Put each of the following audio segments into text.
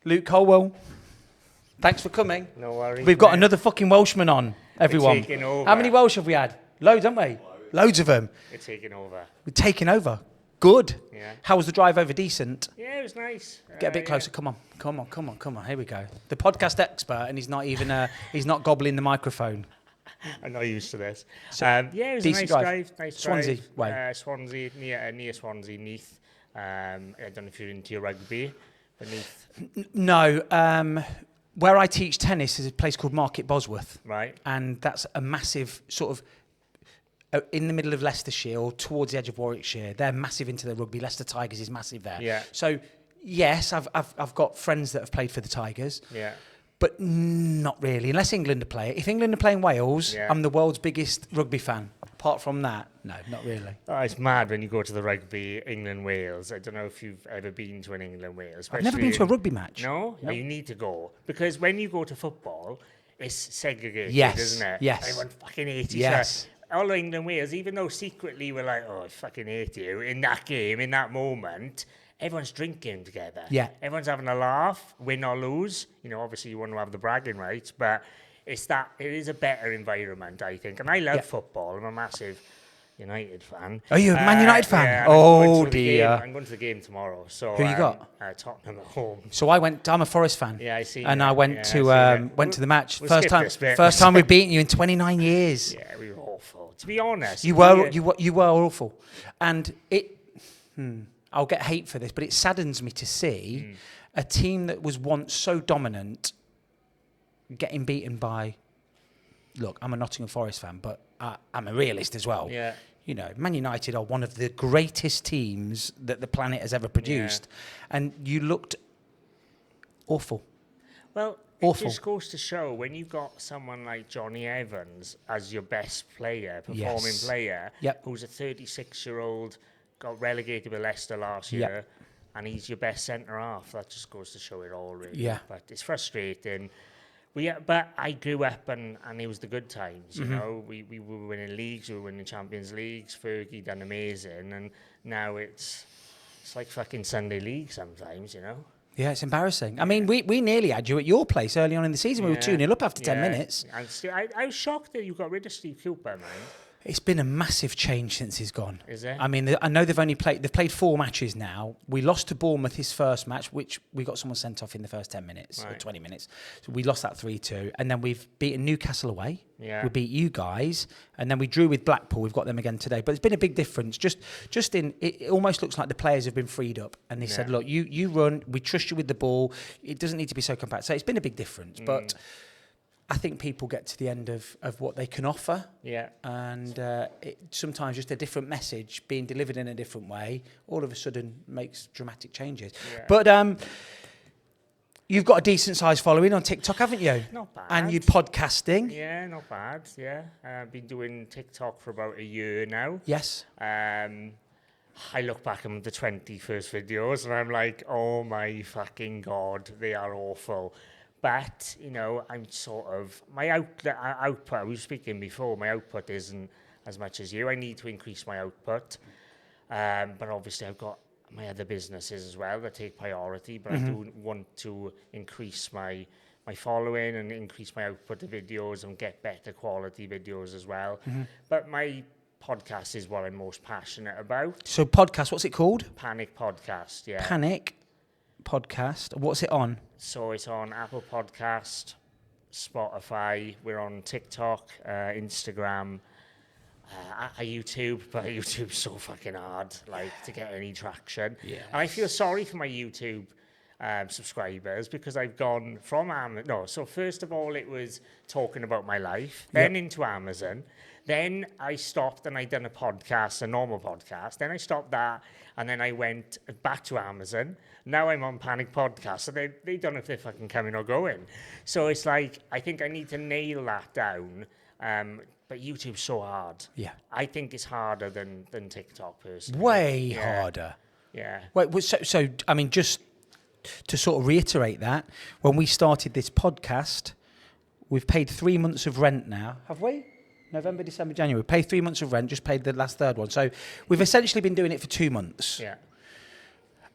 Luke Colwill. Thanks for coming. No worries. We've got another fucking Welshman on, everyone. We're taking over. How many Welsh have we had? Loads, haven't we? Loads of them. We're taking over. We're taking over. Good. Yeah. How was the drive over? Decent. Yeah, it was nice. Get a bit closer. Come on. Here we go. The podcast expert, and he's not even. He's not gobbling the microphone. I'm not used to this. So, yeah, it was a nice drive. Swansea drive. Swansea, near Swansea, Neath. I don't know if you're into your rugby, but Neath. No. Where I teach tennis is a place called Market Bosworth. Right. And that's a massive sort of in the middle of Leicestershire or towards the edge of Warwickshire. They're massive into the rugby. Leicester Tigers is massive there. Yeah. So yes, I've got friends that have played for the Tigers. Yeah. But not really, unless England are playing. If England are playing Wales, yeah. I'm the world's biggest rugby fan. Apart from that, no, not really. Oh, it's mad when you go to the rugby, England-Wales. I don't know if you've ever been to an England-Wales. I've never been to a rugby match. No? No? You need to go. Because when you go to football, it's segregated, yes. isn't it? Yes. Everyone fucking hates each yes. other. All England-Wales, even though secretly we're like, oh, I fucking hate you, in that game, in that moment, everyone's drinking together. Yeah. Everyone's having a laugh, win or lose. You know, obviously you want to have the bragging rights, but it is a better environment, I think. And I love football. I'm a massive United fan. Are you a Man United fan? Yeah, oh dear. I'm going to the game tomorrow. So who you got? Tottenham at home. So I'm a Forest fan. Yeah, I see. And I went to the match. We'll First time we've beaten you in 29 years. Yeah, we were awful. To be honest, you were awful, and it. I'll get hate for this, but it saddens me to see a team that was once so dominant getting beaten by. Look, I'm a Nottingham Forest fan, but I'm a realist as well. Yeah. You know, Man United are one of the greatest teams that the planet has ever produced, and you looked awful. Well, awful. It just goes to show when you've got someone like Johnny Evans as your best player, performing player, who's a 36-year-old, got relegated with Leicester last year, and he's your best centre-half. That just goes to show it all, really. Yeah. But it's frustrating. But I grew up and it was the good times, you know. We were winning leagues, we were winning Champions Leagues. Fergie done amazing, and now it's like fucking Sunday League sometimes, you know. Yeah, it's embarrassing. I mean, we nearly had you at your place early on in the season. We were 2-0 up after 10 minutes. And I was shocked that you got rid of Steve Cooper, man. It's been a massive change since he's gone. Is it? I mean, I know they've played 4 matches now. We lost to Bournemouth his first match, which we got someone sent off in the first 10 minutes or 20 minutes. So we lost that 3-2. And then we've beaten Newcastle away. Yeah. We beat you guys. And then we drew with Blackpool. We've got them again today. But it's been a big difference. Just in, it almost looks like the players have been freed up. And they said, look, you run. We trust you with the ball. It doesn't need to be so compact. So it's been a big difference. But I think people get to the end of what they can offer. Yeah. And sometimes just a different message being delivered in a different way all of a sudden makes dramatic changes. Yeah. But you've got a decent sized following on TikTok, haven't you? Not bad. And you're podcasting. Yeah, not bad. Yeah. I've been doing TikTok for about a year now. Yes. I look back on the 20 first videos and I'm like, oh my fucking God, they are awful. But, you know, I'm sort of, my output, I was speaking before, my output isn't as much as you. I need to increase my output. But obviously I've got my other businesses as well that take priority. But I do want to increase my following and increase my output of videos and get better quality videos as well. But my podcast is what I'm most passionate about. So podcast, what's it called? Panic Podcast, yeah. Panic Podcast. What's it on? So it's on Apple Podcast, Spotify. We're on TikTok, Instagram, YouTube. But YouTube's so fucking hard, like, to get any traction. Yeah. And I feel sorry for my YouTube subscribers because I've gone from Amazon. No, so first of all, it was talking about my life, then into Amazon. Then I stopped and I done a podcast, a normal podcast. Then I stopped that and then I went back to Amazon. Now I'm on Panic Podcast. So they don't know if they're fucking coming or going. So it's like, I think I need to nail that down. But YouTube's so hard. Yeah. I think it's harder than TikTok personally. Way harder. Yeah. Wait, so I mean, just to sort of reiterate that, when we started this podcast, we've paid 3 months of rent now. Have we? November, December, January. We paid 3 months of rent, just paid the last third one. So we've essentially been doing it for 2 months. Yeah.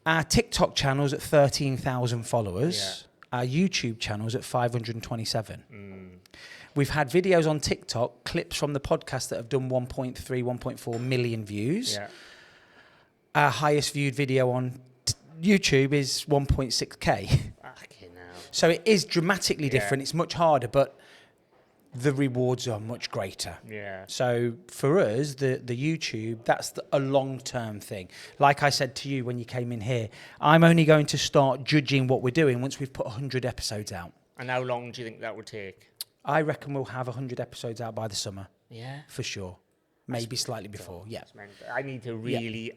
Our TikTok channel's at 13,000 followers. Yeah. Our YouTube channel's at 527. We've had videos on TikTok, clips from the podcast that have done 1.3, 1.4 million views. Yeah. Our highest viewed video on YouTube is 1.6k. So it is dramatically different. It's much harder, but the rewards are much greater. Yeah. So for us, the YouTube, that's a long-term thing. Like I said to you when you came in here, I'm only going to start judging what we're doing once we've put 100 episodes out. And how long do you think that would take? I reckon we'll have 100 episodes out by the summer. Yeah. For sure. Maybe slightly before. Yeah. I need to really...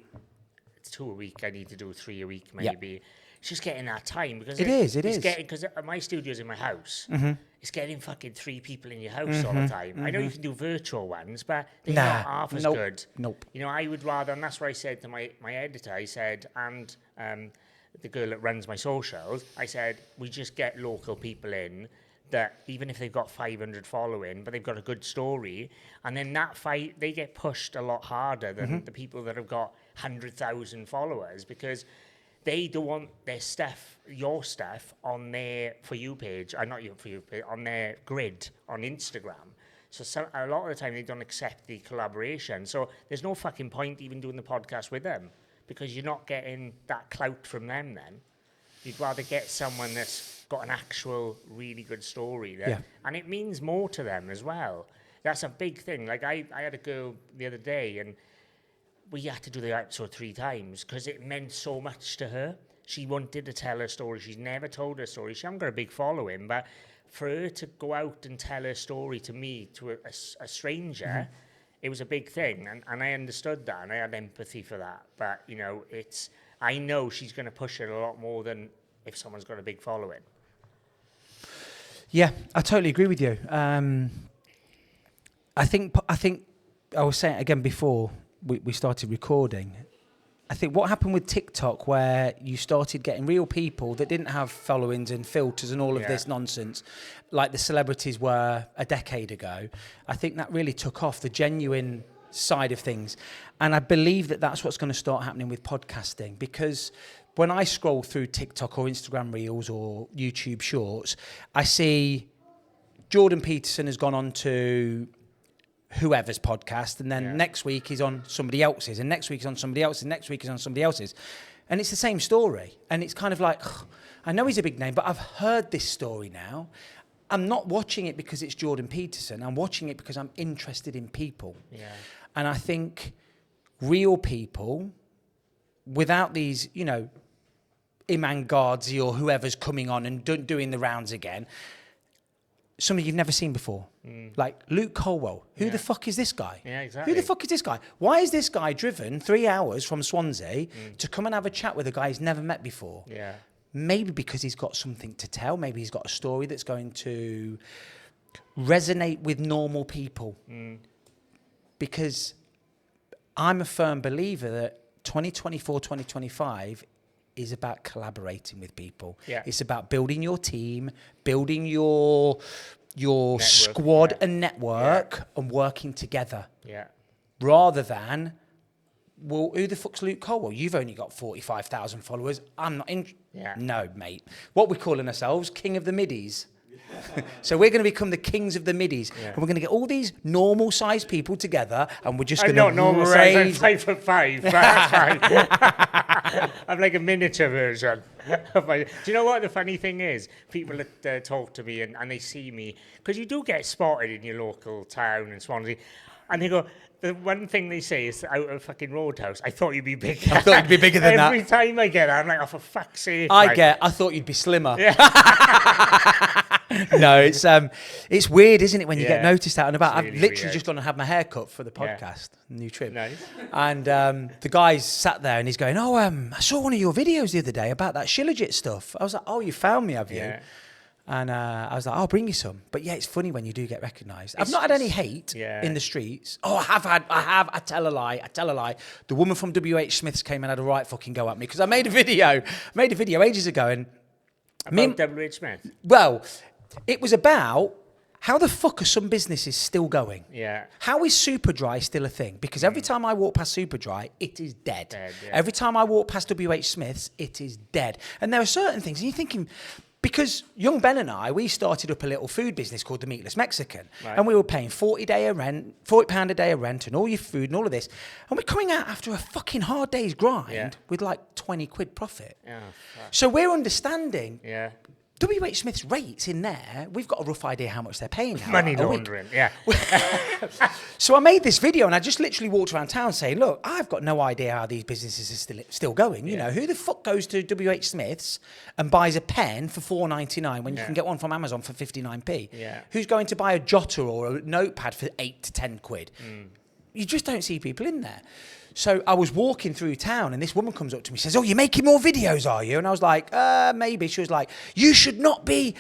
It's 2 a week. I need to do 3 a week, maybe. Yeah. It's just getting that time because it is. Because my studio's in my house. Mm-hmm. It's getting fucking 3 people in your house all the time. Mm-hmm. I know you can do virtual ones, but they're not half as good. Nope. You know, I would rather, and that's what I said to my editor. I said, and the girl that runs my socials, I said, we just get local people in that even if they've got 500 following, but they've got a good story, and then that fight, they get pushed a lot harder than the people that have got 100,000 followers because they don't want their stuff, your stuff, on their For You page, not your For You page, on their grid on Instagram. So a lot of the time they don't accept the collaboration. So there's no fucking point even doing the podcast with them because you're not getting that clout from them then. You'd rather get someone that's got an actual really good story there. And it means more to them as well. That's a big thing. Like I had a girl the other day and we had to do the episode 3 times because it meant so much to her. She wanted to tell her story. She's never told her story. She hasn't got a big following, but for her to go out and tell her story to me, to a stranger, it was a big thing. And I understood that and I had empathy for that. But, you know, I know she's going to push it a lot more than if someone's got a big following. Yeah, I totally agree with you. I think I was saying it again before we started recording. I think what happened with TikTok, where you started getting real people that didn't have followings and filters and all of this nonsense, like the celebrities were a decade ago, I think that really took off, the genuine side of things. And I believe that that's what's going to start happening with podcasting, because when I scroll through TikTok or Instagram Reels or YouTube Shorts, I see Jordan Peterson has gone on to whoever's podcast, and then next week he's on somebody else's, and next week he's on somebody else's, and next week he's on somebody else's. And it's the same story. And it's kind of like, I know he's a big name, but I've heard this story now. I'm not watching it because it's Jordan Peterson. I'm watching it because I'm interested in people. Yeah. And I think real people, without these, you know, Iman Gardzi or whoever's coming on and doing the rounds again, somebody you've never seen before. Like Luke Colwill. Who the fuck is this guy? Yeah, exactly. Who the fuck is this guy? Why is this guy driven 3 hours from Swansea to come and have a chat with a guy he's never met before? Yeah. Maybe because he's got something to tell. Maybe he's got a story that's going to resonate with normal people. Because I'm a firm believer that 2024, 2025 is about collaborating with people. Yeah. It's about building your team, building your network, squad and network, and working together. Yeah. Rather than, well, who the fuck's Luke Colwill? You've only got 45,000 followers. I'm not in. Yeah. No, mate. What we're calling ourselves, King of the Middies. So we're going to become the kings of the middies, and we're going to get all these normal-sized people together, and we're just going to. I'm not normal size. I'm 5'5", but that's fine. I'm like a miniature version. Do you know what the funny thing is? People that talk to me and they see me, because you do get spotted in your local town in Swansea, and they go. The one thing they say is out of fucking Roadhouse, I thought you'd be bigger. I thought you'd be bigger than that. Every time I get it, I'm like, oh, for fuck's sake. I thought you'd be slimmer. Yeah. No, it's weird, isn't it, when you get noticed out and about. Really I've literally weird. Just gone and had my hair cut for the podcast, new trim. Nice. And the guy's sat there and he's going, I saw one of your videos the other day about that Shilajit stuff. I was like, oh, you found me, have you? Yeah. And I was like, I'll bring you some. But yeah, it's funny when you do get recognised. I've not had any hate in the streets. Oh, I have. I tell a lie. The woman from WH Smith's came and had a right fucking go at me because I made a video ages ago. And about WH Smith? Well, it was about How the fuck are some businesses still going? Yeah. How is Superdry still a thing? Because every time I walk past Superdry, it is dead. Every time I walk past WH Smith's, it is dead. And there are certain things, and you're thinking, because young Ben and I, we started up a little food business called the Meatless Mexican. Right. And we were paying £40 a day of rent and all your food and all of this. And we're coming out after a fucking hard day's grind with like 20 quid profit. Yeah, so we're understanding... Yeah. WH Smith's rates in there, we've got a rough idea how much they're paying now. Money laundering, yeah. So I made this video and I just literally walked around town saying, look, I've got no idea how these businesses are still going. You know, who the fuck goes to WH Smith's and buys a pen for $4.99 when you can get one from Amazon for 59p? Yeah. Who's going to buy a jotter or a notepad for 8 to 10 quid? You just don't see people in there. So I was walking through town and this woman comes up to me and says, oh, you're making more videos, are you? And I was like, maybe. She was like, you should not be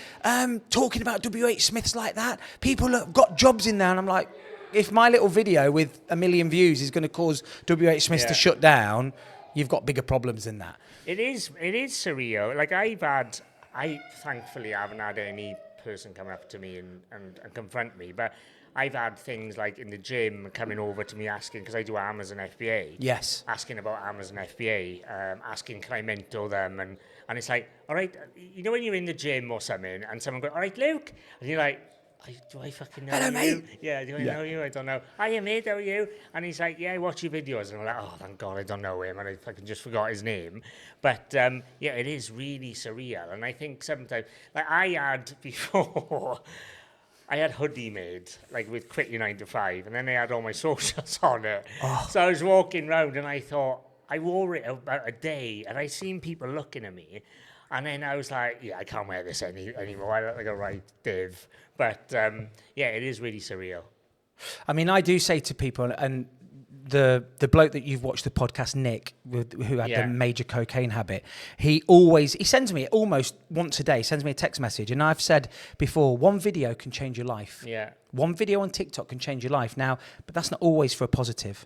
talking about WH Smiths like that. People have got jobs in there. And I'm like, if my little video with 1 million views is going to cause WH Smiths to shut down, you've got bigger problems than that. It is surreal. Like I thankfully haven't had any person come up to me and confront me, but I've had things like in the gym coming over to me asking, because I do Amazon FBA. Yes. Asking about Amazon FBA, asking can I mentor them, and it's like, all right, you know when you're in the gym or something, and someone goes, all right, Luke, and you're like, do I fucking know you? Mate. Yeah, do I know you? I don't know. Hiya, mate, how are you? And he's like, yeah, I watch your videos. And I'm like, oh, thank God I don't know him. And I fucking just forgot his name. But, yeah, it is really surreal. And I think sometimes, like I had before... I had hoodie made, like with Quit Your 9 to 5, and then I had all my socials on it. Oh. So I was walking around and I thought, I wore it about a day, and I seen people looking at me, and then I was like, yeah, I can't wear this anymore. I look like a right div. But, yeah, it is really surreal. I mean, I do say to people, and the bloke that you've watched the podcast, Nick, who had the major cocaine habit, he sends me almost once a day, sends me a text message. And I've said before, one video can change your life. Yeah. One video on TikTok can change your life. Now, but that's not always for a positive.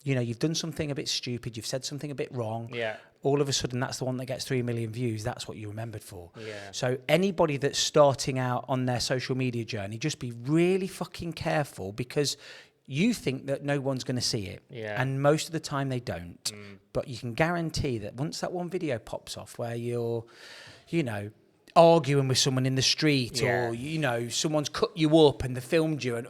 You know, you've done something a bit stupid, you've said something a bit wrong. Yeah. All of a sudden, that's the one that gets 3 million views. That's what you're remembered for. Yeah. So anybody that's starting out on their social media journey, just be really fucking careful, because you think that no one's going to see it. Yeah. And most of the time they don't. But you can guarantee that once that one video pops off where you're, you know, arguing with someone in the street or, you know, someone's cut you up and they filmed you, and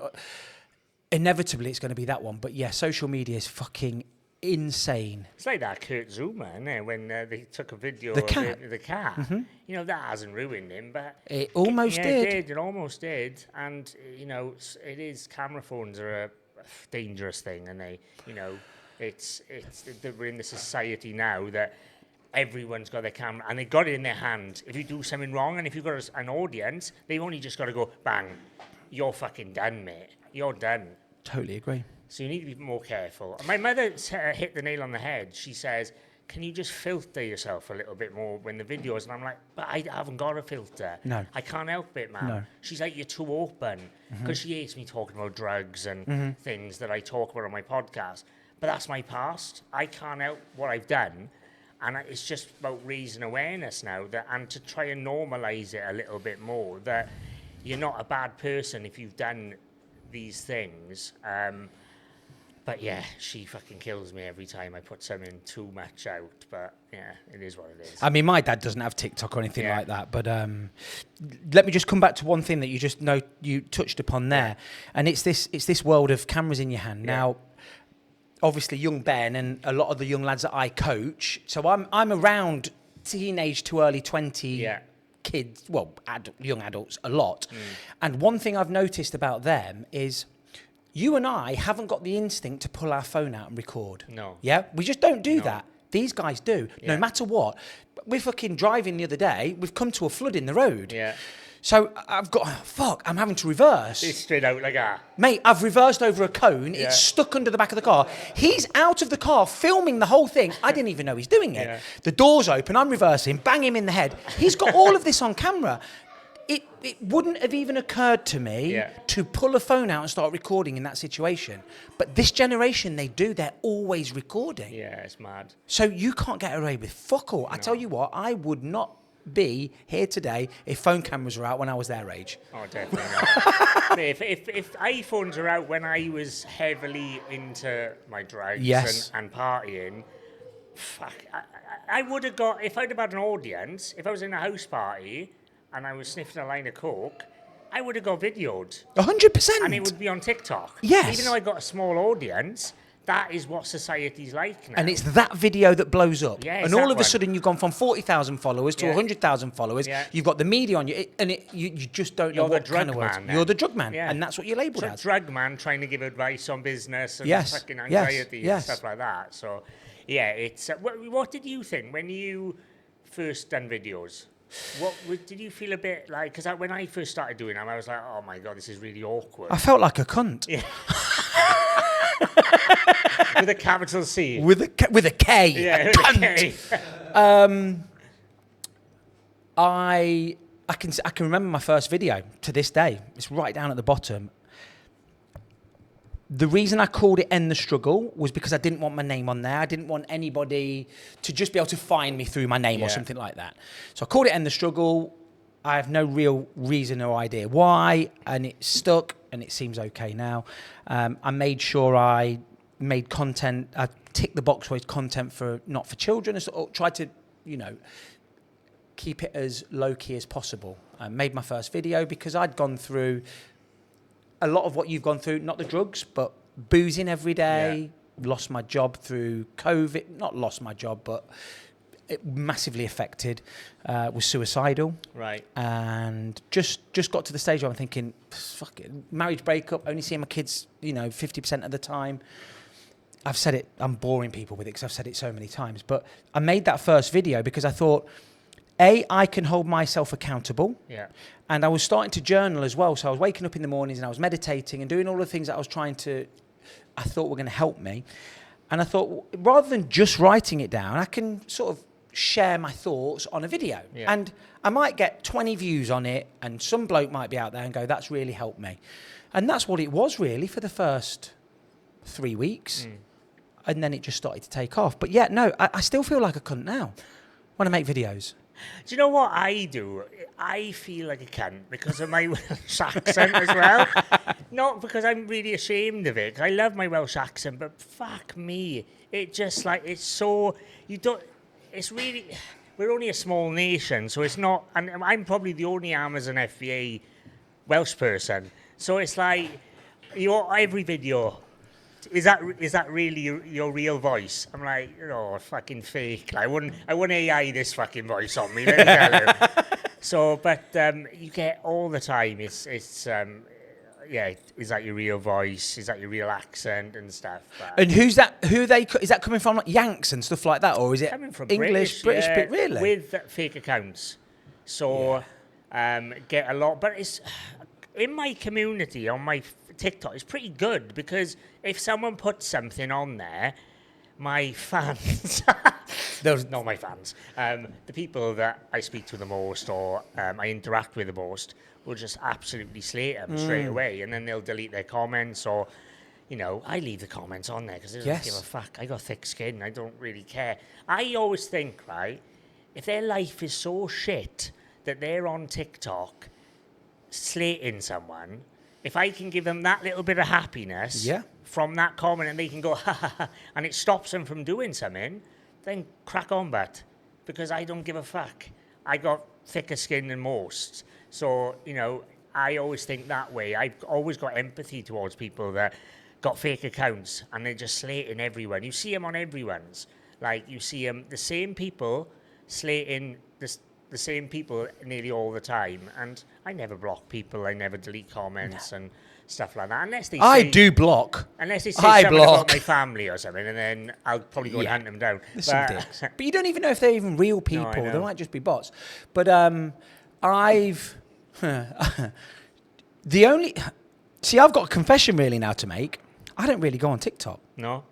inevitably it's going to be that one. But yeah, social media is fucking insane. It's like that Kurt Zuma, isn't it? When they took a video of the cat. Mm-hmm. You know, that hasn't ruined him, but it almost did. It almost did. And, you know, it is, camera phones are a dangerous thing, and they, you know, we're in the society now that everyone's got their camera and they got it in their hand. If you do something wrong, and if you've got an audience, they've only just got to go bang, you're fucking done, mate, you're done. Totally agree. So you need to be more careful. My mother hit the nail on the head. She says, can you just filter yourself a little bit more when the videos? And I'm like, but I haven't got a filter. No. I can't help it, man. No. She's like, you're too open. Because she hates me talking about drugs and things that I talk about on my podcast. But that's my past. I can't help what I've done. And it's just about raising awareness now, and to try and normalise it a little bit more, that you're not a bad person if you've done these things. But yeah, she fucking kills me every time I put something too much out. But yeah, it is what it is. I mean, my dad doesn't have TikTok or anything like that. But let me just come back to one thing that you touched upon there, and it's this world of cameras in your hand now. Obviously, young Ben and a lot of the young lads that I coach. So I'm around teenage to early 20 kids, well, young adults a lot. And one thing I've noticed about them is, you and I haven't got the instinct to pull our phone out and record. No. Yeah? We just don't do that. These guys do. Yeah. No matter what. We're fucking driving the other day. We've come to a flood in the road. Yeah. So I'm having to reverse. It's straight out like that. Mate, I've reversed over a cone. Yeah. It's stuck under the back of the car. He's out of the car filming the whole thing. I didn't even know he's doing it. Yeah. The door's open. I'm reversing. Bang him in the head. He's got all of this on camera. It wouldn't have even occurred to me to pull a phone out and start recording in that situation. But this generation, they do. They're always recording. Yeah, it's mad. So you can't get away with fuck all. No. I tell you what, I would not be here today if phone cameras were out when I was their age. Oh, definitely not. if iPhones are out when I was heavily into my drugs and partying, fuck, I would have got, if I'd have had an audience, if I was in a house party and I was sniffing a line of coke, I would have got videoed. 100%. And it would be on TikTok. Yes. Even though I got a small audience, that is what society's like now. And it's that video that blows up. Yeah, and all of a sudden, you've gone from 40,000 followers to 100,000 followers. Yeah. You've got the media on you, and you just don't know what kind of words. You're the drug man, and that's what you're labelled as. Drug man trying to give advice on business and fucking anxiety and stuff like that. So, yeah, it's... what did you think when you first done videos? What did you feel a bit like? Because when I first started doing them, I was like, oh my God, this is really awkward. I felt like a cunt. Yeah. With a capital C. With a K. Yeah, with a K. I can remember my first video to this day. It's right down at the bottom. The reason I called it End the Struggle was because I didn't want my name on there. I didn't want anybody to just be able to find me through my name or something like that. So I called it End the Struggle. I have no real reason or idea why, and it stuck, and it seems okay now. I made sure I made content. I ticked the box with content for not for children. I tried to, keep it as low-key as possible. I made my first video because I'd gone through a lot of what you've gone through, not the drugs, but boozing every day, lost my job through COVID, not lost my job, but it massively affected, was suicidal. Right. And just got to the stage where I'm thinking, fuck it, marriage breakup, only seeing my kids, 50% of the time. I've said it, I'm boring people with it because I've said it so many times, but I made that first video because I thought, I can hold myself accountable. Yeah. And I was starting to journal as well. So I was waking up in the mornings and I was meditating and doing all the things that I thought were going to help me. And I thought, rather than just writing it down, I can sort of share my thoughts on a video. Yeah. And I might get 20 views on it and some bloke might be out there and go, that's really helped me. And that's what it was really for the first 3 weeks. And then it just started to take off. But yeah, no, I still feel like a cunt now when I make videos. Do you know what I do? I feel like a cunt because of my Welsh accent as well. Not because I'm really ashamed of it. I love my Welsh accent, but fuck me. It just it's so... It's really... We're only a small nation, so it's not... And I'm probably the only Amazon FBA Welsh person. So it's like, every video... Is that really your real voice? I'm like, fucking fake. I wouldn't AI this fucking voice on me. Let me tell you. So, but you get all the time. It's is that your real voice? Is that your real accent and stuff? But and who's that? Is that coming from like Yanks and stuff like that, or is it coming from English, British really? With fake accounts. So get a lot, but it's in my community on my TikTok. It's pretty good because if someone puts something on there, my fans, not my fans, the people that I speak to the most or I interact with the most will just absolutely slate them straight away, and then they'll delete their comments or, I leave the comments on there because they don't give a fuck. I got thick skin. I don't really care. I always think, right, if their life is so shit that they're on TikTok slating someone, if I can give them that little bit of happiness from that comment and they can go, ha, ha, ha, and it stops them from doing something, then crack on, but because I don't give a fuck. I got thicker skin than most. So, I always think that way. I've always got empathy towards people that got fake accounts and they're just slating everyone. You see them on everyone's. Like, you see them, the same people slating the same people nearly all the time, and I never block people. I never delete comments and stuff like that, unless they say, I do block. Unless they say something about my family or something, and then I'll probably go and hunt them down. Some dicks. But you don't even know if they're even real people. No, they might just be bots. But I've I've got a confession really now to make. I don't really go on TikTok. No.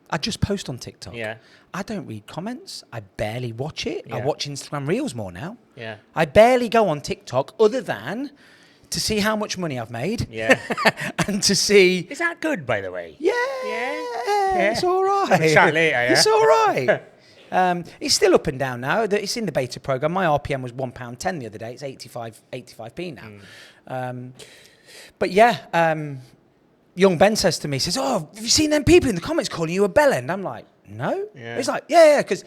I just post on TikTok. Yeah. I don't read comments. I barely watch it. I watch Instagram Reels more now. Yeah. I barely go on TikTok other than to see how much money I've made. Yeah. And to see... Is that good, by the way? Yeah. Yeah. It's all right. Chat later, yeah? It's all right. It's still up and down now. It's in the beta program. My RPM was £1.10 the other day. It's 85p now. But yeah, young Ben says to me, says, "Oh, have you seen them people in the comments calling you a bellend?" I'm like, "No." Yeah. He's like, "Yeah," because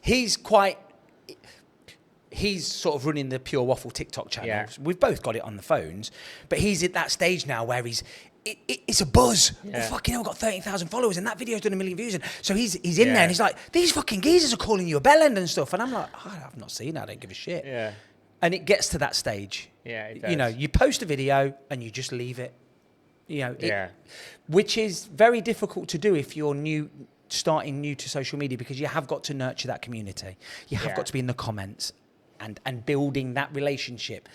he's sort of running the Pure Waffle TikTok channel. Yeah. We've both got it on the phones, but he's at that stage now where it's a buzz. Yeah. Oh, fucking hell, I've got 13,000 followers and that video's done 1 million views. And so he's in there and he's like, "These fucking geezers are calling you a bellend and stuff." And I'm like, "I've not seen that. I don't give a shit." Yeah. And it gets to that stage. Yeah, it does. You know, you post a video and you just leave it. You know, which is very difficult to do if you're starting new to social media, because you have got to nurture that community. You have got to be in the comments and building that relationship.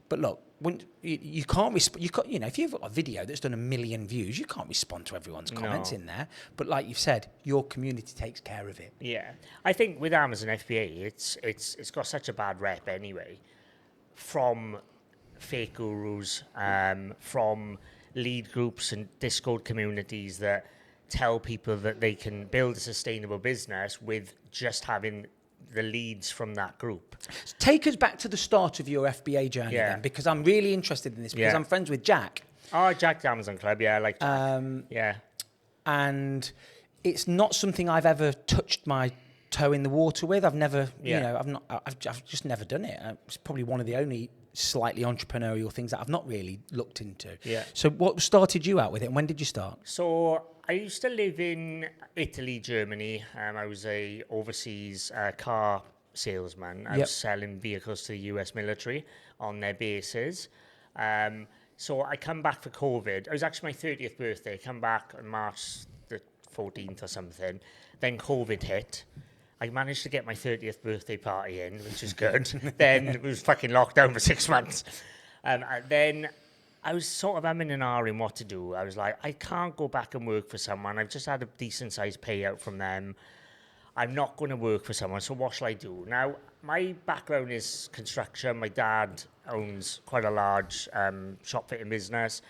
But look, when you can't respond, you know, if you've got a video that's done 1 million views, you can't respond to everyone's comments in there. But like you've said, your community takes care of it. Yeah, I think with Amazon FBA, it's got such a bad rep anyway, from fake gurus, from lead groups and Discord communities that tell people that they can build a sustainable business with just having the leads from that group. Take us back to the start of your FBA journey then, because I'm really interested in this, because I'm friends with Jack. Oh, Jack the Amazon Club, I like Jack. And it's not something I've ever touched my toe in the water with. I've never, you know, I've just never done it. It's probably one of the only slightly entrepreneurial things that I've not really looked into. Yeah. So what started you out with it, and when did you start? So I used to live in Italy, Germany. I was a overseas car salesman. I was selling vehicles to the US military on their bases. So I come back for COVID. It was actually my 30th birthday. I come back on March the 14th or something. Then COVID hit. I managed to get my 30th birthday party in, which is good. Then it was fucking locked down for 6 months. And then I was sort of umming and ahhing what to do. I was like, I can't go back and work for someone. I've just had a decent sized payout from them. I'm not going to work for someone, so what shall I do? Now, my background is construction. My dad owns quite a large shop fitting business.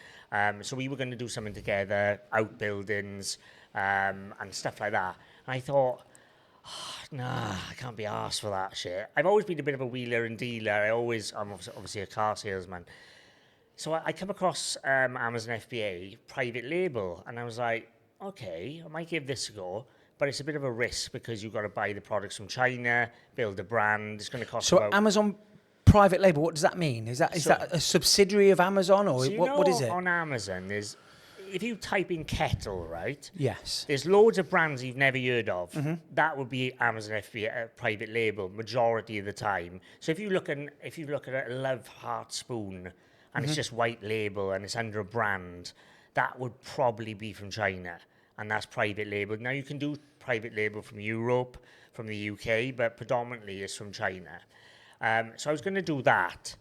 So we were going to do something together, outbuildings and stuff like that. And I thought, nah, I can't be arsed for that shit. I've always been a bit of a wheeler and dealer. I'm obviously a car salesman. So I come across Amazon FBA private label, and I was like, okay, I might give this a go, but it's a bit of a risk because you've got to buy the products from China, build a brand. It's going to cost. So Amazon private label, what does that mean? Is that a subsidiary of Amazon, or what is it? On Amazon, if you type in kettle, right? Yes. There's loads of brands you've never heard of. Mm-hmm. That would be Amazon FBA private label majority of the time. So if you look at a Love Heart spoon and it's just white label and it's under a brand, that would probably be from China, and that's private label. Now you can do private label from Europe, from the UK, but predominantly it's from China. So I was going to do that.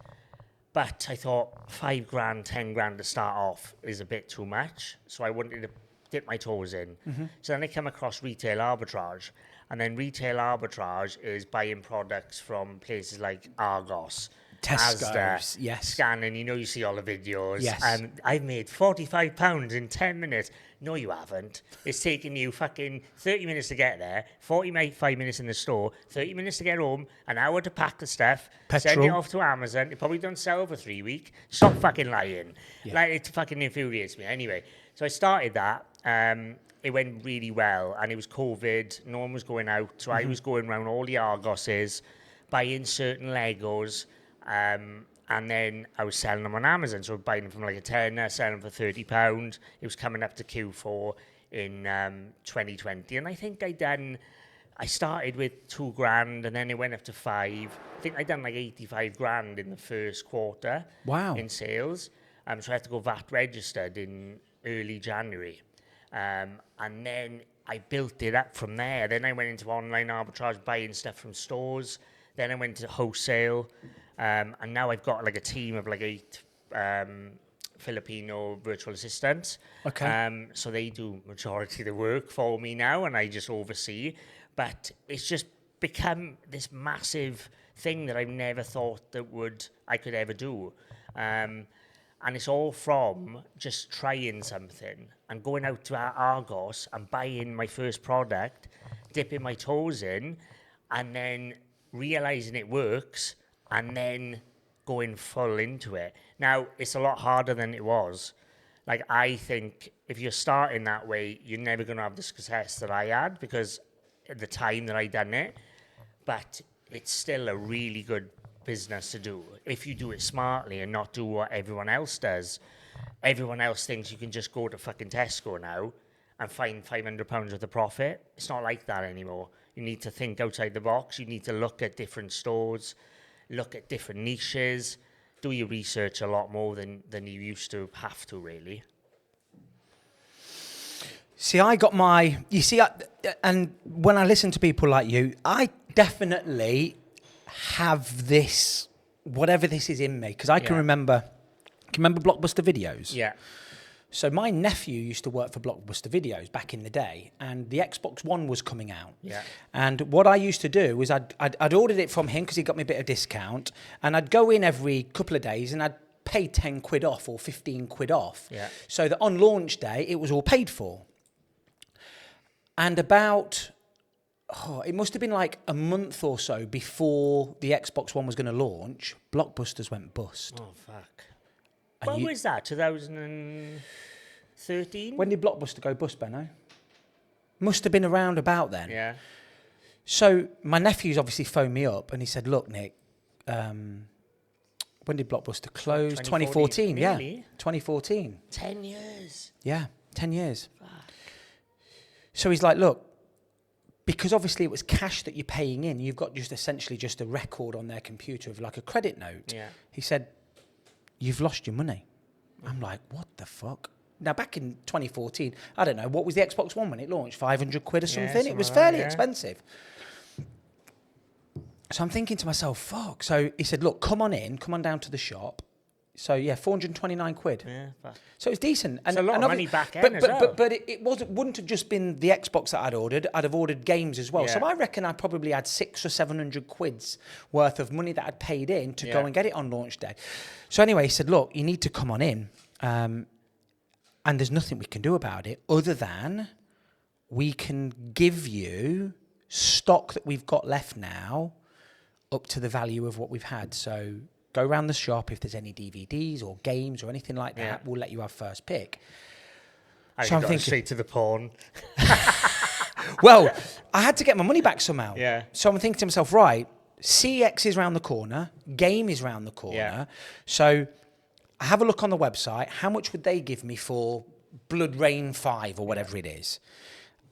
But I thought $5,000, $10,000 to start off is a bit too much. So I wanted to dip my toes in. Mm-hmm. So then I come across retail arbitrage. And then retail arbitrage is buying products from places like Argos, Tesco's, Asda, yes. Scanning, you see all the videos. Yes. And I've made £45 in 10 minutes. No, you haven't. It's taking you fucking 30 minutes to get there, 45 minutes in the store, 30 minutes to get home, an hour to pack the stuff, send it off to Amazon. It probably don't sell for 3 weeks. Stop fucking lying. Yeah. Like, it fucking infuriates me. Anyway, so I started that. It went really well, and it was COVID. No one was going out, so I was going around all the Argoses, buying certain Legos, and then I was selling them on Amazon. So buying them from like a tenner, selling them for £30. It was coming up to Q4 in 2020. And I think I started with £2,000 and then it went up to 5. I think I done like 85 grand in the first quarter. Wow. In sales. So I had to go VAT registered in early January. And then I built it up from there. Then I went into online arbitrage, buying stuff from stores. Then I went to wholesale. And now I've got like a team of like 8 Filipino virtual assistants. Okay. So they do majority of the work for me now, and I just oversee. But it's just become this massive thing that I've never thought that I could ever do. And it's all from just trying something and going out to Argos and buying my first product, dipping my toes in, and then realizing it works, and then going full into it. Now, it's a lot harder than it was. Like, I think if you're starting that way, you're never going to have the success that I had, because at the time that I done it, but it's still a really good business to do if you do it smartly and not do what everyone else does. Everyone else thinks you can just go to fucking Tesco now and find £500 worth of profit. It's not like that anymore. You need to think outside the box. You need to look at different stores, look at different niches, do your research a lot more than you used to have to, really. See, and when I listen to people like you, I definitely have this, whatever this is in me, because I can remember Blockbuster Videos? Yeah. So my nephew used to work for Blockbuster Videos back in the day, and the Xbox One was coming out. Yeah. And what I used to do was I'd ordered it from him because he got me a bit of discount, and I'd go in every couple of days and I'd pay 10 quid off or 15 quid off. Yeah. So that on launch day, it was all paid for. And about, it must have been like a month or so before the Xbox One was going to launch, Blockbusters went bust. Oh, fuck. When was that? 2013? When did Blockbuster go bust, Benno? Must have been around about then. Yeah. So my nephew's obviously phoned me up and he said, look, Nick, when did Blockbuster close? 2014, yeah. Really? 2014. 10 years. Yeah, 10 years. Fuck. So he's like, look, because obviously it was cash that you're paying in, you've got just essentially just a record on their computer of like a credit note. Yeah. He said, you've lost your money. I'm like, what the fuck? Now, back in 2014, I don't know, what was the Xbox One when it launched? 500 quid or something? It was fairly expensive. So I'm thinking to myself, fuck. So he said, look, come on down to the shop. So, yeah, 429 quid. Yeah, fuck. So it's decent. It's a lot of money back then as well. But it wouldn't have just been the Xbox that I'd ordered. I'd have ordered games as well. Yeah. So I reckon I probably had 600 or 700 quid's worth of money that I'd paid in to go and get it on launch day. So anyway, he said, look, you need to come on in. And there's nothing we can do about it other than we can give you stock that we've got left now up to the value of what we've had. So go around the shop. If there's any DVDs or games or anything like that, we'll let you have first pick. So I'm thinking straight to the pawn. Well, I had to get my money back somehow. Yeah. So I'm thinking to myself, right, CX is round the corner, game is round the corner. Yeah. So I have a look on the website. How much would they give me for Blood Rain 5 or whatever it is?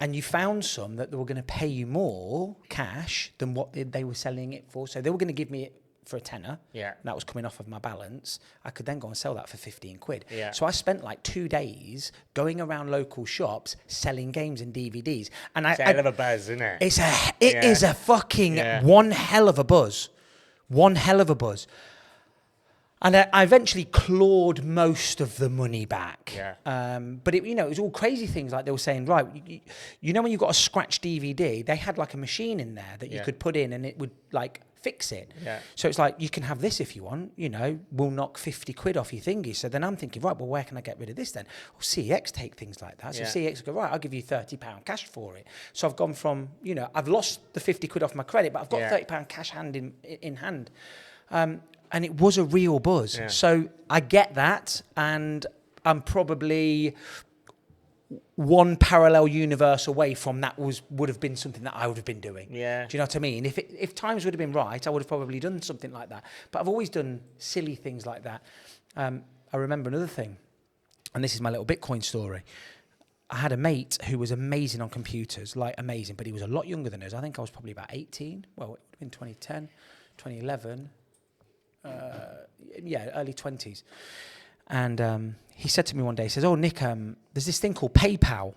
And you found some that they were going to pay you more cash than what they were selling it for. So they were going to give me it for a tenner. Yeah. That was coming off of my balance. I could then go and sell that for 15 quid. Yeah. So I spent like 2 days going around local shops selling games and DVDs. And It's a hell of a buzz, isn't it? It is a fucking one hell of a buzz. One hell of a buzz. And I eventually clawed most of the money back. Yeah. But it was all crazy things like they were saying, right, you know when you got a scratch DVD, they had like a machine in there that you could put in and it would like fix it. Yeah. So it's like, you can have this if you want, we'll knock 50 quid off your thingy. So then I'm thinking, right, well, where can I get rid of this then? Well, CX take things like that. So CX go, right, I'll give you £30 cash for it. So I've gone from, I've lost the 50 quid off my credit, but I've got £30 cash hand in hand. And it was a real buzz. Yeah. So I get that, and I'm probably one parallel universe away from that would have been something that I would have been doing. Yeah. Do you know what I mean? If times would have been right, I would have probably done something like that. But I've always done silly things like that. I remember another thing, and this is my little Bitcoin story. I had a mate who was amazing on computers, like amazing, but he was a lot younger than us. I think I was probably about 18. Well, it would have been 2010, 2011. Early 20s. And he said to me one day, he says, oh, Nick, there's this thing called PayPal.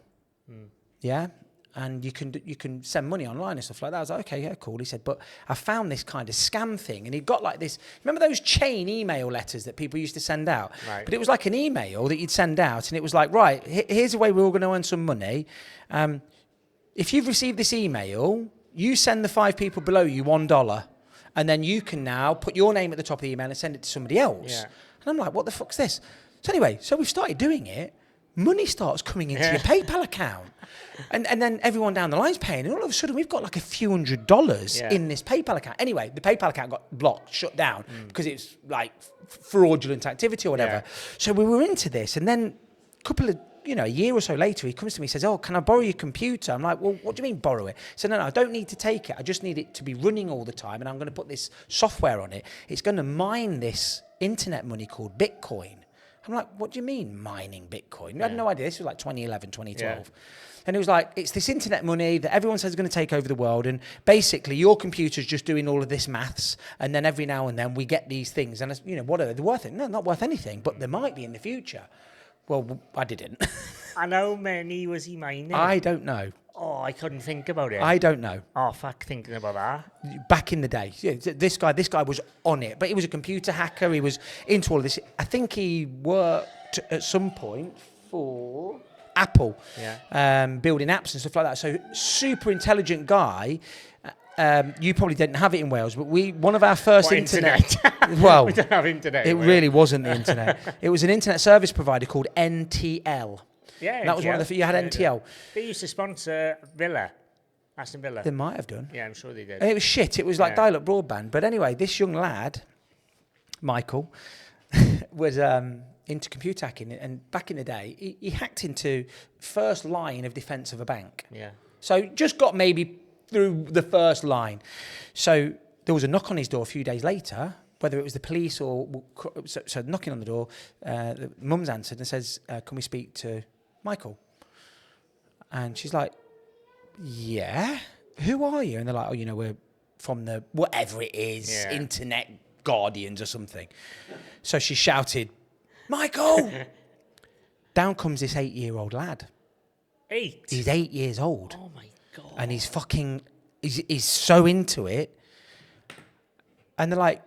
Yeah? And you can send money online and stuff like that. I was like, okay, yeah, cool. He said, but I found this kind of scam thing. And he'd got like this, remember those chain email letters that people used to send out? Right. But it was like an email that you'd send out. And it was like, right, here's the way we're all going to earn some money. If you've received this email, you send the 5 people below you $1. And then you can now put your name at the top of the email and send it to somebody else. Yeah. And I'm like, what the fuck's this? So anyway, so we've started doing it. money starts coming into your PayPal account. And then everyone down the line's paying, and all of a sudden we've got like a few $100 in this PayPal account. Anyway, the PayPal account got blocked, shut down, because it's like fraudulent activity or whatever. Yeah. So we were into this, and then a year or so later, he comes to me and says, "Oh, can I borrow your computer?" I'm like, "Well, what do you mean borrow it?" He said, "No, I don't need to take it. I just need it to be running all the time, and I'm going to put this software on it. It's going to mine this internet money called Bitcoin." I'm like, "What do you mean mining Bitcoin?" I had no idea. This was like 2011, 2012. Yeah. And it was like, it's this internet money that everyone says is going to take over the world. And basically, your computer's just doing all of this maths. And then every now and then we get these things. And, what are they worth? No, not worth anything. But they might be in the future. Well, I didn't. And how many was he mining? I don't know. Oh, I couldn't think about it. I don't know. Oh, fuck, thinking about that. Back in the day. Yeah, this guy was on it. But he was a computer hacker. He was into all of this. I think he worked at some point for Apple, building apps and stuff like that. So super intelligent guy. You probably didn't have it in Wales, but one of our first internet. Well, we don't have internet. It really wasn't the internet. It was an internet service provider called NTL. Yeah, that was one of the. You had NTL. They used to sponsor Aston Villa. They might have done. Yeah, I'm sure they did. And it was shit. It was like dial-up broadband. But anyway, this young lad, Michael, was into computer hacking, and back in the day, he hacked into first line of defence of a bank. Yeah. So just got maybe through the first line. So there was a knock on his door a few days later, whether it was the police or... So knocking on the door, the mum's answered and says, "Can we speak to Michael?" And she's like, "Yeah, who are you?" And they're like, "Oh, we're from the... whatever it is, Internet Guardians or something." So she shouted, "Michael!" Down comes this 8-year-old lad. 8? He's 8 years old. Oh, my God. And he's so into it. And they're like,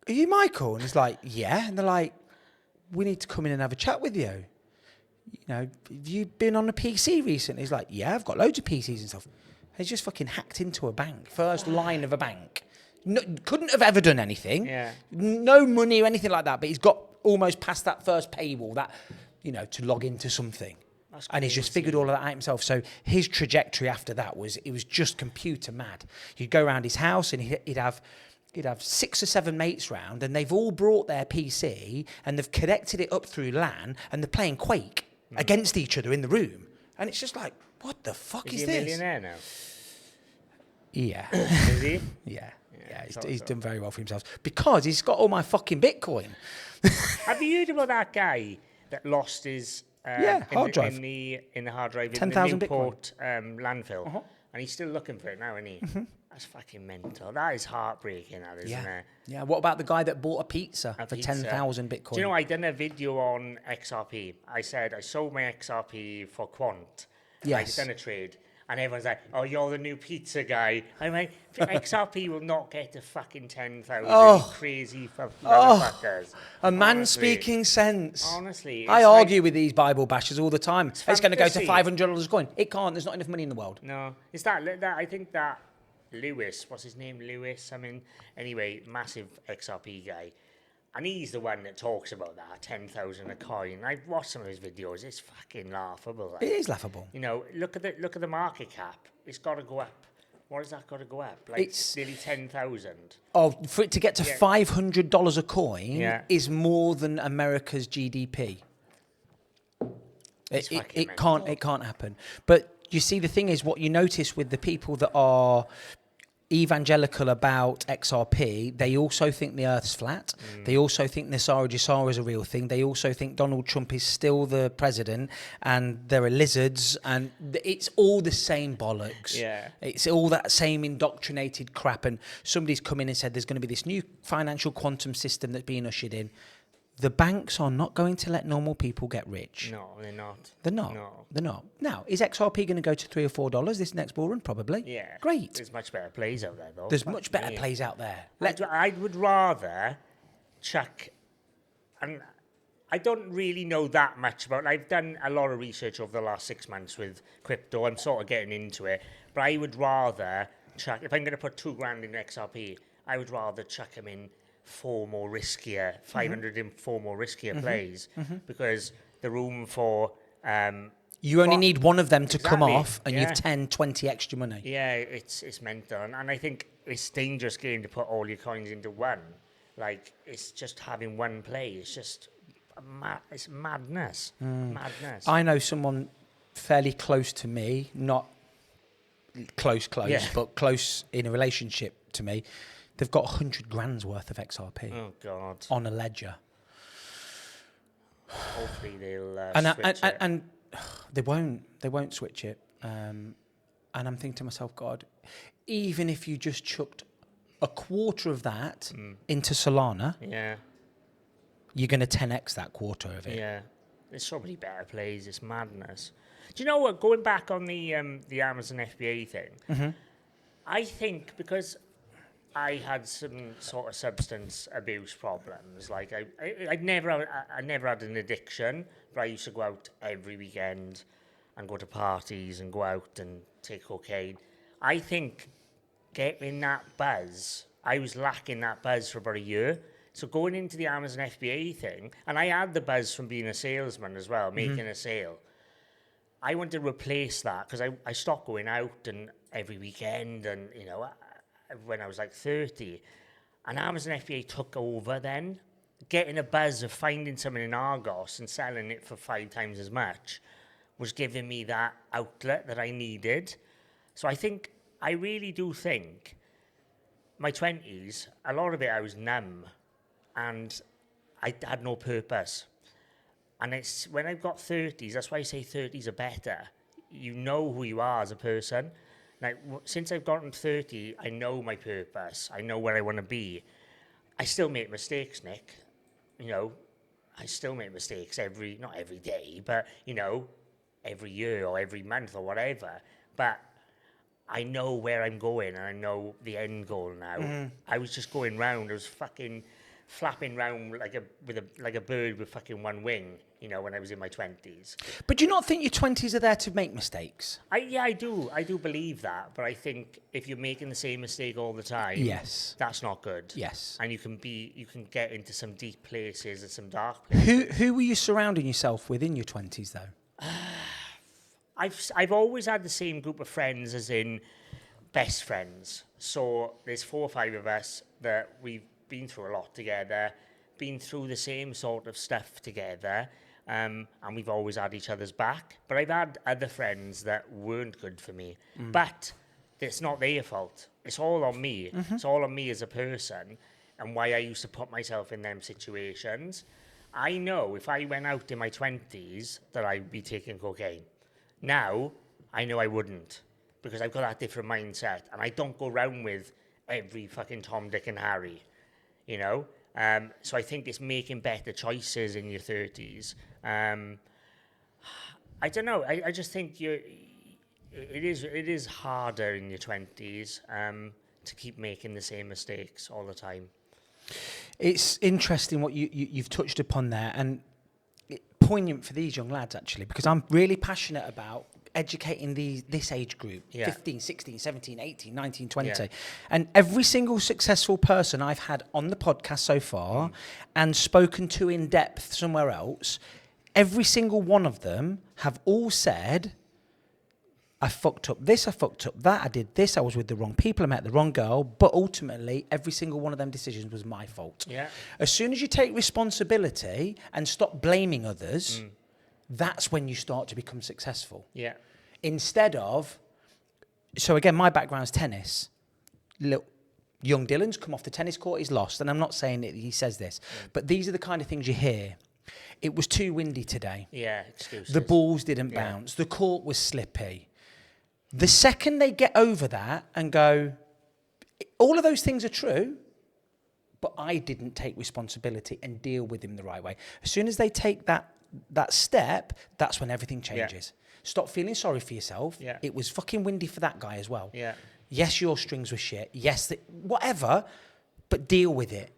"Are you Michael?" And he's like, "Yeah." And they're like, "We need to come in and have a chat with you. Have you been on a PC recently?" He's like, "Yeah, I've got loads of PCs and stuff." He's just fucking hacked into a bank. First line of a bank. No, couldn't have ever done anything. Yeah. No money or anything like that. But he's got almost past that first paywall, to log into something. And he's just figured all of that out himself. So his trajectory after that was just computer mad. You'd go around his house and he'd have 6 or 7 mates round, and they've all brought their PC and they've connected it up through LAN, and they're playing Quake against each other in the room. And it's just like, what the fuck is this? Is he a millionaire now? Yeah. Is he? Yeah, he's done very well for himself because he's got all my fucking Bitcoin. Have you heard about that guy that lost his hard drive in the hard drive in 10,000 the Newport landfill, and he's still looking for it now, isn't he? That's fucking mental. That is heartbreaking, that isn't it? Yeah. What about the guy that bought a pizza for 10,000 Bitcoin? Do you know, I done a video on XRP. I said I sold my XRP for Quant. Yes. I done a trade. And everyone's like, "Oh, you're the new pizza guy." I'm like, XRP will not get to fucking 10,000. Crazy motherfuckers. A man speaking sense. Honestly. I argue with these Bible bashers all the time. It's going to go to $500 a coin. It can't. There's not enough money in the world. No. It's that I think that Lewis, what's his name? Lewis? Anyway, massive XRP guy. And he's the one that talks about that, 10,000 a coin. I've watched some of his videos. It's fucking laughable. It is laughable. Look at the market cap. It's got to go up. What has that got to go up? Like it's nearly 10,000. Oh, for it to get to $500 a coin is more than America's GDP. It can't happen. But you see, the thing is, what you notice with the people that are evangelical about XRP, they also think the Earth's flat. They also think Nisara Jisara is a real thing. They also think Donald Trump is still the president, and there are lizards, and it's all the same bollocks. Yeah, it's all that same indoctrinated crap. And somebody's come in and said there's going to be this new financial quantum system that's being ushered in. The banks are not going to let normal people get rich. No, they're not. They're not. No. They're not. Now, is XRP going to go to $3 or $4 this next bull run? Probably. Yeah. Great. There's much better plays out there, though. There's much better plays out there. I would rather chuck... And I don't really know that much about... I've done a lot of research over the last 6 months with crypto. I'm sort of getting into it. But I would rather chuck... If I'm going to put $2,000 in XRP, I would rather chuck them in 500 in 4 more riskier plays, because the room for You only need one of them to come off, and you've 10, 20 extra money. Yeah, it's mental. And I think it's a dangerous game to put all your coins into one. Like, it's just having one play. It's just, it's madness. Madness. I know someone fairly close to me, not close, but close in a relationship to me. They've got 100 grand's worth of XRP. Oh, God. On a ledger. Hopefully they'll switch it. And they won't switch it. And I'm thinking to myself, God, even if you just chucked a quarter of that into Solana, you're going to 10x that quarter of it. Yeah, there's so many better plays. It's madness. Do you know what? Going back on the Amazon FBA thing, I think because I had some sort of substance abuse problems. Like I never had an addiction, but I used to go out every weekend and go to parties and go out and take cocaine. I think getting that buzz, I was lacking that buzz for about a year. So going into the Amazon FBA thing, and I had the buzz from being a salesman as well, making a sale. I wanted to replace that because I stopped going out and every weekend and, you know, when I was like 30. And Amazon FBA took over then. Getting a buzz of finding something in Argos and selling it for 5 times as much was giving me that outlet that I needed. So I really do think my 20s, a lot of it I was numb and I had no purpose. And it's when I've got 30s, that's why I say 30s are better. You know who you are as a person. Like, since I've gotten 30, I know my purpose. I know where I want to be. I still make mistakes, Nick. You know, I still make mistakes not every day, but, you know, every year or every month or whatever. But I know where I'm going and I know the end goal now. I was just going round. I was fucking flapping round like a bird with fucking one wing, you know, when I was in my 20s. But do you not think your 20s are there to make mistakes? I do believe that, but I think if you're making the same mistake all the time, yes, that's not good. Yes. And you can get into some deep places and some dark places. Who were you surrounding yourself with in your 20s though? I've always had the same group of friends, as in best friends. So there's 4 or 5 of us that we've been through a lot together, been through the same sort of stuff together, and we've always had each other's back. But I've had other friends that weren't good for me. But it's not their fault. It's all on me. It's all on me as a person and why I used to put myself in them situations. I know if I went out in my 20s that I'd be taking cocaine. Now, I know I wouldn't because I've got that different mindset and I don't go around with every fucking Tom, Dick and Harry. You know, so I think it's making better choices in your 30s. I don't know. I just think it is harder in your 20s to keep making the same mistakes all the time. It's interesting what you've touched upon there, and poignant for these young lads actually, because I'm really passionate about educating this age group, 15, 16, 17, 18, 19, 20. Yeah. And every single successful person I've had on the podcast so far and spoken to in depth somewhere else, every single one of them have all said, I fucked up this, I fucked up that, I did this, I was with the wrong people, I met the wrong girl, but ultimately every single one of them decisions was my fault. Yeah. As soon as you take responsibility and stop blaming others, that's when you start to become successful. Yeah. Instead of, so again, my background's tennis. Young Dylan's come off the tennis court, he's lost, and I'm not saying that he says this, but these are the kind of things you hear. It was too windy today. Yeah, excuses. The balls didn't bounce. The court was slippy. The second they get over that and go, all of those things are true, but I didn't take responsibility and deal with him the right way. As soon as they take that step, that's when everything changes. Yeah. Stop feeling sorry for yourself. Yeah. It was fucking windy for that guy as well. Yeah. Yes, your strings were shit. Yes, whatever, but deal with it.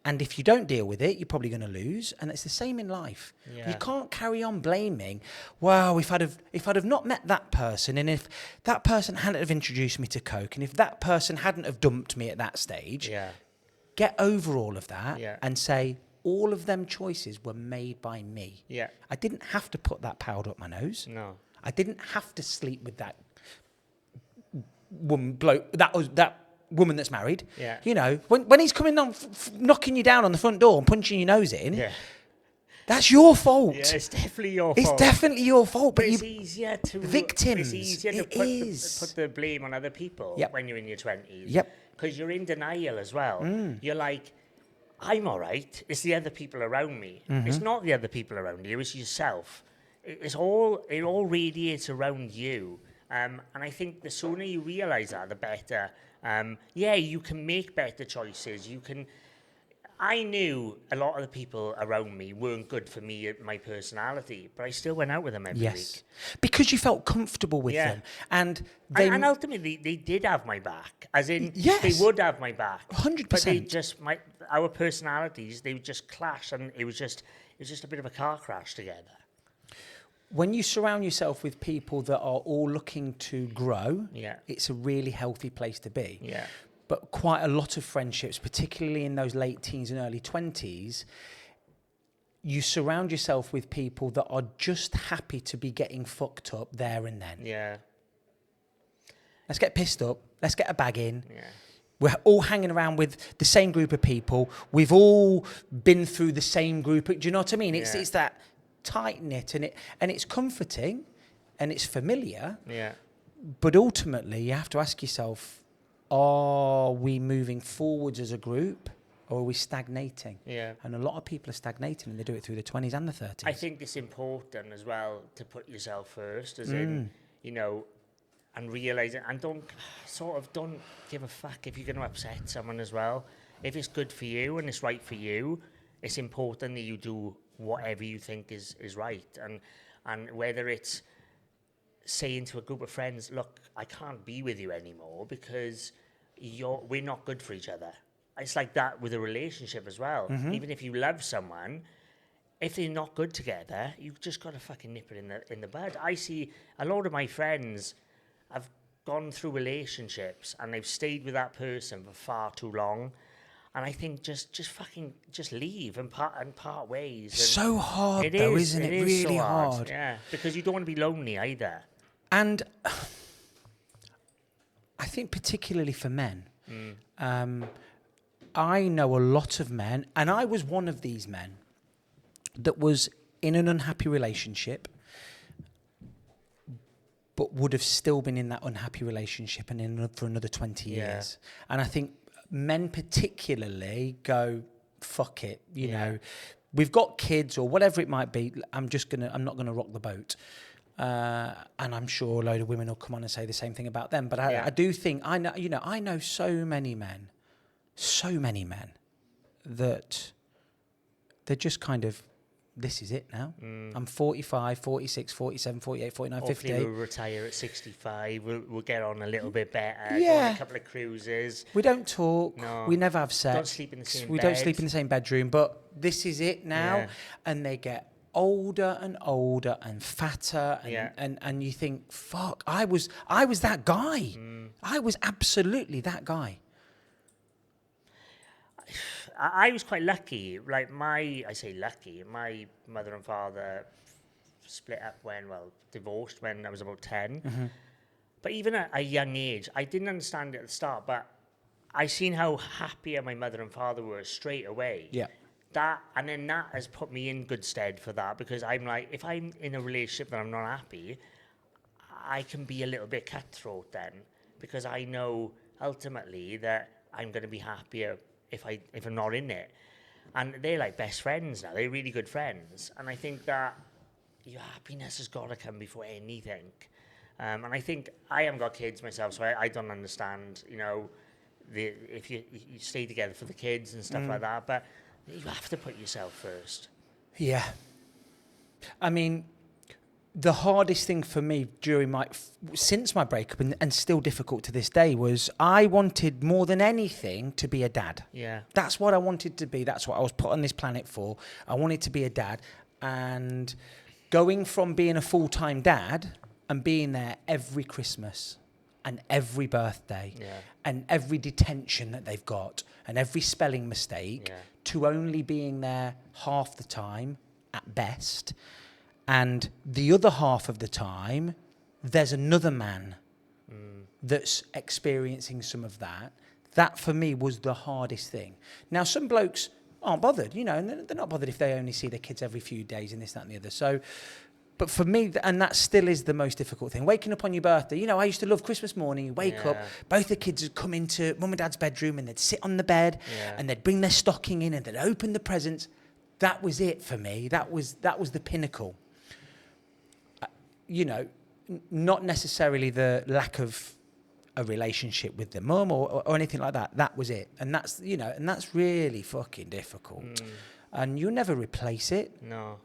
And if you don't deal with it, you're probably going to lose. And it's the same in life. Yeah. You can't carry on blaming. Wow, if I'd have not met that person, and if that person hadn't have introduced me to coke, and if that person hadn't have dumped me at that stage, get over all of that and say, all of them choices were made by me. Yeah. I didn't have to put that powder up my nose. No. I didn't have to sleep with that that woman that's married. Yeah. You know, when he's coming on, knocking you down on the front door and punching your nose in, Yeah. that's your fault. Yeah, it's definitely your fault. It's definitely your fault. But it's easier to... Victims. It's easier to put the blame on other people when you're in your 20s. Yep. Because you're in denial as well. You're like, I'm all right. It's the other people around me. It's not the other people around you. It's yourself. It all radiates around you. And I think the sooner you realise that, the better. You can make better choices. I knew a lot of the people around me weren't good for me, my personality, but I still went out with them every week. Because you felt comfortable with them. And ultimately, they did have my back. As in, they would have my back. 100%. But they just, our personalities, they would just clash, and it was just a bit of a car crash together. When you surround yourself with people that are all looking to grow, it's a really healthy place to be. Yeah. But quite a lot of friendships, particularly in those late teens and early 20s, you surround yourself with people that are just happy to be getting fucked up there and then. Yeah. Let's get pissed up. Let's get a bag in. Yeah. We're all hanging around with the same group of people. We've all been through the same group. Do you know what I mean? It's that tight-knit, and it's comforting and it's familiar. Yeah. But ultimately, you have to ask yourself, are we moving forwards as a group, or are we stagnating? Yeah. And a lot of people are stagnating, and they do it through the 20s and the 30s. I think it's important as well to put yourself first, as in, and realise it, and don't give a fuck if you're going to upset someone as well. If it's good for you and it's right for you, it's important that you do whatever you think is right. And whether it's saying to a group of friends, look, I can't be with you anymore because we're not good for each other. It's like that with a relationship as well. Even if you love someone, if they're not good together, you've just got to fucking nip it in the bud. I see a lot of my friends have gone through relationships and they've stayed with that person for far too long. And I think just leave and part ways. And so hard, isn't it? Really so hard. Yeah, because you don't want to be lonely either. And I think particularly for men, I know a lot of men, and I was one of these men that was in an unhappy relationship, but would have still been in that unhappy relationship and for another 20 years. And I think men particularly go, fuck it, you know, we've got kids or whatever it might be. I'm not gonna rock the boat. And I'm sure a load of women will come on and say the same thing about them. But I do think, I know so many men that they're just kind of, this is it now. I'm 45, 46, 47, 48, 49, Hopefully 50. we'll retire at 65. We'll get on a little bit better. Yeah. Go on a couple of cruises. We don't talk. No. We never have sex. Don't sleep in the same We bed. don't sleep in the same bedroom. But this is it now. Yeah. And they get older and older and fatter. And you think, fuck, I was that guy. I was absolutely that guy. I was quite lucky. Like my mother and father split up divorced when I was about 10. But even at a young age, I didn't understand it at the start, but I seen how happy my mother and father were straight away. Yeah. That has put me in good stead for that, because I'm like, if I'm in a relationship that I'm not happy, I can be a little bit cutthroat then, because I know ultimately that I'm going to be happier if I'm not in it. And they're like best friends now. They're really good friends. And I think that your happiness has got to come before anything. And I think I haven't got kids myself, so I don't understand, if you stay together for the kids and stuff like that. But you have to put yourself first. Yeah. I mean, the hardest thing for me since my breakup, and still difficult to this day, was I wanted more than anything to be a dad. Yeah. That's what I wanted to be. That's what I was put on this planet for. I wanted to be a dad. And going from being a full-time dad and being there every Christmas, and every birthday and every detention that they've got and every spelling mistake to only being there half the time at best. And the other half of the time, there's another man that's experiencing some of that. That, for me, was the hardest thing. Now, some blokes aren't bothered, and they're not bothered if they only see their kids every few days and this, that, and the other. So, but for me, and that still is the most difficult thing. Waking up on your birthday. I used to love Christmas morning. You wake up, both the kids would come into mum and dad's bedroom and they'd sit on the bed and they'd bring their stocking in and they'd open the presents. That was it for me. That was the pinnacle. Not necessarily the lack of a relationship with the mum or anything like that. That was it. And that's, and that's really fucking difficult. And you'll never replace it. No.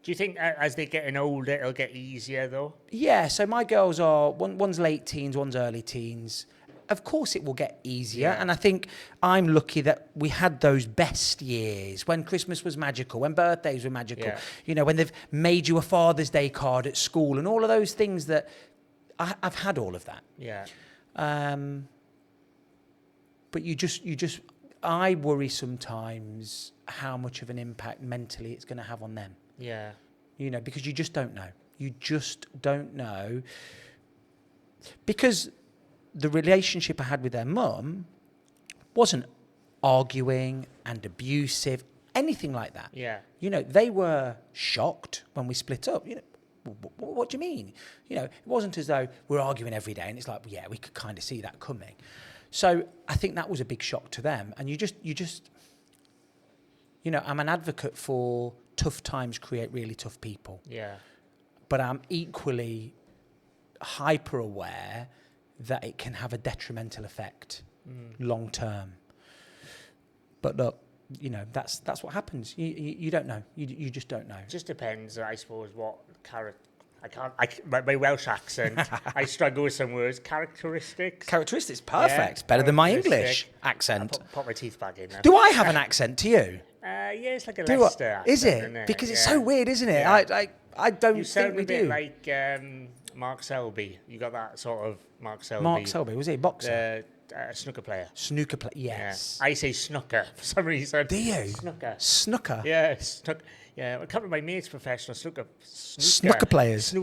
Do you think as they're getting older, it'll get easier though? Yeah. So my girls are, one's late teens, one's early teens. Of course it will get easier. And I think I'm lucky that we had those best years when Christmas was magical, when birthdays were magical, when they've made you a Father's Day card at school and all of those things that I've had all of that. Yeah. But you just, I worry sometimes how much of an impact mentally it's going to have on them. Yeah. Because you just don't know. You just don't know. Because the relationship I had with their mum wasn't arguing and abusive, anything like that. Yeah. They were shocked when we split up. What do you mean? It wasn't as though we're arguing every day and it's like, we could kind of see that coming. So I think that was a big shock to them. And you just, I'm an advocate for tough times create really tough people. Yeah. But I'm equally hyper aware that it can have a detrimental effect long term. But look, that's what happens. You don't know. You just don't know. It just depends, I suppose, what character. My Welsh accent, I struggle with some words. Characteristics, perfect. Better than my English accent. Put my teeth back in now. Do I have an accent to you? Yeah, it's like a Leicester accent. Is it? Because it's so weird, isn't it? Yeah. I don't you think we do. You sound a bit like Mark Selby. You got that sort of Mark Selby. Mark Selby, was he a boxer? Snooker player. Snooker player, yes. Yeah. I say snooker for some reason. Do you? Snooker? Yeah, snooker. Yeah, a couple of my mates professional snooker players,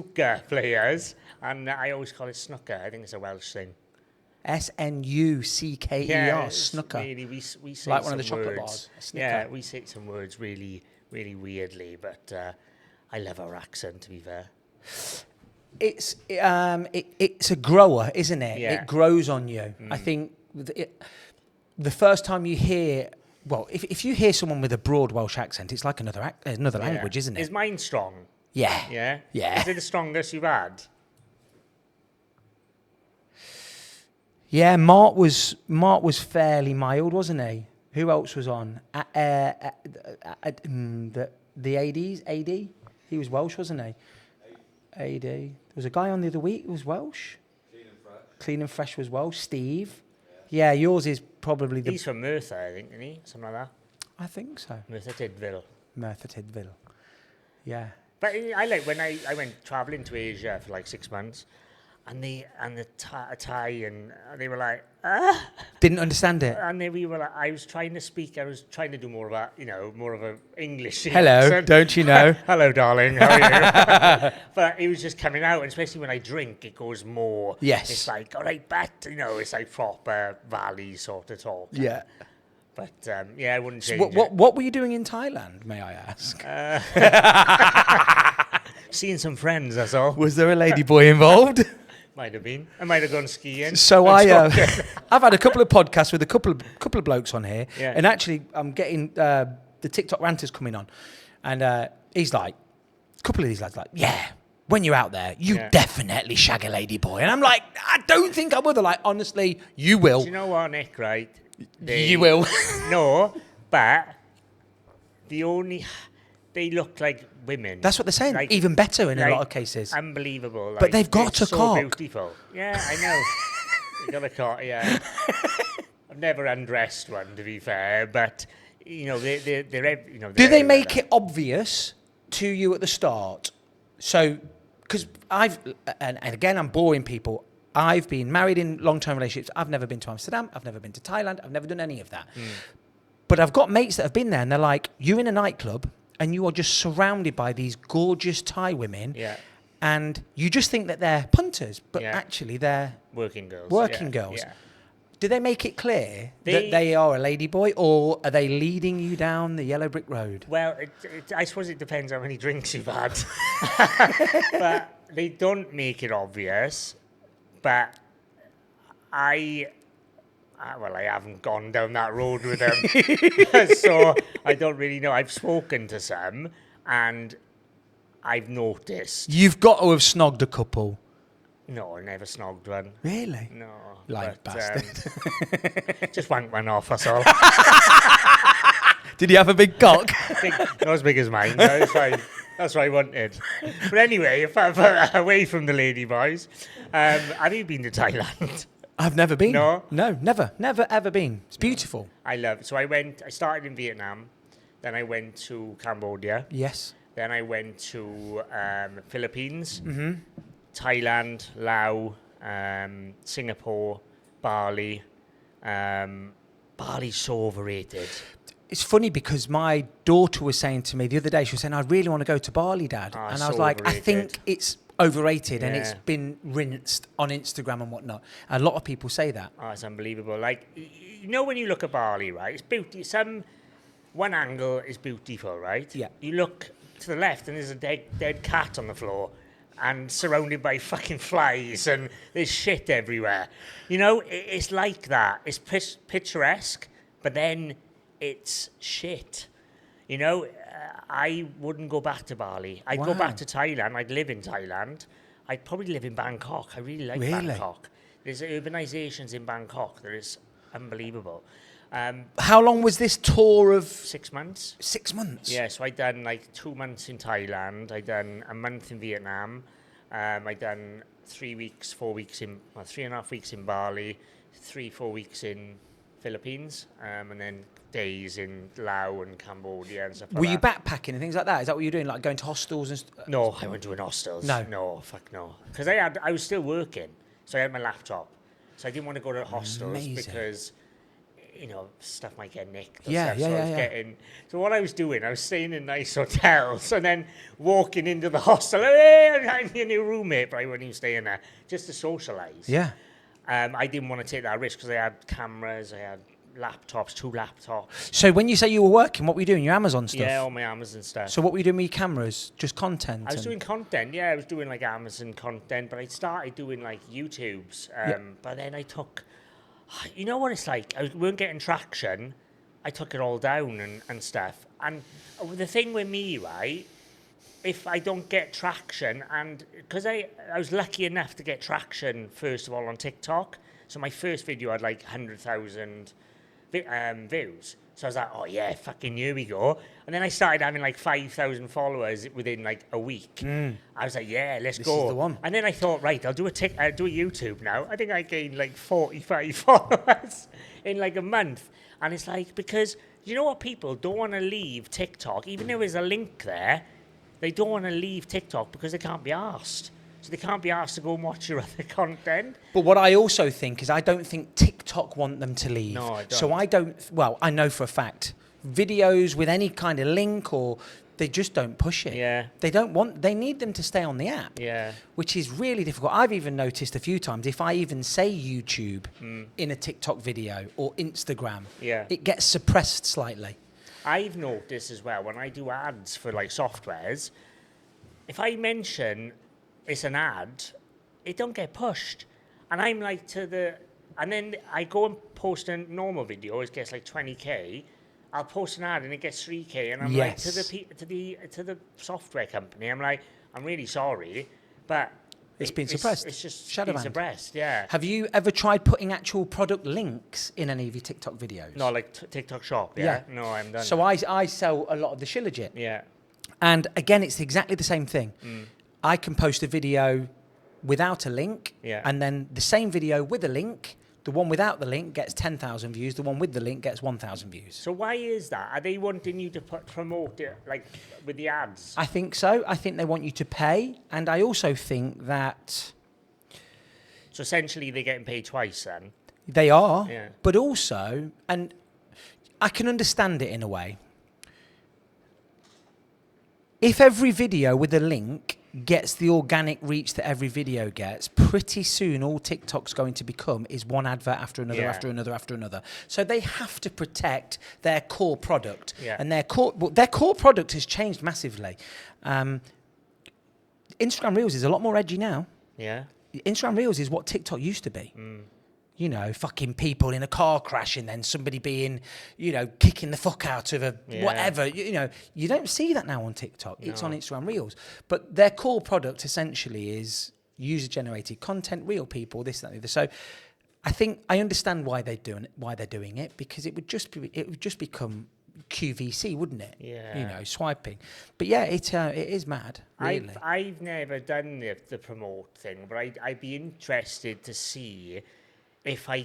and I always call it snooker. I think it's a Welsh thing. SNUCKER, snooker. Really, we say like one of the words, chocolate bars. Yeah, we say some words really, really weirdly, but I love our accent. To be fair, it's a grower, isn't it? Yeah. It grows on you. I think the first time you hear. Well, if you hear someone with a broad Welsh accent, it's like another language, isn't it? Is mine strong? Yeah. Yeah? Yeah. Is it the strongest you've had? Yeah, Mark was fairly mild, wasn't he? Who else was on? The AD? He was Welsh, wasn't he? AD. There was a guy on the other week who was Welsh. Clean and Fresh was Welsh. Steve. Yeah, yours is probably He's from Merthyr, I think, isn't he? Something like that. I think so. Merthyr Tydfil. Yeah. But I like when I went travelling to Asia for like 6 months, and the Thai and they were like, Didn't understand it. And then we were like, I was trying to do more of a, more of a English Hello, accent. don't you know? Hello, darling. How are you? But it was just coming out, and especially when I drink, it goes more. Yes. It's like, all right, but it's like proper valley sort of talk. Yeah. But I wouldn't change what were you doing in Thailand, may I ask? Seeing some friends, that's all. Was there a lady boy involved? Might have been. I might have gone skiing. So I've had a couple of podcasts with a couple of blokes on here, and actually I'm getting the TikTok ranters coming on, and he's like, a couple of these lads like, yeah, when you're out there, you definitely shag a lady boy, and I'm like, I don't think I will. They're like, honestly, you will. Do you know what, Nick? Right? You will. No, but they look like women. That's what they're saying. Like, even better in a lot of cases. Unbelievable. Like, but they've got a so cock. Beautiful. Yeah, I know. You got a cock. Yeah. I've never undressed one, to be fair, but they're Do they make it obvious to you at the start? So because and again, I'm boring people. I've been married in long-term relationships. I've never been to Amsterdam. I've never been to Thailand. I've never done any of that. But I've got mates that have been there, and they're like, you're in a nightclub, and you are just surrounded by these gorgeous Thai women. Yeah. And you just think that they're punters, but actually they're working girls. Yeah. Do they make it clear that they are a ladyboy, or are they leading you down the yellow brick road? Well, I suppose it depends how many drinks you've had. But they don't make it obvious. But I haven't gone down that road with them. So I don't really know. I've spoken to some, and I've noticed. You've got to have snogged a couple. No, I never snogged one. Really? No. Like bastard. Just wanked one off, that's all. Did he have a big cock? Not as big as mine. That's fine. That's what I wanted. But anyway, away from the lady boys, have you been to Thailand? I've never been. No? No, never ever been. It's beautiful. I love it. So I started in Vietnam, then I went to Cambodia. Yes. Then I went to Philippines, Thailand, Laos, Singapore, Bali. Bali's so overrated. It's funny because my daughter was saying to me the other day, she was saying, I really want to go to Bali, Dad. Oh, and so I was like, overrated. I think it's overrated and it's been rinsed on Instagram and whatnot. A lot of people say that. Oh, it's unbelievable. Like, you know, when you look at Bali, right, it's beauty. One angle is beautiful, right? Yeah. You look to the left and there's a dead cat on the floor and surrounded by fucking flies and there's shit everywhere. You know, it's like that. It's picturesque, but then it's shit. You know, I wouldn't go back to Bali. I'd go back to Thailand. I'd live in Thailand. I'd probably live in Bangkok. I really like Bangkok. There's urbanizations in Bangkok that is unbelievable. How long was this tour of? 6 months. 6 months? Yeah, so I'd done like 2 months in Thailand. I'd done a month in Vietnam. I'd done 3 weeks, 4 weeks 3.5 weeks in Bali, 3-4 weeks in Philippines, and then days in Laos and Cambodia and stuff like that. Were you backpacking and things like that? Is that what you're doing, like going to hostels and stuff? No, I went to hostels. No, fuck no. Because I was still working, so I had my laptop. So I didn't want to go to hostels because, you know, stuff might get nicked. So what I was doing, I was staying in nice hotels and then walking into the hostel. Hey, I'm your new roommate, but I wouldn't even stay in there just to socialise. Yeah. I didn't want to take that risk because I had cameras, I had laptops, 2 laptops. So when you say you were working, what were you doing? Your Amazon stuff? Yeah, all my Amazon stuff. So what were you doing with your cameras? Just content? I was doing content, yeah. I was doing like Amazon content, but I started doing like YouTubes. But then I took, you know what it's like? I weren't getting traction. I took it all down and stuff. And the thing with me, right, if I don't get traction, and because I was lucky enough to get traction, first of all, on TikTok. So my first video had like 100,000 views. So I was like, oh yeah, fucking here we go. And then I started having like 5,000 followers within like a week. I was like, yeah, let's go. This is the one. And then I thought, right, I'll do a YouTube now. I think I gained like 45 followers in like a month. And it's like, because you know what, people don't want to leave TikTok, even though there's a link there, they don't want to leave TikTok because they can't be asked. So they can't be asked to go and watch your other content. But what I also think is I don't think TikTok want them to leave. No, I don't. So I know for a fact, videos with any kind of link or they just don't push it. Yeah. They need them to stay on the app. Yeah. Which is really difficult. I've even noticed a few times if I even say YouTube in a TikTok video or Instagram, it gets suppressed slightly. I've noticed as well, when I do ads for like softwares, if I mention it's an ad, it don't get pushed. And I'm like and then I go and post a normal video, it gets like 20k. I'll post an ad and it gets 3k, and I'm like to the software company, I'm like, I'm really sorry, but it's been suppressed. It's just shadow been suppressed, yeah. Have you ever tried putting actual product links in any of your TikTok videos? No, like TikTok Shop, yeah? No, I haven't done So I sell a lot of the Shilajit. Yeah. And again, it's exactly the same thing. I can post a video without a link, and then the same video with a link The one without the link gets 10,000 views. The one with the link gets 1,000 views. So why is that? Are they wanting you to promote it like with the ads? I think so. I think they want you to pay. And I also think that... So essentially they're getting paid twice then? They are. Yeah. But also, and I can understand it in a way. If every video with a link gets the organic reach that every video gets, pretty soon all TikTok's going to become is one advert after another, after another, after another. So they have to protect their core product. Yeah. And their core product has changed massively. Instagram Reels is a lot more edgy now. Yeah. Instagram Reels is what TikTok used to be. You know, fucking people in a car crash and then somebody being, you know, kicking the fuck out of a whatever. You know, you don't see that now on TikTok. It's on Instagram Reels. But their core product essentially is user-generated content, real people, this, that, and the other. So I think I understand why they're doing it, because it would just become QVC, wouldn't it? Yeah. You know, swiping. But yeah, it is mad, really. I've never done the promote thing, but I'd be interested to see if I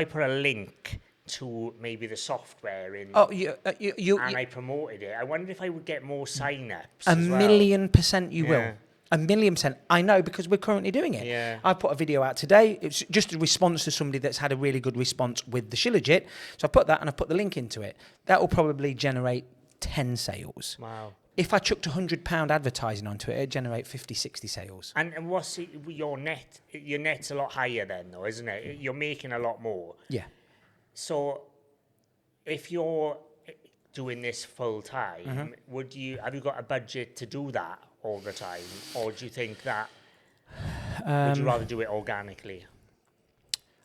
put a link to maybe the software in, and I promoted it, I wondered if I would get more sign-ups. A million percent you will. 1,000,000%. I know, because we're currently doing it. Yeah. I put a video out today. It's just a response to somebody that's had a really good response with the Shilajit. So I put that and I put the link into it. That will probably generate 10 sales. Wow. If I chucked £100 advertising onto it, it'd generate 50, 60 sales. And what's your net? Your net's a lot higher then, though, isn't it? You're making a lot more. Yeah. So if you're doing this full time, have you got a budget to do that all the time, or do you think that would you rather do it organically?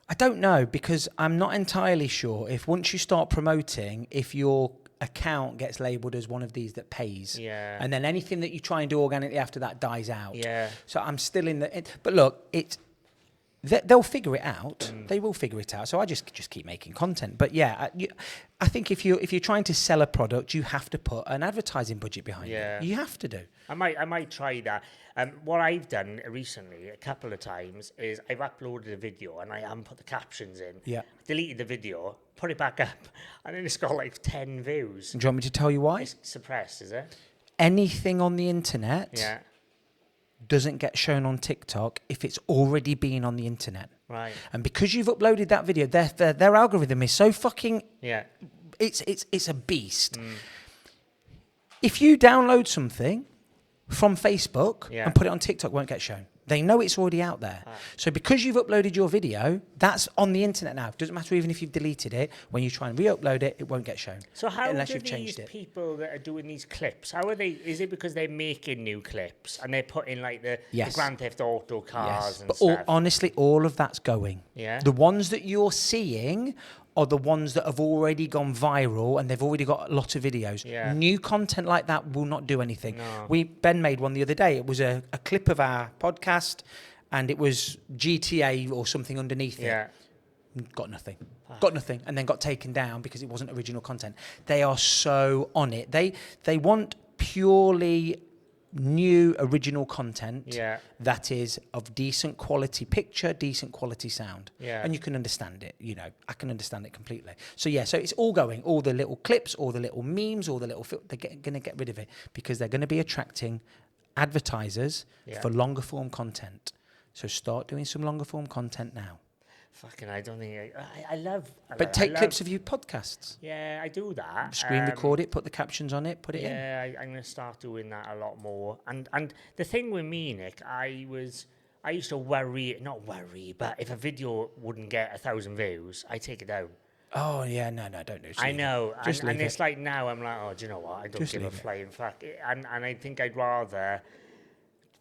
I don't know, because I'm not entirely sure if once you start promoting, if your account gets labelled as one of these that pays. Yeah. And then anything that you try and do organically after that dies out. Yeah. So I'm still in the... But look, they'll figure it out. They will figure it out. So I just keep making content. But yeah, I think if you're trying to sell a product, you have to put an advertising budget behind it. You have to do. I might try that. What I've done recently a couple of times is I've uploaded a video and I haven't put the captions in. Yeah. Deleted the video, put it back up, and then it's got like 10 views. Do you want me to tell you why? It's suppressed, is it? Anything on the internet doesn't get shown on TikTok if it's already been on the internet. Right. And because you've uploaded that video, their algorithm is so fucking... Yeah. It's a beast. If you download something from Facebook and put it on TikTok, it won't get shown. They know it's already out there. So because you've uploaded your video, that's on the internet now. It doesn't matter even if you've deleted it. When you try and re-upload it, it won't get shown. So how unless do you've changed these it. people that are doing these clips, how are they? Is it because they're making new clips and they're putting like the Grand Theft Auto cars and stuff? Honestly, all of that's going. Yeah. The ones that you're seeing are the ones that have already gone viral and they've already got a lot of videos. Yeah. New content like that will not do anything. No. Ben made one the other day. It was a clip of our podcast and it was GTA or something underneath it. Got nothing. Got nothing. And then got taken down because it wasn't original content. They are so on it. They want purely new original content that is of decent quality picture, decent quality sound. And you can understand it, you know. I can understand it completely. So so it's all going, all the little clips, all the little memes, all the little they're going to get rid of it because they're going to be attracting advertisers for longer form content. So start doing some longer form content now. Fucking, I don't think I love. But take clips of your podcasts. Yeah, I do that. Screen record it, put the captions on it, put it in. Yeah, I'm going to start doing that a lot more. And the thing with me, Nick, I used to not worry, but if a video wouldn't get 1,000 views, I take it down. Oh yeah, no, don't do it. I know, and it's like now I'm like, oh, do you know what? I don't give a flying fuck, and I think I'd rather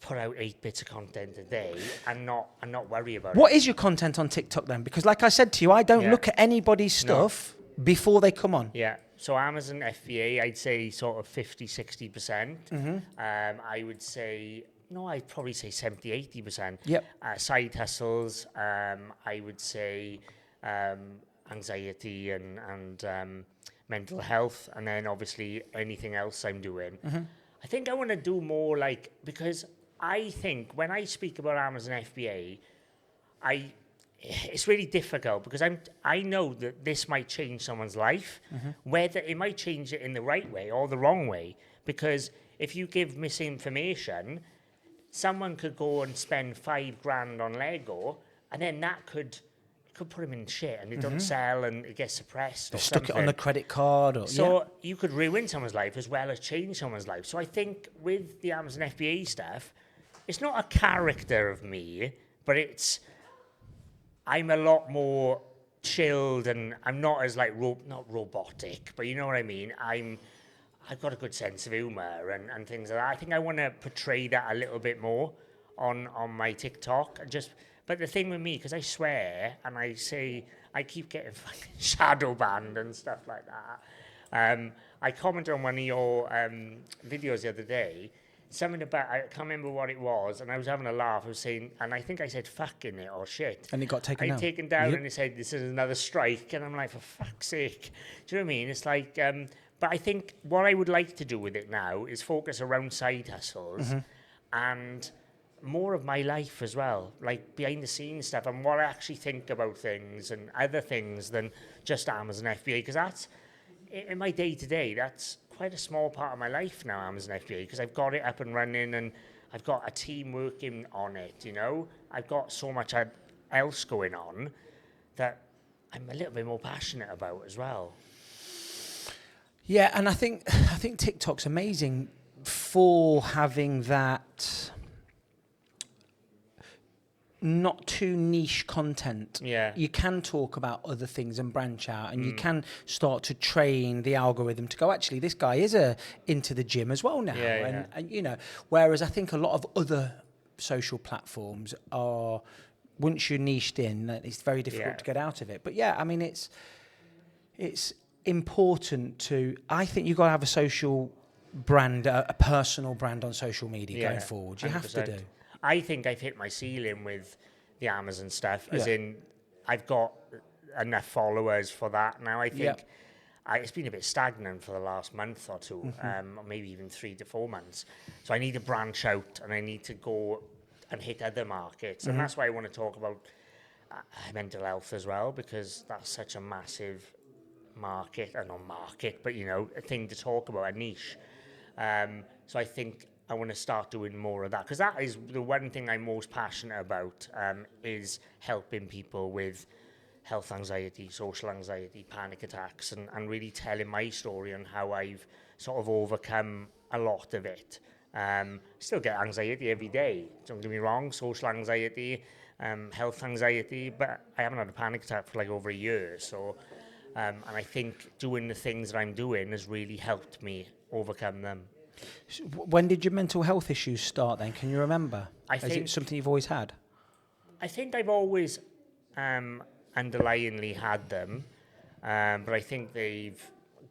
put out 8 bits of content a day and not worry about it. What is your content on TikTok then? Because like I said to you, I don't look at anybody's stuff before they come on. Yeah. So Amazon FBA, I'd say sort of 50-60%. I would say, I'd probably say 70-80%. Yep. Side hustles, I would say anxiety and mental health, and then obviously anything else I'm doing. I think I want to do more because I think when I speak about Amazon FBA, it's really difficult because I know that this might change someone's life, whether it might change it in the right way or the wrong way. Because if you give misinformation, someone could go and spend $5,000 on Lego, and then that could put them in shit, and it doesn't sell, and it gets suppressed. They or stuck something. it on the credit card, or so you could ruin someone's life as well as change someone's life. So I think with the Amazon FBA stuff, it's not a character of me, but I'm a lot more chilled, and I'm not as like not robotic, but you know what I mean. I've got a good sense of humor and things like that. I think I want to portray that a little bit more on my TikTok. But the thing with me, because I swear and I keep getting fucking shadow banned and stuff like that. I commented on one of your videos the other day, something about, I can't remember what it was, and I was having a laugh. I was saying, and I think I said fucking it or shit. And it got taken down. Taken down, and it said, this is another strike. And I'm like, for fuck's sake. Do you know what I mean? It's like, but I think what I would like to do with it now is focus around side hustles and more of my life as well, like behind the scenes stuff and what I actually think about things and other things than just Amazon FBA, because that's, in my day-to-day, that's quite a small part of my life now, Amazon FBA, because I've got it up and running and I've got a team working on it, you know? I've got so much else going on that I'm a little bit more passionate about as well. Yeah, and I think TikTok's amazing for having that not too niche content. Yeah. You can talk about other things and branch out, and you can start to train the algorithm to go, actually, this guy is into the gym as well now. And you know, whereas I think a lot of other social platforms are, once you're niched in, it's very difficult to get out of it. But yeah, I mean, it's important to, I think you've got to have a social brand, a personal brand on social media going forward. You 100%. Have to do. I think I've hit my ceiling with the Amazon stuff, as in I've got enough followers for that now. I think it's been a bit stagnant for the last month or two, or maybe even 3 to 4 months. So I need to branch out and I need to go and hit other markets. And that's why I want to talk about mental health as well, because that's such a massive market, not market, but you know, a thing to talk about, a niche. So I think I want to start doing more of that, because that is the one thing I'm most passionate about, is helping people with health anxiety, social anxiety, panic attacks, and really telling my story on how I've sort of overcome a lot of it. Still get anxiety every day, don't get me wrong, social anxiety, health anxiety, but I haven't had a panic attack for like over a year. So, and I think doing the things that I'm doing has really helped me overcome them. When did your mental health issues start then? Can you remember? Is it something you've always had? I think I've always underlyingly had them, but I think they've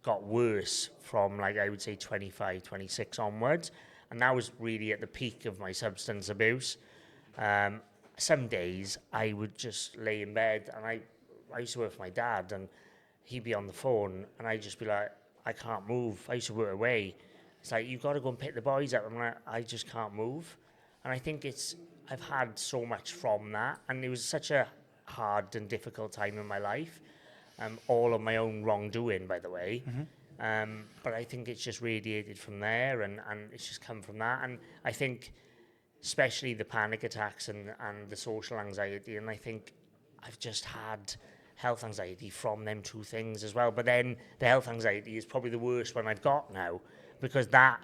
got worse from, like, I would say 25, 26 onwards. And that was really at the peak of my substance abuse. Some days I would just lay in bed, and I used to work for my dad, and he'd be on the phone, and I'd just be like, I can't move. I used to work away. It's like, you've got to go and pick the boys up. I'm like, I just can't move. And I think I've had so much from that. And it was such a hard and difficult time in my life. All of my own wrongdoing, by the way. But I think it's just radiated from there, and it's just come from that. And I think especially the panic attacks and the social anxiety, and I think I've just had health anxiety from them two things as well. But then the health anxiety is probably the worst one I've got now, because that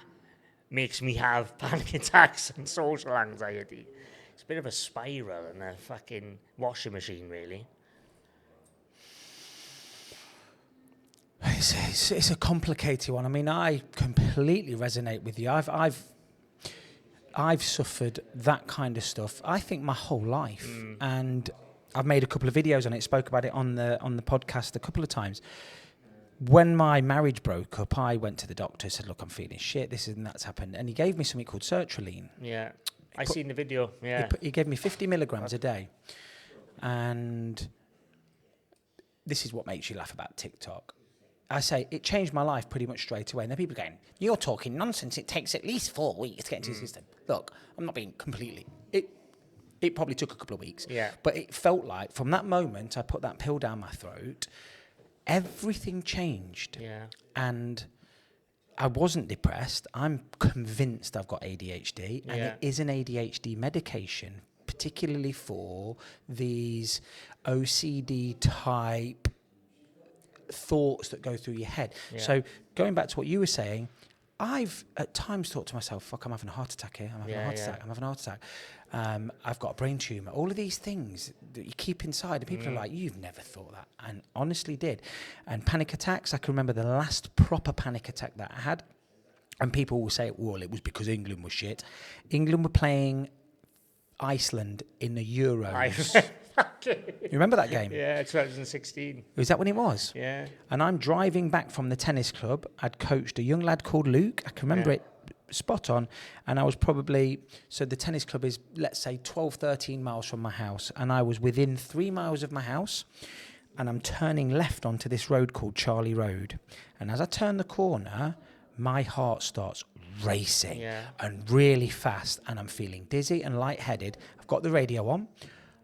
makes me have panic attacks and social anxiety. It's a bit of a spiral and a fucking washing machine, really. It's a complicated one. I mean, I completely resonate with you. I've suffered that kind of stuff, I think, my whole life. And I've made a couple of videos on it, spoke about it on the podcast a couple of times. When my marriage broke up, I went to the doctor, said, look, I'm feeling shit, this and that's happened. And he gave me something called sertraline. Yeah, I seen the video, yeah. He gave me 50 milligrams a day. And this is what makes you laugh about TikTok. I say, it changed my life pretty much straight away. And then people are going, you're talking nonsense, it takes at least 4 weeks to get into the system. Look, I'm not being completely... It probably took a couple of weeks. Yeah. But it felt like from that moment I put that pill down my throat, everything changed. Yeah. And I wasn't depressed. I'm convinced I've got ADHD, and it is an ADHD medication, particularly for these OCD type thoughts that go through your head. Yeah. So going back to what you were saying, I've at times thought to myself, fuck, I'm having a heart attack here. I'm having a heart attack. I'm having a heart attack. I've got a brain tumour. All of these things that you keep inside. And people are like, you've never thought that. And honestly did. And panic attacks, I can remember the last proper panic attack that I had. And people will say, well, it was because England was shit. England were playing Iceland in the Euros. You remember that game? Yeah, 2016. Was that when it was? Yeah. And I'm driving back from the tennis club. I'd coached a young lad called Luke. I can remember it spot on. And I was probably, so the tennis club is, let's say, 12, 13 miles from my house. And I was within 3 miles of my house. And I'm turning left onto this road called Charlie Road. And as I turn the corner, my heart starts racing and really fast. And I'm feeling dizzy and lightheaded. I've got the radio on.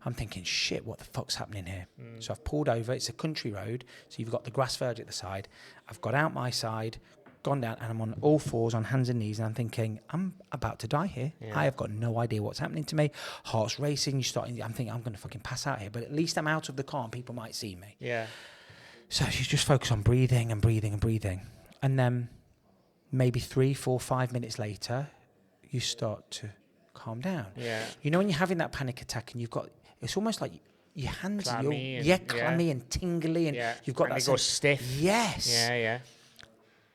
I'm thinking, shit, what the fuck's happening here? So I've pulled over. It's a country road. So you've got the grass verge at the side. I've got out my side, gone down, and I'm on all fours, on hands and knees. And I'm thinking, I'm about to die here. Yeah. I have got no idea what's happening to me. Heart's racing. I'm thinking, I'm going to fucking pass out here. But at least I'm out of the car and people might see me. Yeah. So you just focus on breathing and breathing and breathing. And then maybe 3, 4, 5 minutes later, you start to calm down. Yeah. You know when you're having that panic attack and you've got, it's almost like your hands are clammy and tingly, and you've got and that. They go stiff. Yes. Yeah.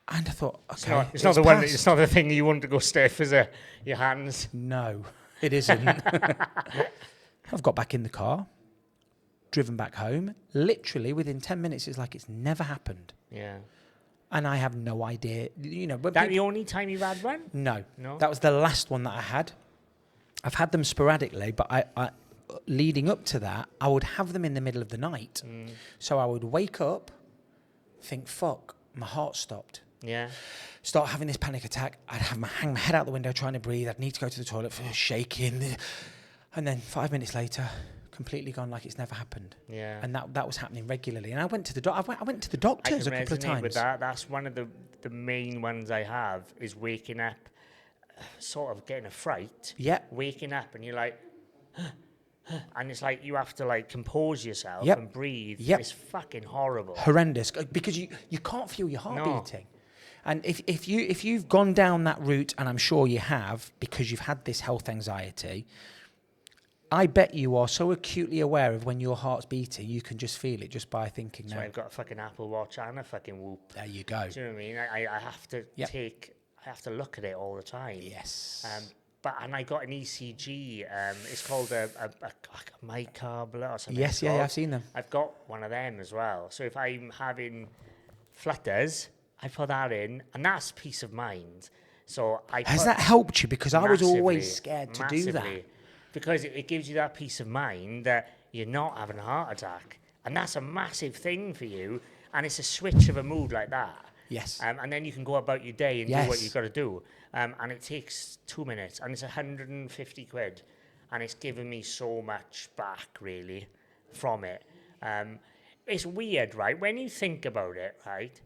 And I thought, okay, it's not the one. It's not the thing you want to go stiff, is it? Your hands. No, it isn't. I've got back in the car, driven back home. Literally within 10 minutes, it's like it's never happened. Yeah. And I have no idea. You know, but that the only time you've had one? No. That was the last one that I had. I've had them sporadically, but I leading up to that, I would have them in the middle of the night. So I would wake up, think, fuck, my heart stopped. Yeah. Start having this panic attack. I'd hang my head out the window trying to breathe. I'd need to go to the toilet, shaking. And then 5 minutes later, completely gone like it's never happened. Yeah. And that was happening regularly. And I went to the I went to the doctors a couple of times. With that. That's one of the main ones I have, is waking up, sort of getting a fright. Yeah. Waking up and you're like, and it's like you have to like compose yourself and breathe. It's fucking horrible. Horrendous, because you can't feel your heart beating. And if you've gone down that route, and I'm sure you have, because you've had this health anxiety, I bet you are so acutely aware of when your heart's beating, you can just feel it just by thinking. So I've got a fucking Apple Watch and a fucking Whoop. There you go. Do you know what I mean? I have to I have to look at it all the time. Yes. And I got an ECG. It's called a MyCarb or something. Yes, I've seen them. I've got one of them as well. So if I'm having flutters, I put that in, and that's peace of mind. So has that helped you? Because I was always scared to do that. Because it gives you that peace of mind that you're not having a heart attack, and that's a massive thing for you. And it's a switch of a mood like that. Yes. And then you can go about your day and do what you've got to do. And it takes 2 minutes, and it's 150 quid. And it's given me so much back, really, from it. It's weird, right? When you think about it, right?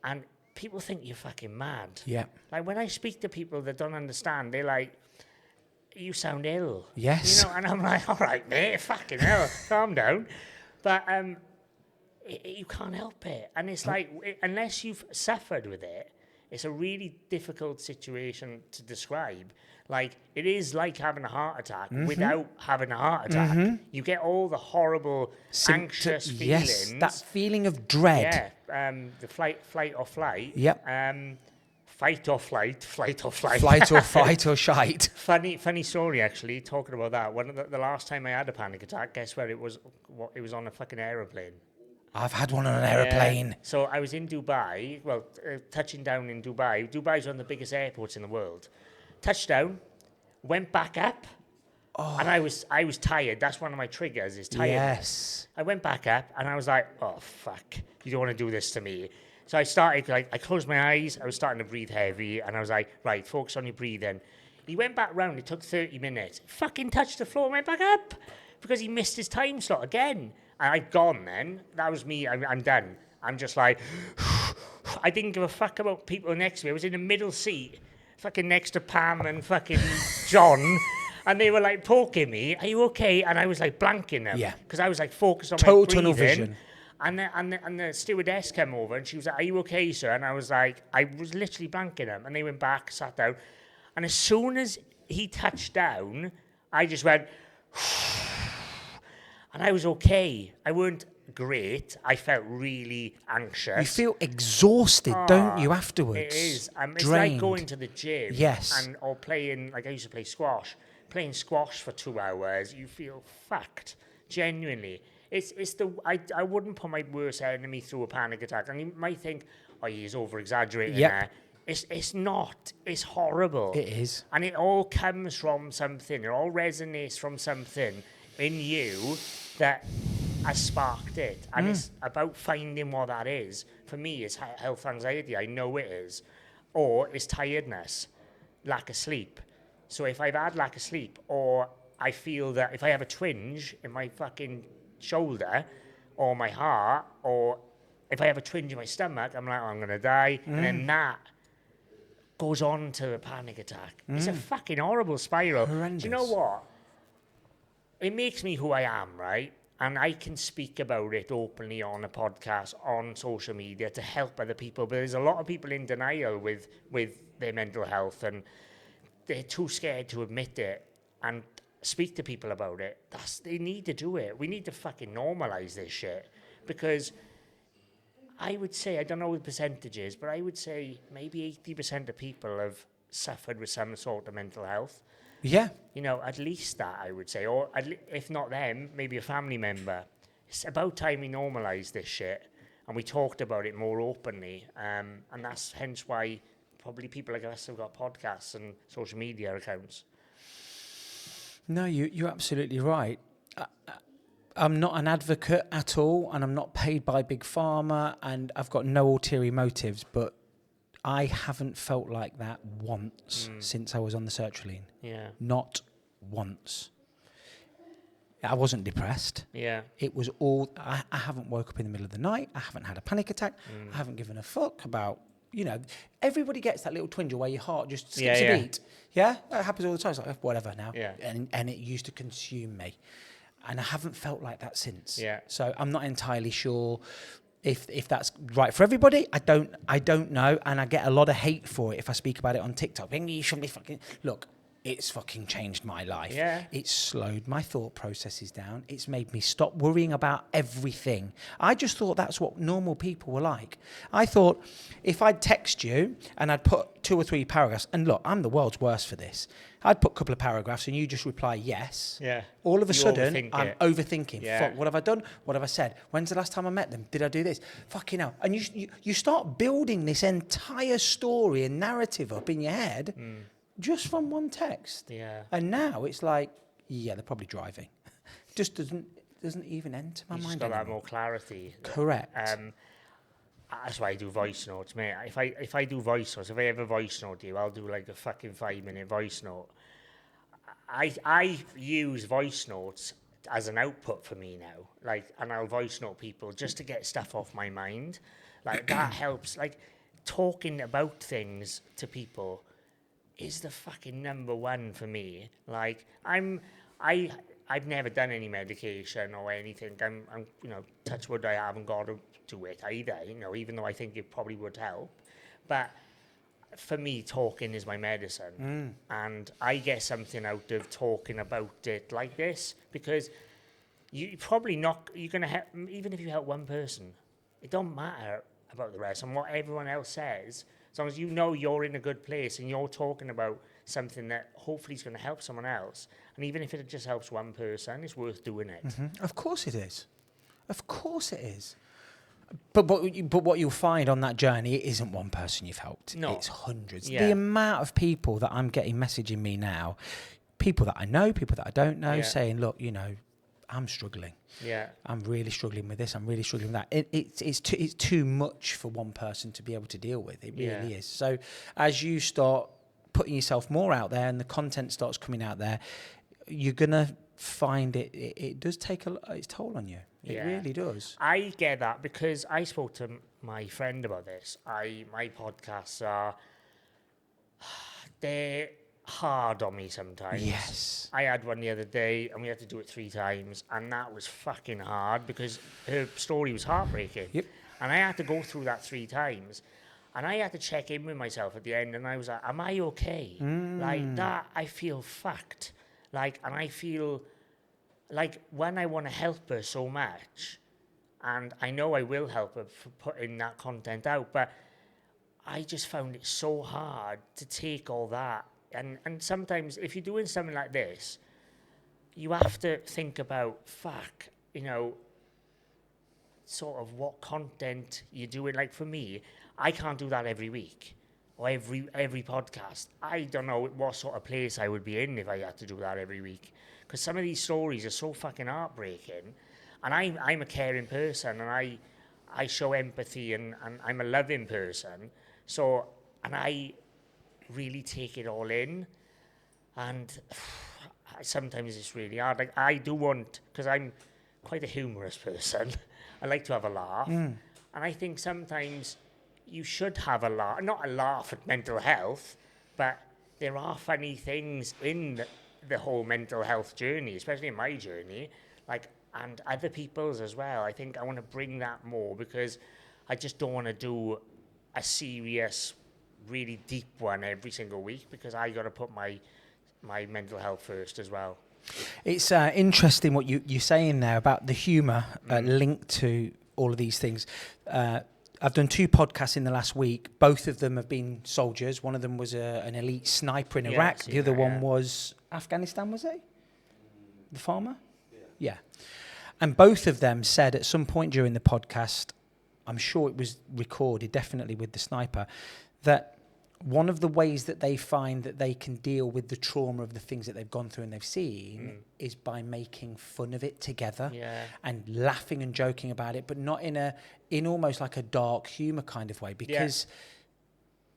And people think you're fucking mad. Yeah. Like, when I speak to people that don't understand, they're like, you sound ill. Yes. You know, and I'm like, all right, mate, fucking hell, calm down. But you can't help it. And it's like, unless you've suffered with it, it's a really difficult situation to describe. Like, it is like having a heart attack without having a heart attack. You get all the horrible, anxious feelings. Yes, that feeling of dread. Yeah, the flight or flight. Yep. Fight or flight, flight or flight. Flight or fight or shite. Funny story, actually, talking about that. One of the last time I had a panic attack, guess where it was? It was on a fucking aeroplane. I've had one on an aeroplane. So I was in Dubai, touching down in Dubai. Dubai's one of the biggest airports in the world. Touchdown, went back up, and I was tired. That's one of my triggers, is tiredness. Yes. I went back up, and I was like, oh, fuck, you don't want to do this to me. So I started, I closed my eyes, I was starting to breathe heavy, and I was like, right, focus on your breathing. He went back round. It took 30 minutes. Fucking touched the floor and went back up because he missed his time slot again. And I'd gone then. That was me. I'm done. I'm just like, I didn't give a fuck about people next to me. I was in the middle seat, fucking next to Pam and fucking John. And they were like poking me, are you okay? And I was like blanking them. Yeah. Because I was like focused on my Total breathing. tunnel vision. And the stewardess came over and she was like, are you okay, sir? And I was like, I was literally blanking them. And they went back, sat down. And as soon as he touched down, I just went, and I was okay. I weren't great. I felt really anxious. You feel exhausted, don't you, afterwards? It is. It's Drained. like going to the gym. Yes. Or playing, like I used to play squash. Playing squash for 2 hours, you feel fucked. Genuinely. I wouldn't put my worst enemy through a panic attack. And you might think, oh, he's over-exaggerating there. It's not. It's horrible. It is. And it all comes from something. It all resonates from something in you that has sparked it. And it's about finding what that is. For me, it's health anxiety. I know it is. Or it's tiredness, lack of sleep. So if I've had lack of sleep, or I feel that if I have a twinge in my fucking shoulder, or my heart, or if I have a twinge in my stomach, I'm like, oh, I'm going to die. And then that goes on to a panic attack. It's a fucking horrible spiral. Horrendous. Do you know what? It makes me who I am, right? And I can speak about it openly on a podcast, on social media to help other people. But there's a lot of people in denial with their mental health, and they're too scared to admit it and speak to people about it. They need to do it. We need to fucking normalize this shit. Because I would say, I don't know the percentages, but I would say maybe 80% of people have suffered with some sort of mental health. Yeah. You know, at least that, I would say. Or if not them, maybe a family member. It's about time we normalise this shit. And we talked about it more openly. And that's hence why probably people like us have got podcasts and social media accounts. No, you're absolutely right. I'm not an advocate at all, and I'm not paid by Big Pharma, and I've got no ulterior motives, but I haven't felt like that once since I was on the sertraline. Yeah. Not once. I wasn't depressed. Yeah. It was all... I haven't woke up in the middle of the night. I haven't had a panic attack. I haven't given a fuck about... You know, everybody gets that little twinge where your heart just skips a beat. Yeah? That happens all the time. It's like, whatever now. Yeah. And it used to consume me. And I haven't felt like that since. Yeah. So I'm not entirely sure if that's right for everybody. I don't know. And I get a lot of hate for it if I speak about it on TikTok. You shouldn't be fucking... Look, it's fucking changed my life. Yeah. It's slowed my thought processes down. It's made me stop worrying about everything. I just thought that's what normal people were like. I thought if I'd text you and I'd put 2 or 3 paragraphs, and look, I'm the world's worst for this. I'd put a couple of paragraphs and you just reply yes. Yeah. All of a sudden, I'm overthinking. Yeah. Fuck, what have I done? What have I said? When's the last time I met them? Did I do this? Fucking hell. And you start building this entire story and narrative up in your head just from one text. Yeah. And now it's like, yeah, they're probably driving. Just doesn't even enter my mind. Just got anymore. that more clarity. Correct. That's why I do voice notes, mate. If I do voice notes, if I ever voice note you, I'll do like a fucking 5-minute voice note. I use voice notes as an output for me now. Like, and I'll voice note people just to get stuff off my mind. Like that helps. Like talking about things to people is the fucking number one for me. Like I've never done any medication or anything. I'm you know, touch wood, I haven't got to do it either, you know, even though I think it probably would help. But for me, talking is my medicine. And I get something out of talking about it like this, because you're going to help, even if you help one person, it don't matter about the rest and what everyone else says. As long as you know you're in a good place and you're talking about something that hopefully is going to help someone else. And even if it just helps one person, it's worth doing it. Of course it is. Of course it is. But what you'll find on that journey, it isn't one person you've helped. No. It's hundreds. Yeah. The amount of people that I'm getting messaging me now, people that I know, people that I don't know, saying, look, you know, I'm struggling. Yeah. I'm really struggling with this. I'm really struggling with that. It's too much for one person to be able to deal with. It really is. So as you start putting yourself more out there and the content starts coming out there, you're going to find it does take its toll on you. It really does. I get that because I spoke to my friend about this. My podcasts they're hard on me sometimes. Yes. I had one the other day and we had to do it 3 times and that was fucking hard because her story was heartbreaking. Yep. And I had to go through that 3 times. And I had to check in with myself at the end and I was like, am I okay? Like that, I feel fucked. Like, and I feel like when I want to help her so much, and I know I will help her for putting that content out, but I just found it so hard to take all that. And sometimes if you're doing something like this, you have to think about, fuck, you know, sort of what content you're doing. Like for me, I can't do that every week or every podcast. I don't know what sort of place I would be in if I had to do that every week. Because some of these stories are so fucking heartbreaking. And I'm a caring person and I show empathy and I'm a loving person. So, and I really take it all in. And sometimes it's really hard. Like I do want, because I'm quite a humorous person, I like to have a laugh. And I think sometimes you should have a laugh, not a laugh at mental health, but there are funny things in the whole mental health journey, especially in my journey, like, and other people's as well. I think I want to bring that more because I just don't want to do a serious, really deep one every single week because I got to put my mental health first as well. It's interesting what you're saying there about the humour linked to all of these things. I've done 2 podcasts in the last week. Both of them have been soldiers. One of them was an elite sniper in Iraq. The other one was Afghanistan, was it? The farmer? Yeah. And both of them said at some point during the podcast, I'm sure it was recorded, definitely with the sniper, that one of the ways that they find that they can deal with the trauma of the things that they've gone through and they've seen is by making fun of it together and laughing and joking about it, but not in almost like a dark humor kind of way, because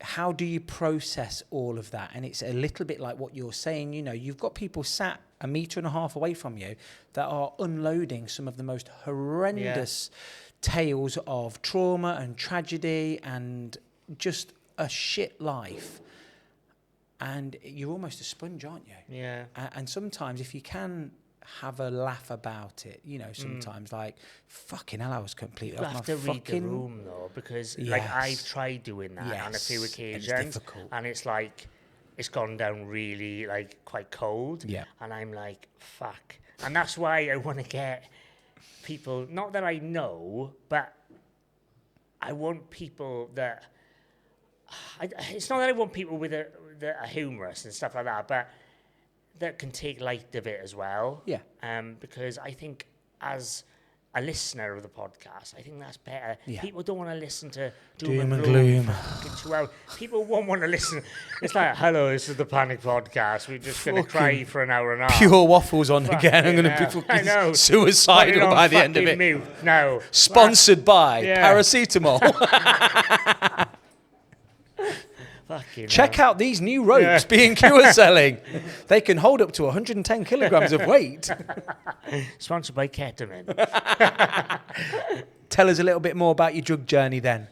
how do you process all of that? And it's a little bit like what you're saying, you know, you've got people sat 1.5 meters away from you that are unloading some of the most horrendous tales of trauma and tragedy and just a shit life, and you're almost a sponge, aren't you? Yeah. And sometimes if you can have a laugh about it, you know, sometimes like, fucking hell, I was completely you off my have to read the fucking room though, because like I've tried doing that on a few occasions, and it's like it's gone down really like quite cold, and I'm like, fuck. And that's why I want to get people, not that I know, but I want people that it's not that I want people that are humorous and stuff like that, but that can take light of it as well. Yeah. Because I think as a listener of the podcast, I think that's better. Yeah. People don't want to listen to doom and gloom. For 2 hours. People won't want to listen. It's like, hello, this is the Panic Podcast. We're just going to cry for an hour and a half. Pure Waffles on again. I'm going to be fucking suicidal by the end of it. Mute. No. Sponsored by paracetamol. Check out these new ropes B&Q are selling. They can hold up to 110 kilograms of weight. Sponsored by ketamine. Tell us a little bit more about your drug journey then.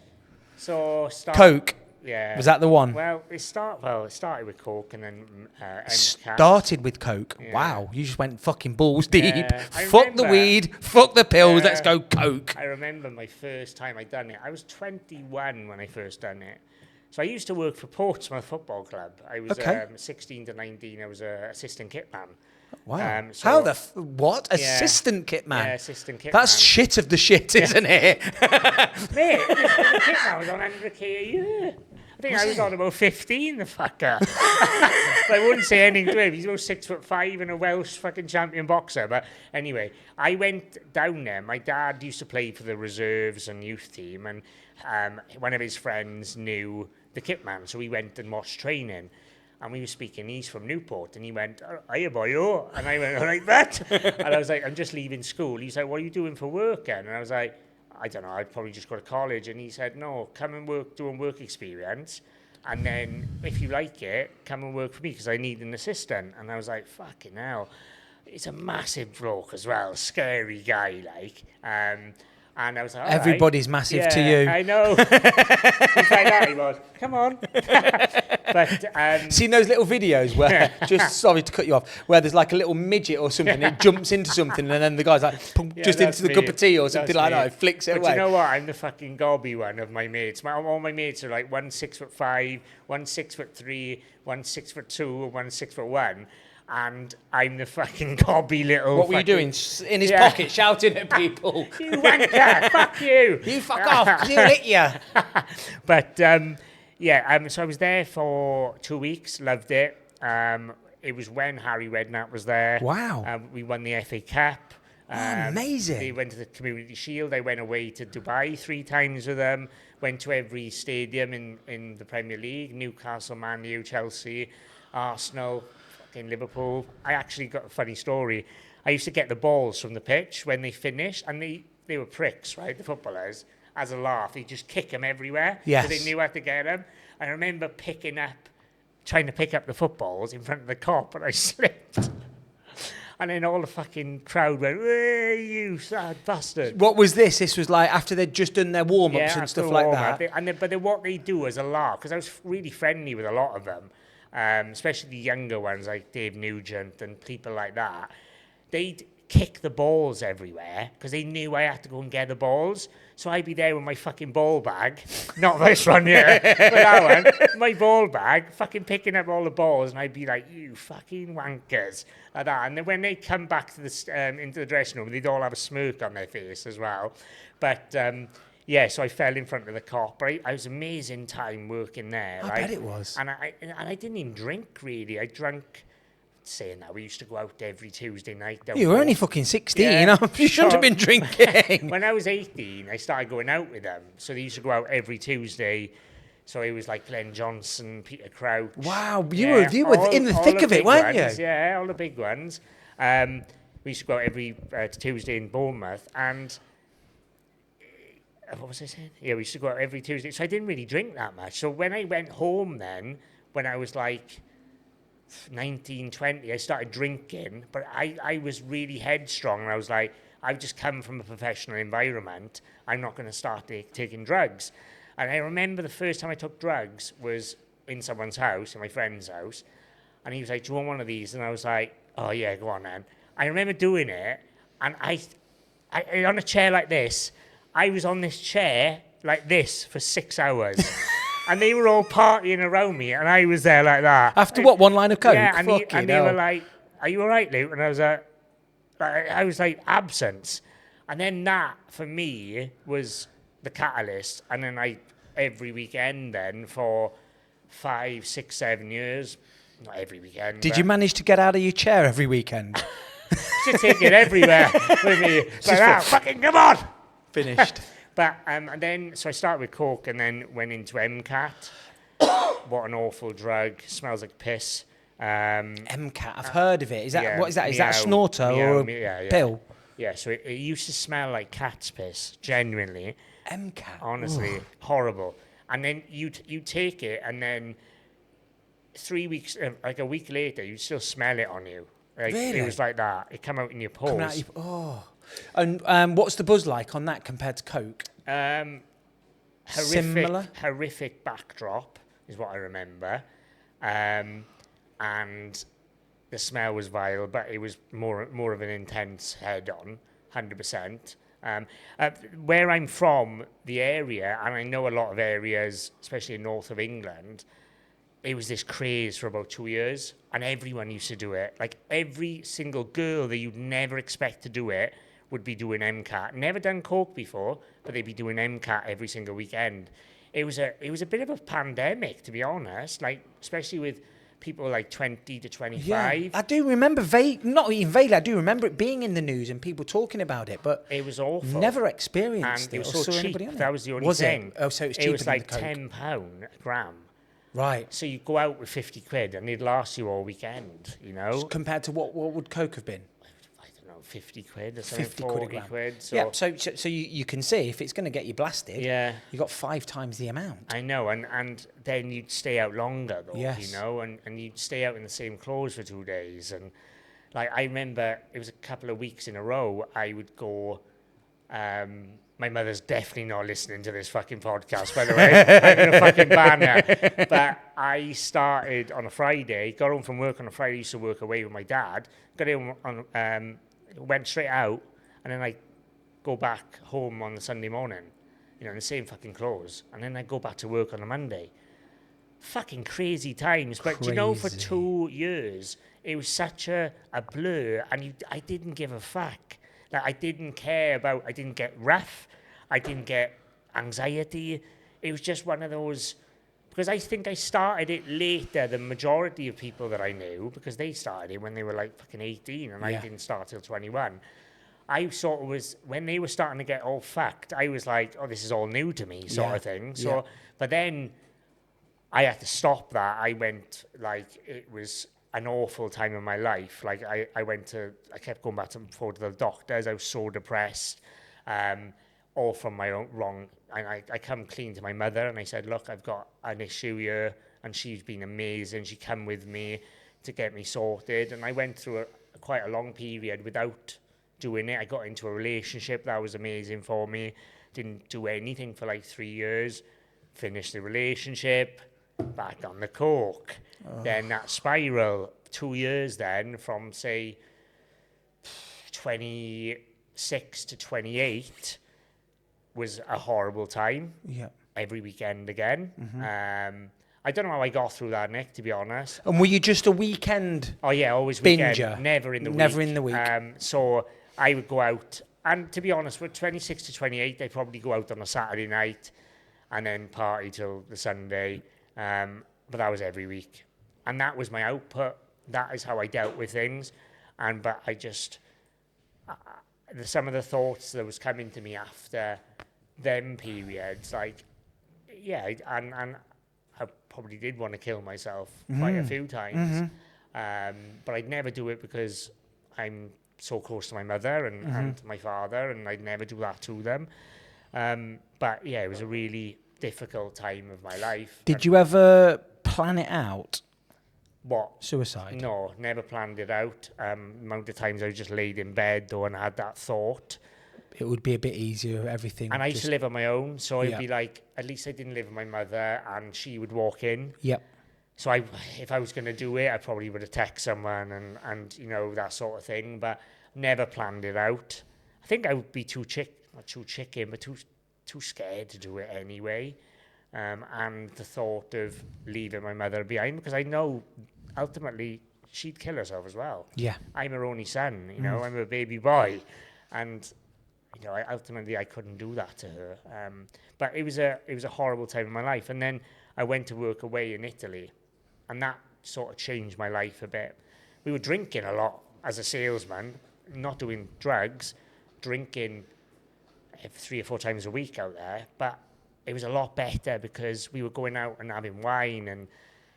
So Coke. Yeah. Was that the one? Well, it started with Coke and then started with Coke. Yeah. Wow, you just went fucking balls deep. Fuck the weed, fuck the pills, let's go Coke. I remember my first time I done it. I was 21 when I first done it. So I used to work for Portsmouth Football Club. I was 16 to 19. I was an assistant kit man. Wow. How the what? Assistant kit man? Yeah, assistant kit That's man. Shit of the shit, isn't it? Mate, the kit man was on 100k a year. I think I was on about 15, the fucker. I wouldn't say anything to him. He's about 6'5" and a Welsh fucking champion boxer. But anyway, I went down there. My dad used to play for the reserves and youth team, and one of his friends knew the kit man, so we went and watched training. And we were speaking, he's from Newport, and he went, hiya, boyo. And I went, like that. And I was like, I'm just leaving school. He's like, what are you doing for work then? And I was like, I don't know, I'd probably just go to college. And he said, no, come and work, do a work experience. And then, if you like it, come and work for me because I need an assistant. And I was like, fucking hell. He's a massive bloke as well, scary guy, like. And I was like, everybody's massive to you. I know. He's like that, he was. Come on. But seen those little videos where, just sorry to cut you off, where there's like a little midget or something, it jumps into something, and then the guy's like, boom, just into the cup of tea or something like that, flicks it away. But you know what? I'm the fucking gobby one of my mates. All my mates are like 1 6'5", 1 6'3", 1 6'2", 1 6'1". And I'm the fucking gobby little... What were you doing? In his pocket, shouting at people? You wanker, fuck you. You fuck off, because he'll hit you. But, so I was there for 2 weeks, loved it. It was when Harry Redknapp was there. Wow. We won the FA Cup. Amazing. They went to the Community Shield. I went away to Dubai 3 times with them. Went to every stadium in the Premier League. Newcastle, Man U, Chelsea, Arsenal... in Liverpool. I actually got a funny story. I used to get the balls from the pitch when they finished, and they were pricks, right, the footballers. As a laugh, they just kick them everywhere. Yes. So they knew how to get them. I remember trying to pick up the footballs in front of the cop, and I slipped. And then all the fucking crowd went, "Hey, you sad bastard." What was this? This was like after they'd just done their warm-ups and stuff like that? But what they do as a laugh, because I was really friendly with a lot of them, especially the younger ones like Dave Nugent and people like that, they'd kick the balls everywhere because they knew I had to go and get the balls. So I'd be there with my fucking ball bag, not this one here, but that one, my ball bag, fucking picking up all the balls, and I'd be like, "You fucking wankers," like that. And then when they come back to the into the dressing room, they'd all have a smirk on their face as well. But so I fell in front of the cop. But I was amazing time working there. I bet it was. And I didn't even drink, really. I drank, saying that, we used to go out every Tuesday night. You were only fucking 16. You shouldn't have been drinking. When I was 18, I started going out with them. So they used to go out every Tuesday. So it was like Glenn Johnson, Peter Crouch. Wow, you were in the thick of it, weren't you? Yeah, all the big ones. We used to go out every Tuesday in Bournemouth. And... what was I saying? Yeah, we used to go out every Tuesday. So I didn't really drink that much. So when I went home then, when I was like 19, 20, I started drinking. But I was really headstrong. And I was like, I've just come from a professional environment. I'm not going to start taking drugs. And I remember the first time I took drugs was in someone's house, in my friend's house. And he was like, "Do you want one of these?" And I was like, "Oh, yeah, go on then." I remember doing it. And I on a chair like this, I was on this chair like this for 6 hours. And they were all partying around me, and I was there like that. After what, one line of coke? Yeah, and they were like, "Are you all right, Luke?" And I was like, absence. And then that, for me, was the catalyst. And then every weekend then, for 5, 6, 7 years, not every weekend. Did you manage to get out of your chair every weekend? Just take it everywhere with me. Fucking come on! Finished. But and then, so I started with coke and then went into MCAT. What an awful drug. Smells like piss. MCAT, I've heard of it. Is that yeah, what is that? Is that a snorter or a pill? Yeah, so it used to smell like cat's piss, genuinely. MCAT. Honestly, horrible. And then you take it, and then 3 weeks, like a week later, you still smell it on you. Like, really? It was like that. It come out in your pores. And what's the buzz like on that compared to coke? Similar? Horrific backdrop is what I remember. And the smell was vile, but it was more of an intense head-on, 100%. Where I'm from, the area, and I know a lot of areas, especially in north of England, it was this craze for about 2 years, and everyone used to do it. Like, every single girl that you'd never expect to do it would be doing MCAT. Never done coke before, but they'd be doing MCAT every single weekend. It was a bit of a pandemic, to be honest, like, especially with people like 20 to 25. Yeah, I do remember, not even vaguely, I do remember it being in the news and people talking about it, but it was awful. Never experienced and it was so cheap. That was the only thing. Oh, so it was cheaper It was like than the coke. £10 a gram. Right. So you go out with 50 quid and it'd last you all weekend, you know? Compared to what would coke have been? I don't know, 50 quid or something, 50 40 quid a gram. quid. So, yeah, so you can see if it's going to get you blasted, you got 5 times the amount. I know, and then you'd stay out longer though, Yes. you know, and you'd stay out in the same clothes for 2 days. And like, I remember it was a couple of weeks in a row, I would go, my mother's definitely not listening to this fucking podcast, by the way. I'm going to fucking ban her. But I started on a Friday, got home from work on a Friday, used to work away with my dad, got home on, went straight out, and then I go back home on the Sunday morning, you know, in the same fucking clothes, and then I go back to work on a Monday. Fucking crazy times. But you know, for 2 years, it was such a blur, and I didn't give a fuck. Like, I didn't care about, I didn't get rough, I didn't get anxiety. It was just one of those, because I think I started it later than majority of people that I knew, because they started it when they were like fucking 18, and I didn't start till 21. I sort of was, when they were starting to get all fucked, I was like, oh, this is all new to me, sort of thing. So, but then I had to stop that. I went, like, it was an awful time in my life. Like, I kept going back and forth to the doctors. I was so depressed, all from my own wrong. And I come clean to my mother, and I said, look, I've got an issue here, and she's been amazing. She come with me to get me sorted, and I went through quite a long period without doing it. I got into a relationship that was amazing for me. Didn't do anything for like 3 years. Finished the relationship, back on the coke. Then that spiral, 2 years then, from say 26 to 28 was a horrible time. Yeah. Every weekend again. I don't know how I got through that, Nick, to be honest. And were you just a weekend? Oh yeah, always binger? Weekend. Never in the week. Never in the week. So I would go out, and to be honest, with 26 to 28, I'd probably go out on a Saturday night and then party till the Sunday. But that was every week. And that was my output. That is how I dealt with things. But I just, some of the thoughts that was coming to me after them periods, like, yeah, and I probably did want to kill myself quite a few times. But I'd never do it because I'm so close to my mother and my father, and I'd never do that to them. But yeah, it was a really difficult time of my life. Did you ever plan it out? What? Suicide? No, never planned it out. Amount of times I just laid in bed though and had that thought. It would be a bit easier, everything. And I used to live on my own, so I'd be like, at least I didn't live with my mother, and she would walk in. Yep. So if I was going to do it, I probably would have texted someone and you know, that sort of thing, but never planned it out. I think I would be not too chicken, but too scared to do it anyway. And the thought of leaving my mother behind, because I know ultimately she'd kill herself as well. Yeah. I'm her only son, you know, I'm a baby boy. And, you know, ultimately I couldn't do that to her. But it was a horrible time in my life. And then I went to work away in Italy, and that sort of changed my life a bit. We were drinking a lot as a salesman, not doing drugs, drinking 3 or 4 times a week out there, but it was a lot better because we were going out and having wine, and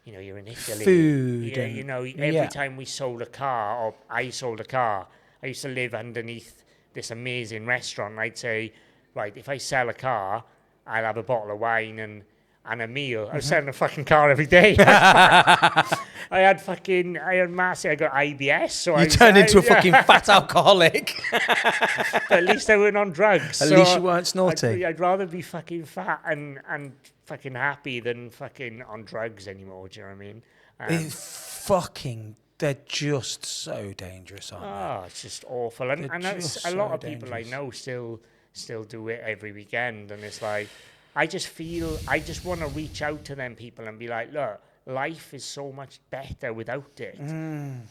you know, you're in Italy. Food. You know, every time we sold a car, or I sold a car, I used to live underneath this amazing restaurant. And I'd say, right, if I sell a car, I'll have a bottle of wine and a meal. I was selling a fucking car every day. I had massive, I got IBS. So you turned into a fucking fat alcoholic. But at least I weren't on drugs. At least you weren't snorting. I'd rather be fucking fat and fucking happy than fucking on drugs anymore. Do you know what I mean? They're just so dangerous, aren't they? Oh, it's just awful. And that's a lot of people I know still do it every weekend. And it's like, I just want to reach out to them people and be like, look, life is so much better without it.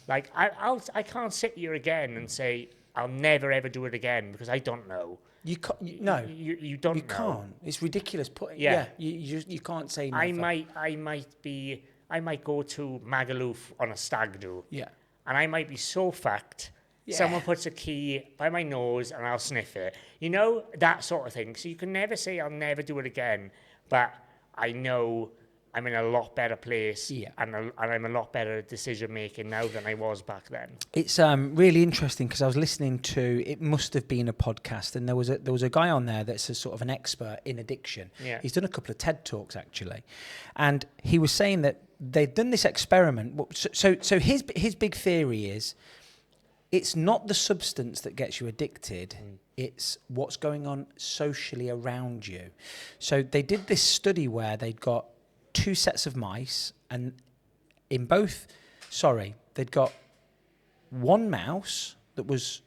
Like, I can't sit here again and say, I'll never ever do it again, because I don't know. You can't. You don't know. You can't. It's ridiculous. You can't say never. I might go to Magaluf on a stag do. Yeah. And I might be so fucked. Yeah. Someone puts a key by my nose and I'll sniff it. You know, that sort of thing. So you can never say I'll never do it again. But I know I'm in a lot better place, Yeah. and I'm a lot better at decision making now than I was back then. It's really interesting because I was listening to, it must have been a podcast, and there was a guy on there that's a sort of an expert in addiction. Yeah. He's done a couple of TED Talks actually, and he was saying that they've done this experiment. So his big theory is, it's not the substance that gets you addicted, it's what's going on socially around you. So they did this study where they'd got 2 sets of mice, and they'd got one mouse that was,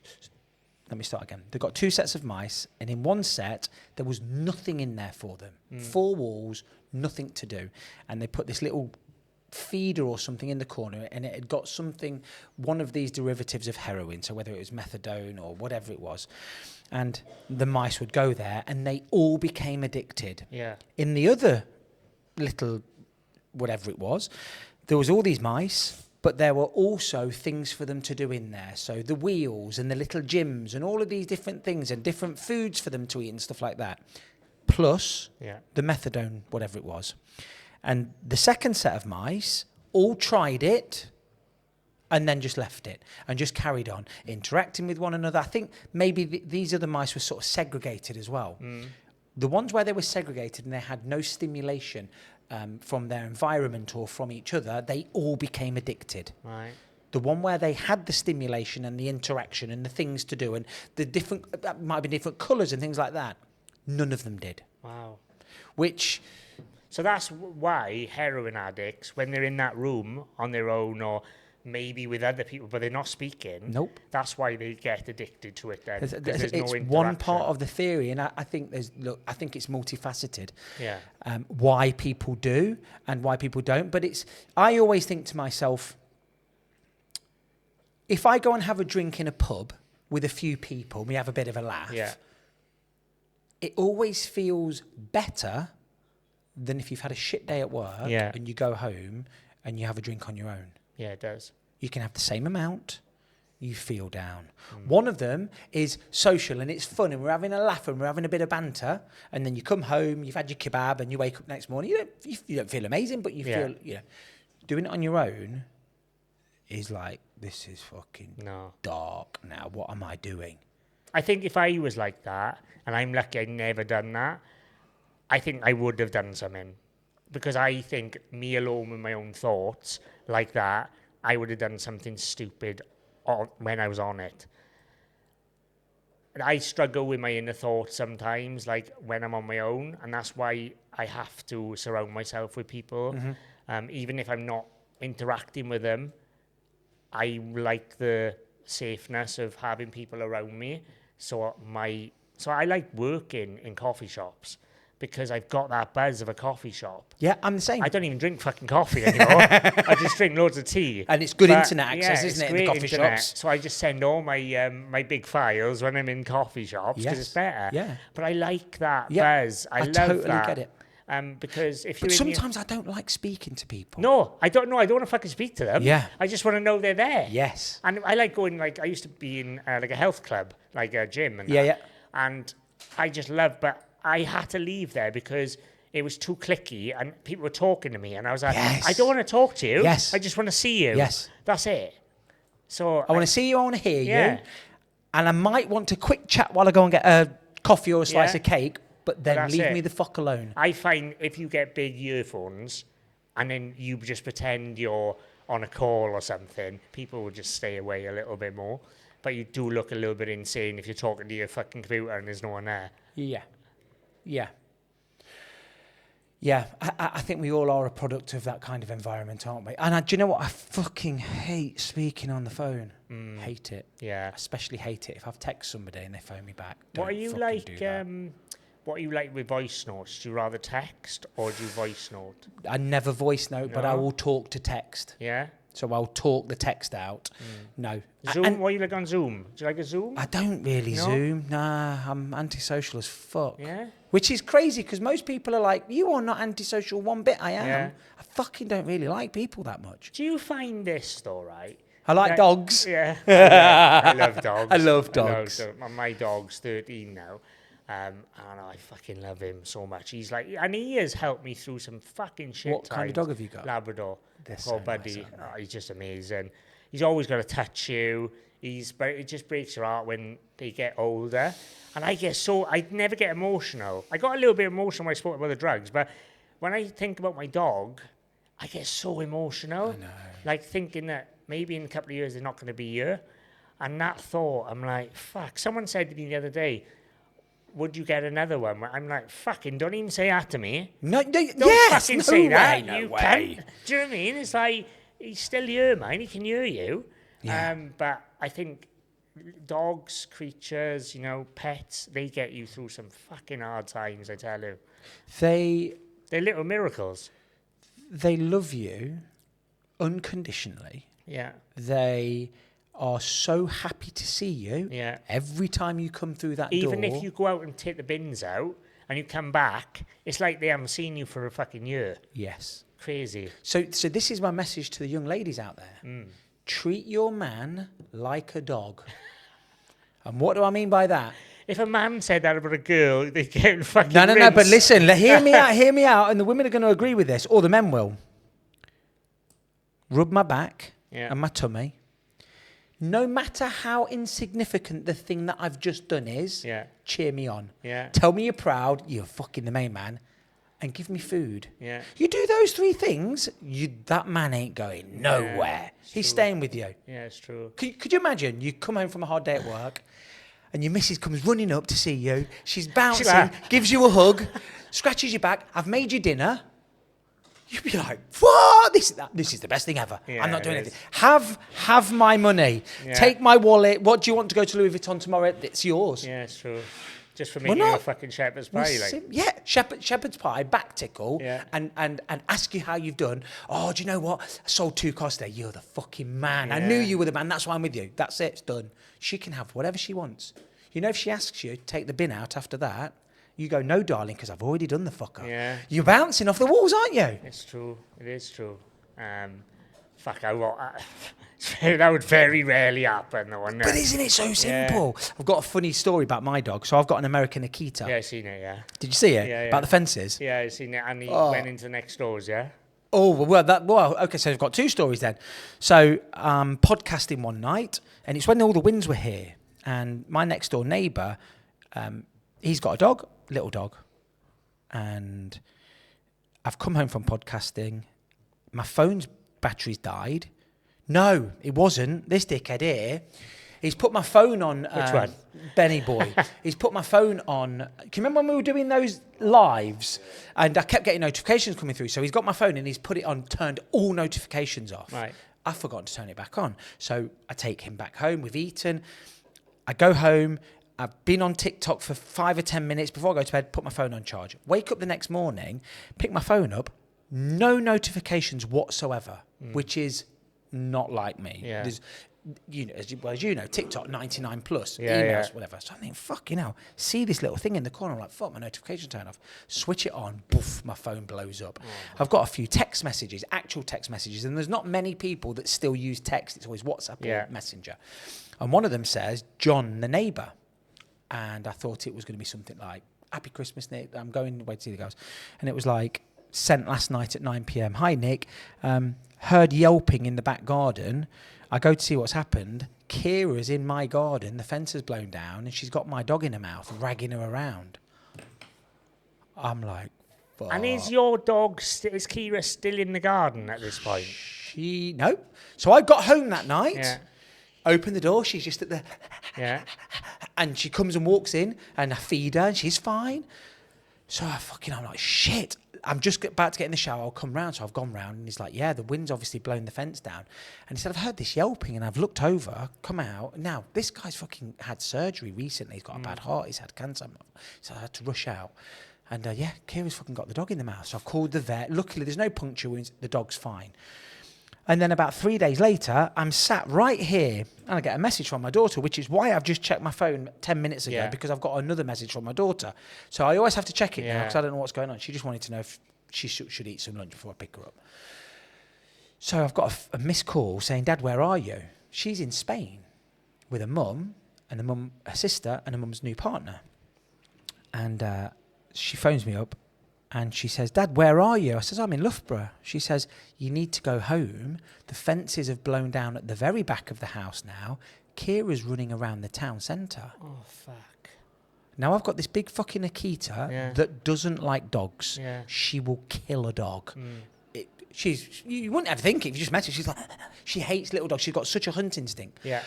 let me start again. They've got 2 sets of mice, and in one set, there was nothing in there for them. 4 walls, nothing to do. And they put this little feeder or something in the corner, and it had got something, one of these derivatives of heroin, so whether it was methadone or whatever it was, and the mice would go there and they all became addicted. In the other little whatever it was, there was all these mice, but there were also things for them to do in there, so the wheels and the little gyms and all of these different things and different foods for them to eat and stuff like that, plus the methadone, whatever it was. And the second set of mice all tried it and then just left it and just carried on interacting with one another. I think maybe these other mice were sort of segregated as well. The ones where they were segregated and they had no stimulation from their environment or from each other, they all became addicted. Right. The one where they had the stimulation and the interaction and the things to do and the different, that might be different colours and things like that, none of them did. Wow. So that's why heroin addicts, when they're in that room on their own or maybe with other people, but they're not speaking. Nope. That's why they get addicted to it then. It's no one part of the theory, and I think I think it's multifaceted. Yeah. Why people do and why people don't, but I always think to myself, if I go and have a drink in a pub with a few people, we have a bit of a laugh. Yeah. It always feels better than if you've had a shit day at work and you go home and you have a drink on your own. Yeah, it does. You can have the same amount, you feel down. One of them is social and it's fun and we're having a laugh and we're having a bit of banter, and then you come home, you've had your kebab and you wake up next morning, you don't feel amazing, but you feel, doing it on your own is like, this is fucking dark now. What am I doing? I think if I was like that, and I'm lucky I'd never done that, I think I would have done something. Because I think me alone with my own thoughts like that, I would have done something stupid when I was on it. And I struggle with my inner thoughts sometimes, like when I'm on my own, and that's why I have to surround myself with people. Even if I'm not interacting with them, I like the safeness of having people around me. So I like working in coffee shops, because I've got that buzz of a coffee shop. Yeah, I'm the same. I don't even drink fucking coffee anymore. I just drink loads of tea. And it's good internet access, isn't it, in the coffee shops? So I just send all my my big files when I'm in coffee shops, because it's better. Yeah. But I like that buzz. I love totally that. Get it. Because if you sometimes I don't like speaking to people. No, I don't know. I don't want to fucking speak to them. Yeah. I just want to know they're there. Yes. And I like going, like, I used to be in like a health club, like a gym and that. Yeah. And I just love, but I had to leave there because it was too cliquey and people were talking to me, and I was like, I don't want to talk to you. Yes. I just want to see you. Yes. That's it. So I want to see you, I want to hear you. And I might want to quick chat while I go and get a coffee or a slice of cake, but then leave me the fuck alone. I find if you get big earphones and then you just pretend you're on a call or something, people will just stay away a little bit more. But you do look a little bit insane if you're talking to your fucking computer and there's no one there. Yeah, I think we all are a product of that kind of environment, aren't we? And do you know what? I fucking hate speaking on the phone. Hate it. Yeah. Especially hate it if I've texted somebody and they phone me back. What are you like? What are you like with voice notes? Do you rather text or do you voice note? I never voice note, but I will talk to text. Yeah. So I'll talk the text out. No. Zoom? What do you like on Zoom? Do you like a Zoom? I don't really Zoom. Nah, I'm antisocial as fuck. Yeah? Which is crazy because most people are like, you are not antisocial one bit. I am. Yeah. I fucking don't really like people that much. Do you find this though, right? I like dogs. Yeah. I love dogs. I love dogs. My dog's 13 now. And I fucking love him so much. He's like, and he has helped me through some fucking shit What kind of dog have you got? Labrador. They're Called so Buddy. nice, aren't they? He's just amazing. He's always got to touch you. It just breaks your heart when they get older. And I never get emotional. I got a little bit emotional when I spoke about the drugs, but when I think about my dog, I get so emotional. I know. Like thinking that maybe in a couple of years they're not going to be here. And that thought, I'm like, fuck. Someone said to me the other day, would you get another one? I'm like, fucking, don't even say that to me. No, Don't yes, fucking no say way, that. no You way. can't. Do you know what I mean? It's like, he's still here, man. He can hear you. Yeah. But I think dogs, creatures, pets, they get you through some fucking hard times, I tell you. They're little miracles. They love you unconditionally. Yeah. They are so happy to see you. Yeah. Every time you come through that door. Even if you go out and take the bins out and you come back, it's like they haven't seen you for a fucking year. Yes. Crazy. So this is my message to the young ladies out there. Treat your man like a dog. And what do I mean by that? If a man said that about a girl, they'd get fucking No, rinsed. but listen, hear me out, and the women are going to agree with this, or the men will. Rub my back and my tummy. No matter how insignificant the thing that I've just done is, cheer me on. Yeah. Tell me you're proud, you're fucking the main man, and give me food. Yeah. You do those 3 things, that man ain't going nowhere. He's staying with you. Yeah, it's true. Could you imagine? You come home from a hard day at work, and your missus comes running up to see you. She's bouncing, gives you a hug, scratches your back. I've made you dinner. You'd be like, what? This is the best thing ever. Yeah, I'm not doing anything. Have my money. Yeah. Take my wallet. What do you want to go to Louis Vuitton tomorrow? It's yours. Yeah, it's true. Just for making you a fucking shepherd's pie. Shepherd's pie, back tickle, Yeah. and ask you how you've done. Oh, do you know what? I sold 2 cars today. You're the fucking man. I knew you were the man. That's why I'm with you. That's it. It's done. She can have whatever she wants. If she asks you to take the bin out after that, you go, no, darling, because I've already done the fucker. Yeah. You're bouncing off the walls, aren't you? It's true. It is true. That would very rarely happen, though, wouldn't it? But isn't it so simple? Yeah. I've got a funny story about my dog. So I've got an American Akita. Yeah, I've seen it, yeah. Did you see it? Yeah. About the fences? Yeah, I've seen it. And he went into next doors, yeah? Oh, okay, so I've got 2 stories then. So podcasting one night, and it's when all the winds were here. And my next door neighbour, he's got a dog, little dog. And I've come home from podcasting. My phone's battery's died. No, it wasn't. This dickhead here, he's put my phone on. Which one? Benny boy. He's put my phone on. Can you remember when we were doing those lives? And I kept getting notifications coming through. So he's got my phone and he's put it on, turned all notifications off. Right. I've forgotten to turn it back on. So I take him back home. We've eaten. I go home. I've been on TikTok for 5 or 10 minutes before I go to bed, put my phone on charge. Wake up the next morning, pick my phone up, no notifications whatsoever, which is not like me. Yeah. There's, as you know, TikTok 99 plus, Yeah, emails, whatever. So I think, fucking hell, see this little thing in the corner. I'm like, fuck, my notification turned off. Switch it on, boof, my phone blows up. I've got a few text messages, actual text messages, and there's not many people that still use text. It's always WhatsApp or Messenger. And one of them says, John, the neighbour. And I thought it was going to be something like, Happy Christmas, Nick. I'm going away to see the guys. And it was like, sent last night at 9 p.m. Hi, Nick. Heard yelping in the back garden. I go to see what's happened. Kira's in my garden. The fence has blown down and she's got my dog in her mouth, ragging her around. I'm like, fuck. And is your dog, is Kira still in the garden at this point? No. So I got home that night. Yeah. Open the door. She's just at the... Yeah. And she comes and walks in and I feed her and she's fine. So I'm like, shit. I'm just about to get in the shower. I'll come round. So I've gone round and he's like, yeah, the wind's obviously blown the fence down. And he said, I've heard this yelping and I've looked over, come out. Now, this guy's fucking had surgery recently. He's got a bad heart. He's had cancer. So I had to rush out. And Kira's fucking got the dog in the mouth. So I've called the vet. Luckily, there's no puncture wounds. The dog's fine. And then about 3 days later, I'm sat right here and I get a message from my daughter, which is why I've just checked my phone 10 minutes ago because I've got another message from my daughter. So I always have to check it now because I don't know what's going on. She just wanted to know if she should eat some lunch before I pick her up. So I've got a missed call saying, Dad, where are you? She's in Spain with her mum and her sister and her mum's new partner. And she phones me up and she says, Dad, where are you? I says, I'm in Loughborough. She says, you need to go home. The fences have blown down at the very back of the house now. Kira's running around the town centre. Oh, fuck. Now, I've got this big fucking Akita that doesn't like dogs. Yeah. She will kill a dog. You wouldn't ever think it if you just met her. She's like, she hates little dogs. She's got such a hunt instinct. Yeah.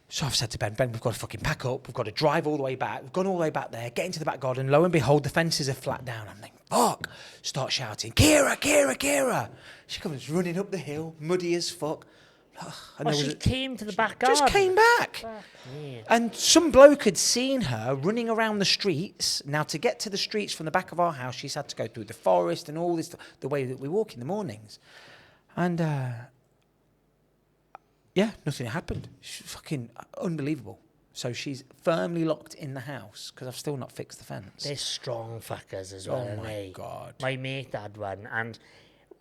So I've said to Ben, we've got to fucking pack up. We've got to drive all the way back. We've gone all the way back there, get into the back garden. Lo and behold, the fences are flat down. I'm thinking, fuck. Start shouting, Kira, Kira, Kira. She comes running up the hill, muddy as fuck. And she came to the back garden? Just came back. And some bloke had seen her running around the streets. Now, to get to the streets from the back of our house, she's had to go through the forest and all this, the way that we walk in the mornings. And, nothing happened. She's fucking unbelievable. So she's firmly locked in the house because I've still not fixed the fence. They're strong fuckers as well, Oh, my God. My mate had one, and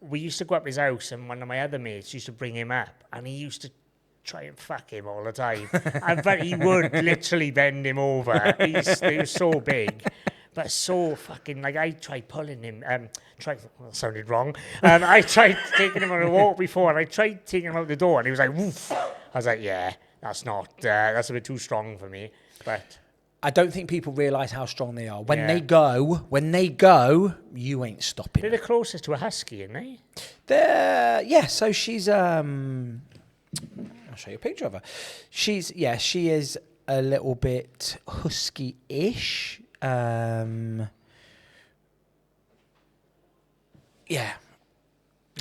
we used to go up his house, and one of my other mates used to bring him up, and he used to try and fuck him all the time. But he would literally bend him over. He was so big. But so fucking, like, I tried pulling him, that sounded wrong. I tried taking him on a walk before, and I tried taking him out the door, and he was like, woof. I was like, yeah, that's a bit too strong for me. But I don't think people realise how strong they are. When they go, you ain't stopping. They're the closest to a husky, aren't they? So she's, I'll show you a picture of her. She is a little bit husky-ish.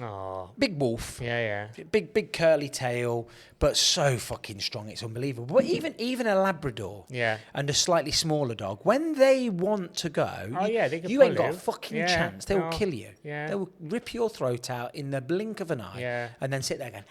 Oh, big wolf. Yeah. Big curly tail, but so fucking strong, it's unbelievable. But even a Labrador, and a slightly smaller dog, when they want to go, you ain't got a fucking chance. They will kill you. Yeah. They will rip your throat out in the blink of an eye, and then sit there going.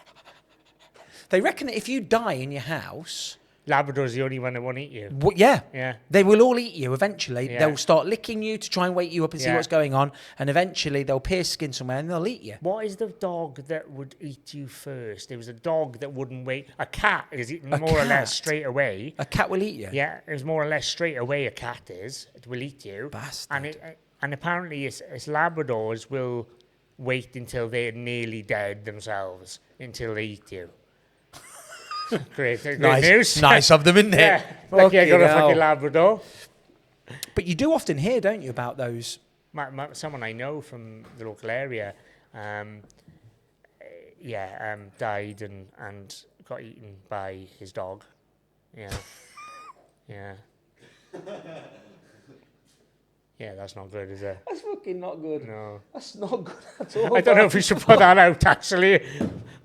They reckon that if you die in your house, Labrador's the only one that won't eat you. Yeah. They will all eat you eventually. Yeah. They'll start licking you to try and wake you up and see what's going on. And eventually they'll pierce skin somewhere and they'll eat you. What is the dog that would eat you first? There was a dog that wouldn't wait. A cat is eating more or less straight away. A cat will eat you? Yeah, it's more or less straight away a cat is. It will eat you. Bastard. And apparently it's Labradors will wait until they're nearly dead themselves until they eat you. Great news. Nice of them, isn't it? Yeah, lucky I got a fucking Labrador. But you do often hear, don't you, about those? Someone I know from the local area, died and got eaten by his dog. Yeah. Yeah, that's not good, is it? That's fucking not good. No. That's not good at all. I don't know if we should put that out, actually.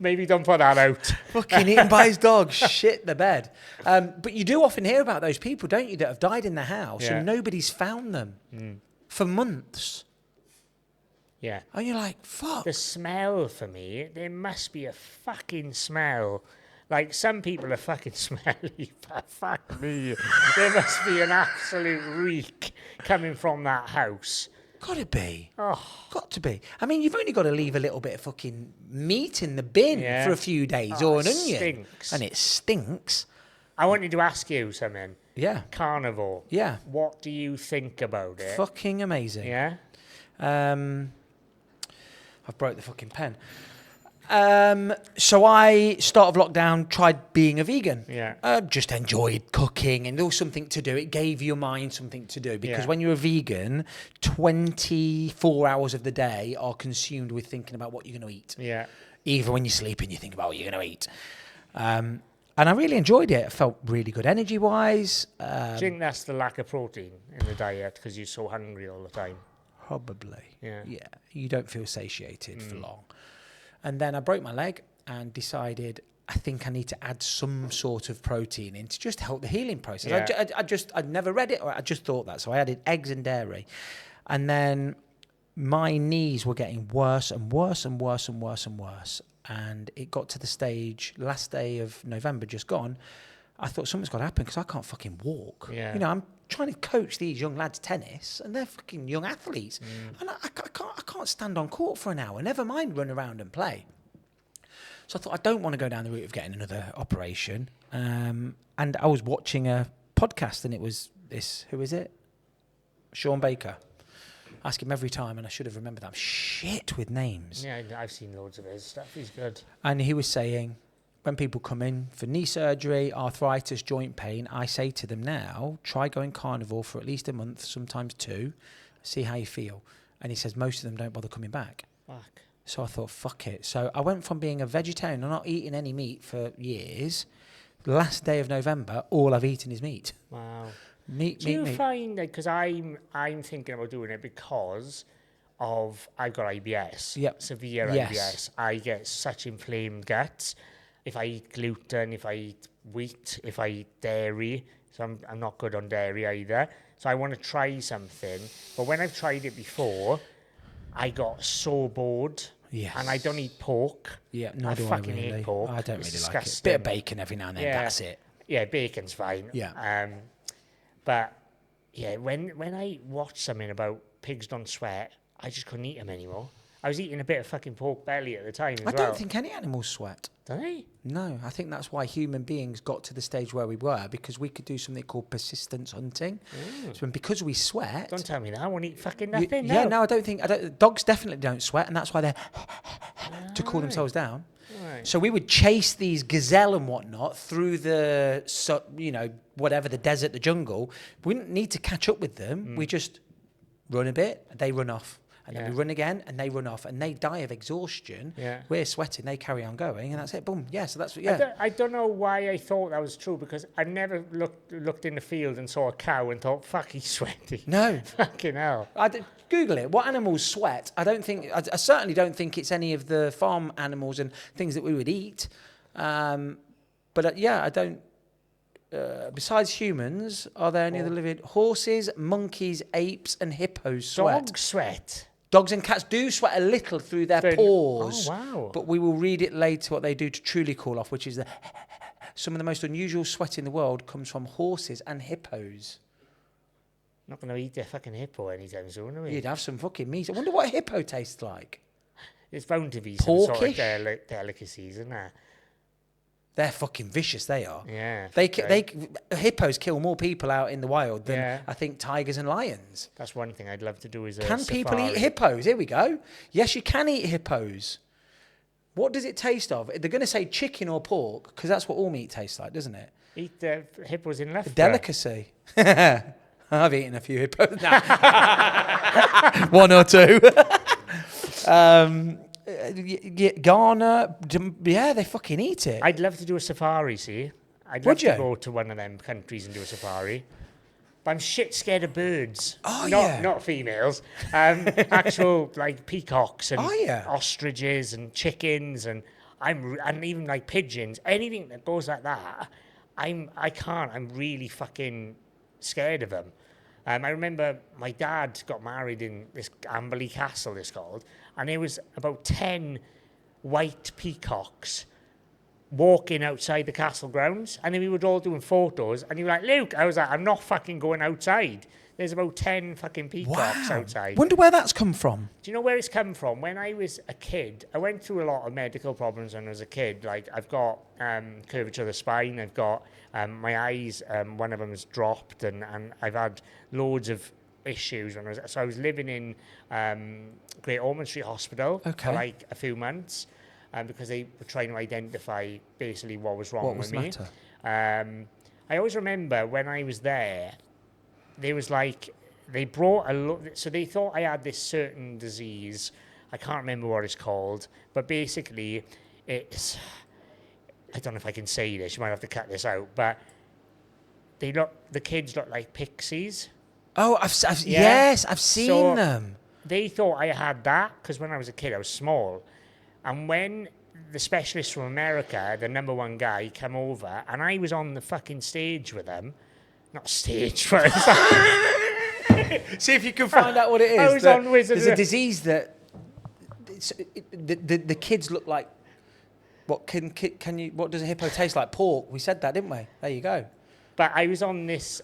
Maybe don't put that out. Fucking eaten by his dog. Shit the bed. But you do often hear about those people, don't you, that have died in the house and nobody's found them for months. Yeah. And you're like, fuck. The smell for me, there must be a fucking smell. Like, some people are fucking smelly, but fuck me. There must be an absolute reek coming from that house. Gotta be. Oh. Got to be. I mean, you've only got to leave a little bit of fucking meat in the bin for a few days or an onion. Stinks. And it stinks. I wanted to ask you something. Yeah. Carnivore. Yeah. What do you think about it? Fucking amazing. Yeah? I've broke the fucking pen. So I, start of lockdown, tried being a vegan. Yeah. Just enjoyed cooking and there was something to do. It gave your mind something to do because when you're a vegan, 24 hours of the day are consumed with thinking about what you're going to eat. Yeah. Even when you're sleeping, you think about what you're going to eat. And I really enjoyed it. I felt really good energy-wise. Do you think that's the lack of protein in the diet because you're so hungry all the time? Probably. Yeah. You don't feel satiated for long. And then I broke my leg and decided I think I need to add some sort of protein in to just help the healing process. Yeah. I'd never read it, or I just thought that. So I added eggs and dairy. And then my knees were getting worse and worse and worse and worse and worse. And it got to the stage, last day of November just gone, I thought something's got to happen because I can't fucking walk. Yeah. You know, I'm trying to coach these young lads tennis and they're fucking young athletes. And I can't stand on court for an hour, never mind run around and play. So I thought, I don't want to go down the route of getting another operation. And I was watching a podcast and it was this, who is it? Sean Baker. Ask him every time, and I should have remembered that. I'm shit with names. Yeah, I've seen loads of his stuff. He's good. And he was saying, when people come in for knee surgery, arthritis, joint pain, I say to them now, try going carnivore for at least a month, sometimes 2, see how you feel. And he says most of them don't bother coming back. Fuck. So I thought, fuck it. So I went from being a vegetarian and not eating any meat for years. Last day of November, all I've eaten is meat. Wow. Meat. Do you find that, because I'm thinking about doing it because of, I've got IBS, severe IBS. I get such inflamed guts. If I eat gluten, if I eat wheat, if I eat dairy, so I'm not good on dairy either. So I want to try something. But when I've tried it before, I got so bored. Yes. And I don't eat pork. Yeah, no, I fucking really. hate pork. I don't it's really disgusting. like it. Bit of bacon every now and then, that's it. Yeah, bacon's fine. Yeah. But yeah, when I watched something about pigs don't sweat, I just couldn't eat them anymore. I was eating a bit of fucking pork belly at the time as well. I don't think any animals sweat. Do they? No, I think that's why human beings got to the stage where we were, because we could do something called persistence hunting. So because we sweat... Don't tell me that. I won't eat fucking nothing. Yeah, no, I don't think... dogs definitely don't sweat, and that's why they're... to cool themselves down. Right. So we would chase these gazelle and whatnot through the, whatever, the desert, the jungle. We didn't need to catch up with them. We just run a bit, they run off. And then we run again, and they run off, and they die of exhaustion. Yeah. We're sweating, they carry on going, and that's it. Boom. Yeah. So that's what. Yeah. I don't know why I thought that was true, because I never looked in the field and saw a cow and thought, "Fuck, he's sweaty." No. Fucking hell. Google it. What animals sweat? I certainly don't think it's any of the farm animals and things that we would eat. But I don't. Besides humans, are there any other living? Horses, monkeys, apes, and hippos sweat. Dogs sweat. Dogs and cats do sweat a little through their paws. Oh, wow. But we will read it later what they do to truly cool off, which is some of the most unusual sweat in the world comes from horses and hippos. Not going to eat their fucking hippo anytime soon, are we? You'd have some fucking meat. I wonder what a hippo tastes like. It's bound to be some sort of delicacies, isn't there? They're fucking vicious, they are. Yeah. Hippos kill more people out in the wild than, I think, tigers and lions. That's one thing I'd love to do is a Can safari. people eat hippos? Here we go. Yes, you can eat hippos. What does it taste of? They're going to say chicken or pork, because that's what all meat tastes like, doesn't it? Eat the hippos in Loughborough. A delicacy. I've eaten a few hippos. One or two. Ghana, they fucking eat it. I'd love to do a safari, see? I'd love to go to one of them countries and do a safari. But I'm shit scared of birds. Not females. Actual, like, peacocks and ostriches and chickens and even, like, pigeons. Anything that goes like that, I can't. I'm really fucking scared of them. I remember my dad got married in this Amberley Castle, it's called, and there was about 10 white peacocks walking outside the castle grounds, and then we were all doing photos, and you were like, Luke, I was like, I'm not fucking going outside. There's about 10 fucking peacocks outside. Wonder where that's come from. Do you know where it's come from? When I was a kid, I went through a lot of medical problems when I was a kid. Like, I've got curvature of the spine, I've got my eyes, one of them has dropped, and I've had loads of issues when I was living in Great Ormond Street Hospital for like a few months because they were trying to identify basically what was wrong with me. I always remember when I was there, there was like, they brought so they thought I had this certain disease. I can't remember what it's called, but basically it's, I don't know if I can say this, you might have to cut this out, but the kids look like pixies. Oh, yes, I've seen them. They thought I had that because when I was a kid, I was small. And when the specialist from America, the number one guy, came over, and I was on the fucking stage with them, not stage, but see if you can find out what it is. I was on Wizard. There's a disease that the kids look like. What can you? What does a hippo taste like? Pork. We said that, didn't we? There you go. But I was on this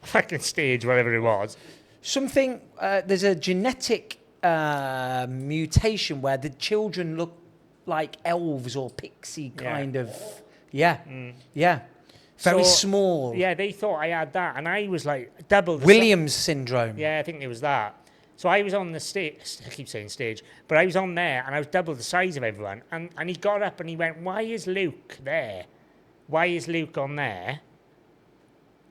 fucking stage, whatever it was. Something. There's a genetic mutation where the children look like elves or pixie kind of. Yeah. Very small. Yeah, they thought I had that, and I was like double the Williams syndrome. Yeah, I think it was that. So I was on the stage, I keep saying stage, but I was on there, and I was double the size of everyone. And he got up and he went, why is Luke there? Why is Luke on there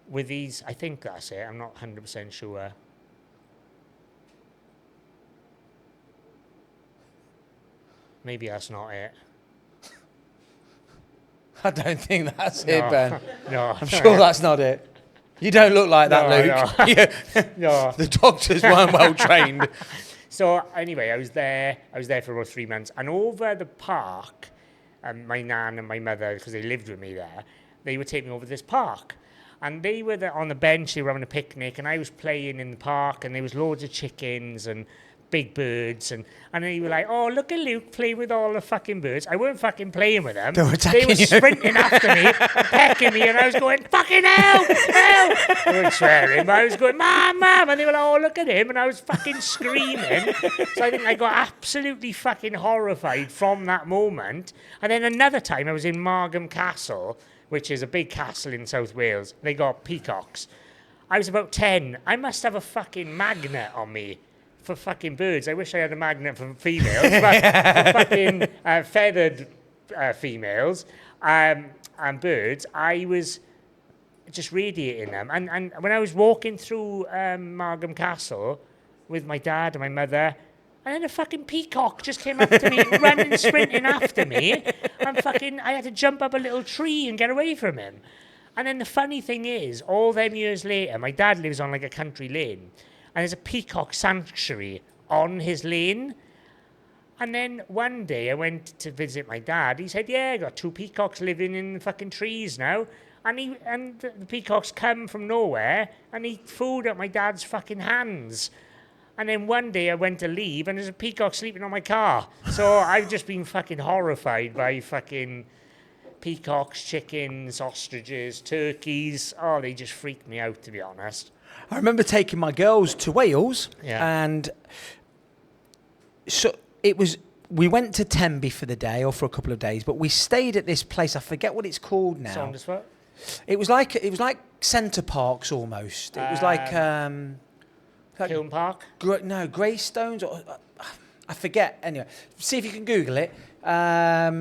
with these, I think that's it, I'm not 100% sure. Maybe that's not it. I don't think that's it, Ben. No. I'm sure that's not it. You don't look like that, Luke. No. The doctors weren't well trained. So anyway, I was there for about 3 months. And over the park, my nan and my mother, because they lived with me there, they would take me over to this park. And they were there on the bench, they were having a picnic, and I was playing in the park, and there was loads of chickens and big birds, and they were like, oh, look at Luke play with all the fucking birds. I weren't fucking playing with them. They were sprinting after me, pecking me, and I was going, fucking hell, help! I wasn't swearing, but I was going, mom, and they were like, oh, look at him, and I was fucking screaming. So I think I got absolutely fucking horrified from that moment. And then another time I was in Margam Castle, which is a big castle in South Wales. They got peacocks. I was about 10. I must have a fucking magnet on me for fucking birds. I wish I had a magnet for females, but for fucking feathered females and birds, I was just radiating them. And when I was walking through Margam Castle with my dad and my mother, and then a fucking peacock just came up to me, running, sprinting after me, and I had to jump up a little tree and get away from him. And then the funny thing is, all them years later, my dad lives on like a country lane, and there's a peacock sanctuary on his lane. And then one day I went to visit my dad. He said, yeah, I got 2 peacocks living in the fucking trees now. And the peacocks come from nowhere and eat food at my dad's fucking hands. And then one day I went to leave and there's a peacock sleeping on my car. So I've just been fucking horrified by fucking peacocks, chickens, ostriches, turkeys. Oh, they just freaked me out, to be honest. I remember taking my girls to Wales, and so we went to Tenby for the day or for a couple of days, but we stayed at this place. I forget what it's called now. Saundersfoot? It was like Centre Parks almost. It was like Kiln Park? Greystones, or I forget. Anyway, see if you can Google it.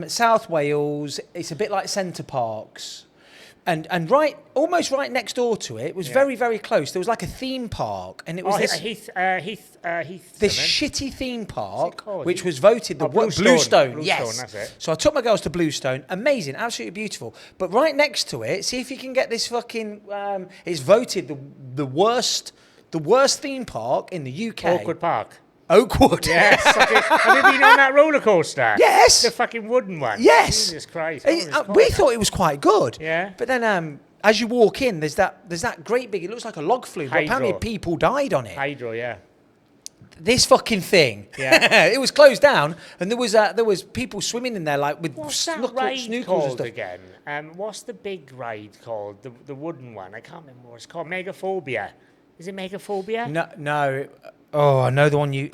South Wales. It's a bit like Centre Parks. And almost right next door to it was very, very close. There was like a theme park, and it was Heath. This shitty theme park, which was voted the Bluestone. Yes. That's it. So I took my girls to Bluestone. Amazing, absolutely beautiful. But right next to it, see if you can get this fucking. It's voted the worst theme park in the UK. Awkward Park. Oakwood. Yes. Have you been on that roller coaster? Yes. The fucking wooden one. Yes. Jesus Christ. We thought it was quite good. Yeah. But then as you walk in, there's that great big, it looks like a log flume, but apparently people died on it. Hydro, yeah. This fucking thing. Yeah. It was closed down, and there was people swimming in there like with snookles called and stuff. again? What's the big ride called? The wooden one. I can't remember what it's called. Megaphobia. Is it Megaphobia? No. Oh, I know the one you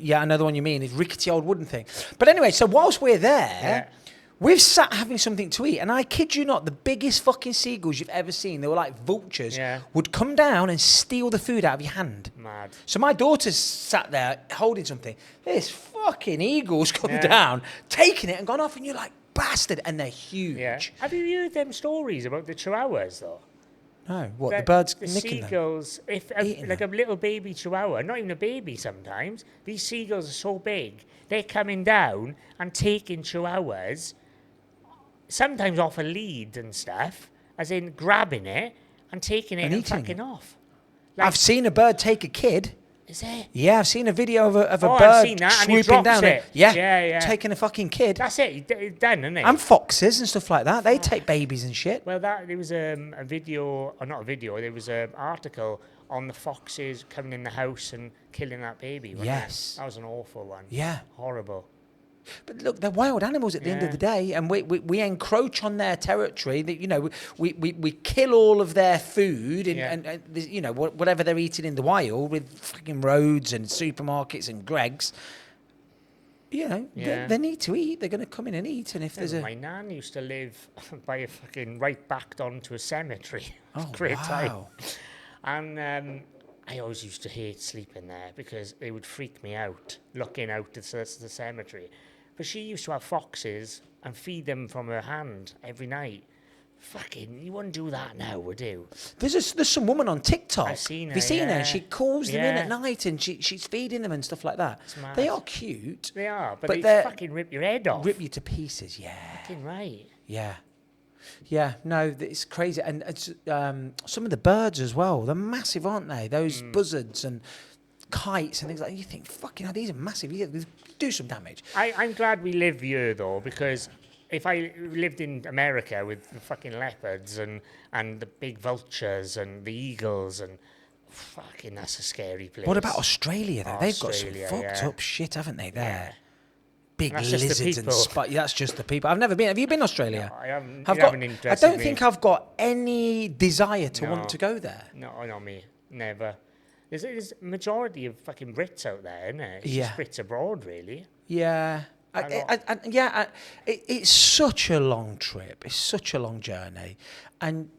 mean. It's rickety old wooden thing. But anyway, so whilst we're there, we've sat having something to eat, and I kid you not, the biggest fucking seagulls you've ever seen, they were like vultures, would come down and steal the food out of your hand. Mad. So my daughter's sat there holding something. This fucking eagle's come down, taking it and gone off, and you're like, bastard, and they're huge. Yeah. Have you heard them stories about the chihuahuas, though? No, what, the birds the nicking seagulls, them? Like a little baby chihuahua, not even a baby sometimes, these seagulls are so big, they're coming down and taking chihuahuas, sometimes off a lead and stuff, as in grabbing it and taking it and fucking off. Like, I've seen a bird take a kid. Is it? Yeah, I've seen a video of a bird swooping down it. Taking a fucking kid. That's it. It's done, isn't it? And foxes and stuff like that. They take babies and shit. Well, there was a video, or not a video, there was an article on the foxes coming in the house and killing that baby. Yes. That was an awful one. Yeah. Horrible. But look, they're wild animals at the end of the day, and we encroach on their territory. We kill all of their food and whatever they're eating in the wild with fucking roads and supermarkets and Greggs. You know, they need to eat. They're going to come in and eat. And if there's My nan used to live by a fucking right backed onto a cemetery. Oh, Great wow. time. And I always used to hate sleeping there because it would freak me out, looking out at the cemetery. But she used to have foxes and feed them from her hand every night. Fucking, you wouldn't do that now, would you? There's some woman on TikTok. I've seen her. Have you seen her? She calls them in Yeah. at night and she's feeding them and stuff like that. It's mad. They are cute. They are, but But they fucking rip your head off. Rip you to pieces, yeah. Fucking right. Yeah. Yeah, no, it's crazy. And it's, some of the birds as well, they're massive, aren't they? Those buzzards and kites and things like that. You think, fucking hell, these are massive. They do some damage. I'm glad we live here, though, because if I lived in America with the fucking leopards and the big vultures and the eagles and fucking, that's a scary place. What about Australia, though? They've got some Australia, fucked up shit, haven't they, there? Yeah. Big That's just the lizards and people. that's just the people. I've never been. Have you been to Australia? No, I haven't. I don't think I've got any desire to want to go there. No, not me. Never. There's a majority of fucking Brits out there, isn't there? It's Yeah. just Brits abroad, really. Yeah. It's such a long trip. It's such a long journey. And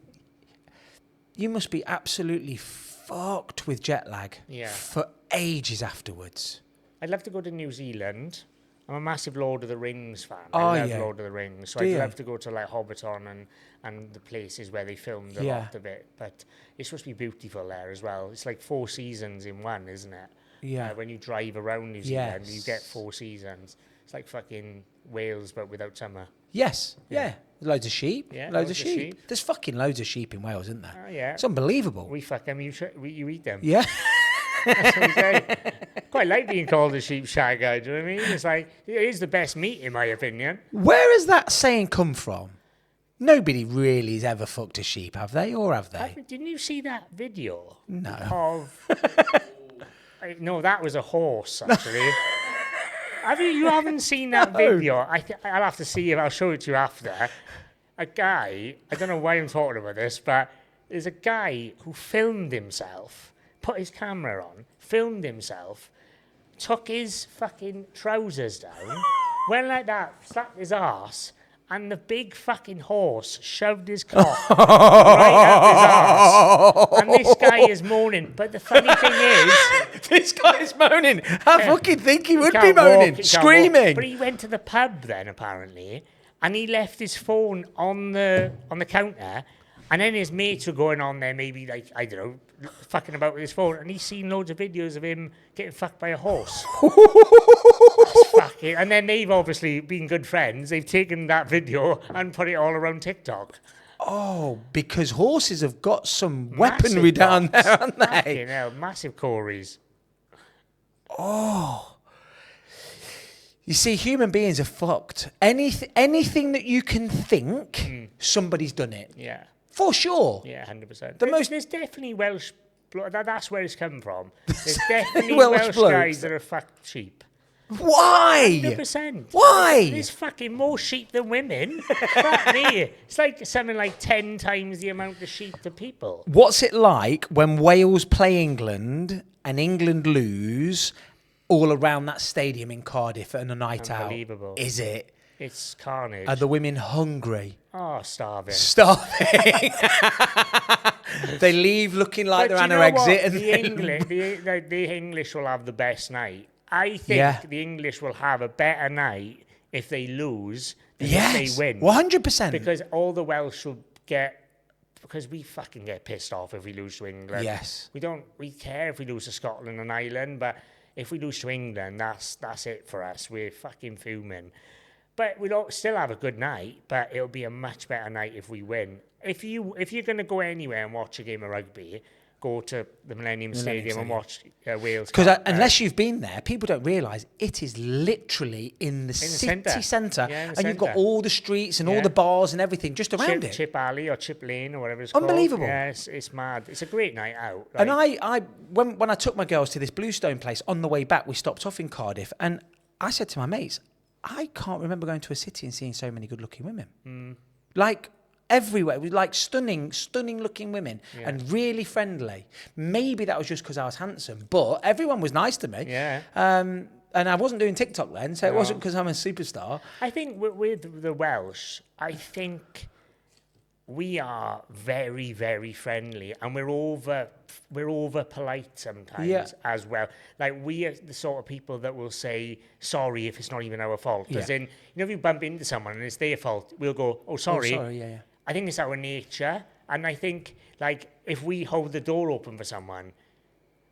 you must be absolutely fucked with jet lag for ages afterwards. I'd love to go to New Zealand. I'm a massive Lord of the Rings fan. Oh, I love yeah. Lord of the Rings. So Do I'd you? love to go to like Hobbiton and the places where they filmed a lot of it. But it's supposed to be beautiful there as well. It's like 4 seasons in one, isn't it? Yeah. When you drive around New Zealand, you Yes. get 4 seasons. It's like fucking Wales, but without summer. Yes. Yeah. Loads of sheep. Yeah, Loads of sheep. There's fucking loads of sheep in Wales, isn't there? Oh, yeah. It's unbelievable. We fuck them, you eat them. Yeah. That's what we say. Quite like being called a sheep shagger, do you know what I mean? It's like, it is the best meat, in my opinion. Where has that saying come from? Nobody really has ever fucked a sheep, have they? Or have they? Didn't you see that video? No. Of... No, that was a horse, actually. You haven't seen that video? I'll have to see if I'll show it to you after. A guy, I don't know why I'm talking about this, but there's a guy who filmed himself, put his camera on, filmed himself, took his fucking trousers down, went like that, slapped his arse, and the big fucking horse shoved his cock right up his arse. And this guy is moaning. But the funny thing is... This guy's moaning. I fucking think he would be can't moaning, walk, screaming. But he went to the pub then, apparently, and he left his phone on the counter, and then his mates were going on there, maybe like, I don't know, fucking about with his phone, and he's seen loads of videos of him getting fucked by a horse. That's fucking, and then they've obviously been good friends. They've taken that video and put it all around TikTok. Oh, because horses have got some weaponry down there, haven't they? Fucking hell, massive Corys. Oh. You see, human beings are fucked. Anything that you can think, somebody's done it. Yeah. For sure. Yeah, 100%. There's definitely Welsh... That's where it's come from. There's definitely Welsh blokes guys that are fucked sheep. Why? 100%. Why? There's fucking more sheep than women. Fuck me. It's like something like 10 times the amount of sheep to people. What's it like when Wales play England and England lose all around that stadium in Cardiff on a night out? Unbelievable. Is it? It's carnage. Are the women hungry? Oh, starving. Starving. They leave looking like But they're do you know anorexic. what? The English will have the best night. I think the English will have a better night if they lose than if they win. 100%. Because all the Welsh will get... Because we fucking get pissed off if we lose to England. Yes. We care if we lose to Scotland and Ireland, but if we lose to England, that's it for us. We're fucking fuming. But we'll still have a good night, but it'll be a much better night if we win. If you're going to go anywhere and watch a game of rugby, go to the Millennium Stadium and watch Wales. Because unless you've been there, people don't realise it is literally in the city centre. Yeah, and you've got all the streets and all the bars and everything just around it. Chip Alley or Chip Lane or whatever it's Unbelievable. called. Yeah, it's mad. It's a great night out. And when I took my girls to this Bluestone place, on the way back, we stopped off in Cardiff, and I said to my mates, I can't remember going to a city and seeing so many good-looking women. Like... everywhere, with like stunning looking women and really friendly. Maybe that was just because I was handsome, but everyone was nice to me. Yeah. And I wasn't doing TikTok then, so it wasn't because I'm a superstar. I think with the Welsh, I think we are very, very friendly, and we're over polite sometimes as well. Like, we are the sort of people that will say sorry if it's not even our fault. As in, if you bump into someone and it's their fault, we'll go, oh, sorry. Oh, sorry, yeah. I think it's our nature, and I think, like, if we hold the door open for someone,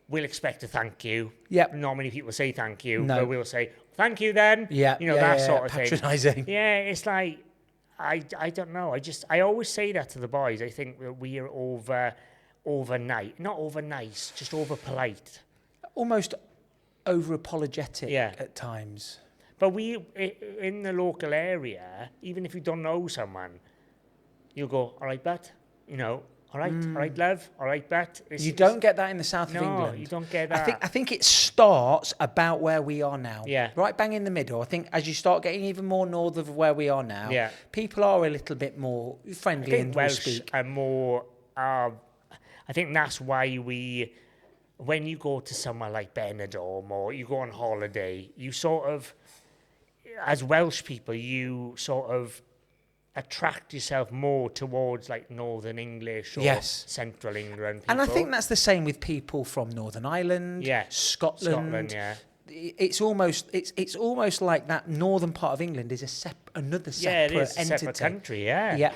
we'll expect a thank you. Yep. Not many people say thank you, No. but we'll say, thank you then. Yeah. That sort of Patronising. thing. Yeah, it's like, I don't know. I always say that to the boys. I think that we are not over nice, just over polite. Almost over apologetic at times. But we, in the local area, even if you don't know someone, you'll go, all right, bet, all right, love, all right, bet. You don't get that in the south of England. No, you don't get that. I think it starts about where we are now. Yeah. Right bang in the middle. I think as you start getting even more north of where we are now, people are a little bit more friendly and will speak. Are more, I think that's why when you go to somewhere like Benidorm or you go on holiday, you sort of, as Welsh people, you sort of attract yourself more towards like Northern English or Central England people. And I think that's the same with people from Northern Ireland, Scotland. It's almost like that northern part of England is another separate it is a entity. separate country,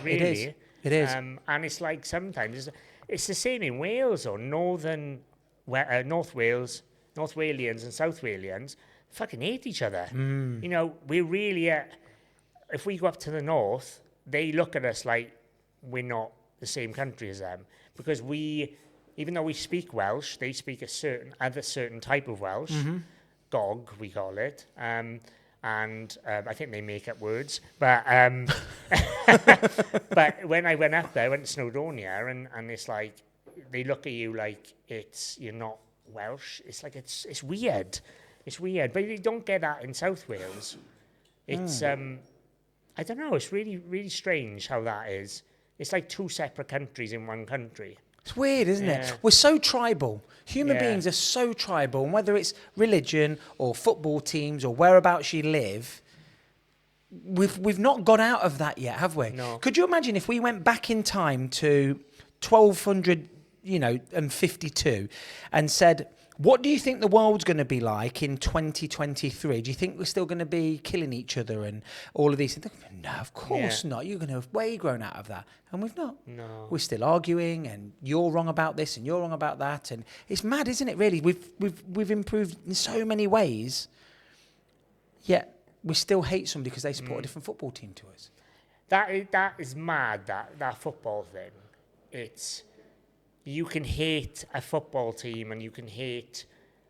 really. It is. And it's like sometimes it's the same in Wales or North Wales, North Walians and South Walians fucking hate each other. We're really if we go up to the north, they look at us like we're not the same country as them, because even though we speak Welsh, they speak a certain type of Welsh, Gog we call it, and I think they make up words, but but when I went up there, I went to Snowdonia, and it's like they look at you like you're not Welsh. It's like it's weird, but you don't get that in South Wales. It's I don't know. It's really, really strange how that is. It's like two separate countries in one country. It's weird, isn't it? We're so tribal. Human beings are so tribal, and whether it's religion or football teams or whereabouts you live, we've not got out of that yet, have we? No. Could you imagine if we went back in time to 1200, and 52, and said, what do you think the world's going to be like in 2023? Do you think we're still going to be killing each other and all of these things? No, of course not. You're going to have way grown out of that. And we've not. No. We're still arguing, and you're wrong about this and you're wrong about that. And it's mad, isn't it, really? We've improved in so many ways, yet we still hate somebody because they support a different football team to us. That is mad, that football thing. You can hate a football team and you can hate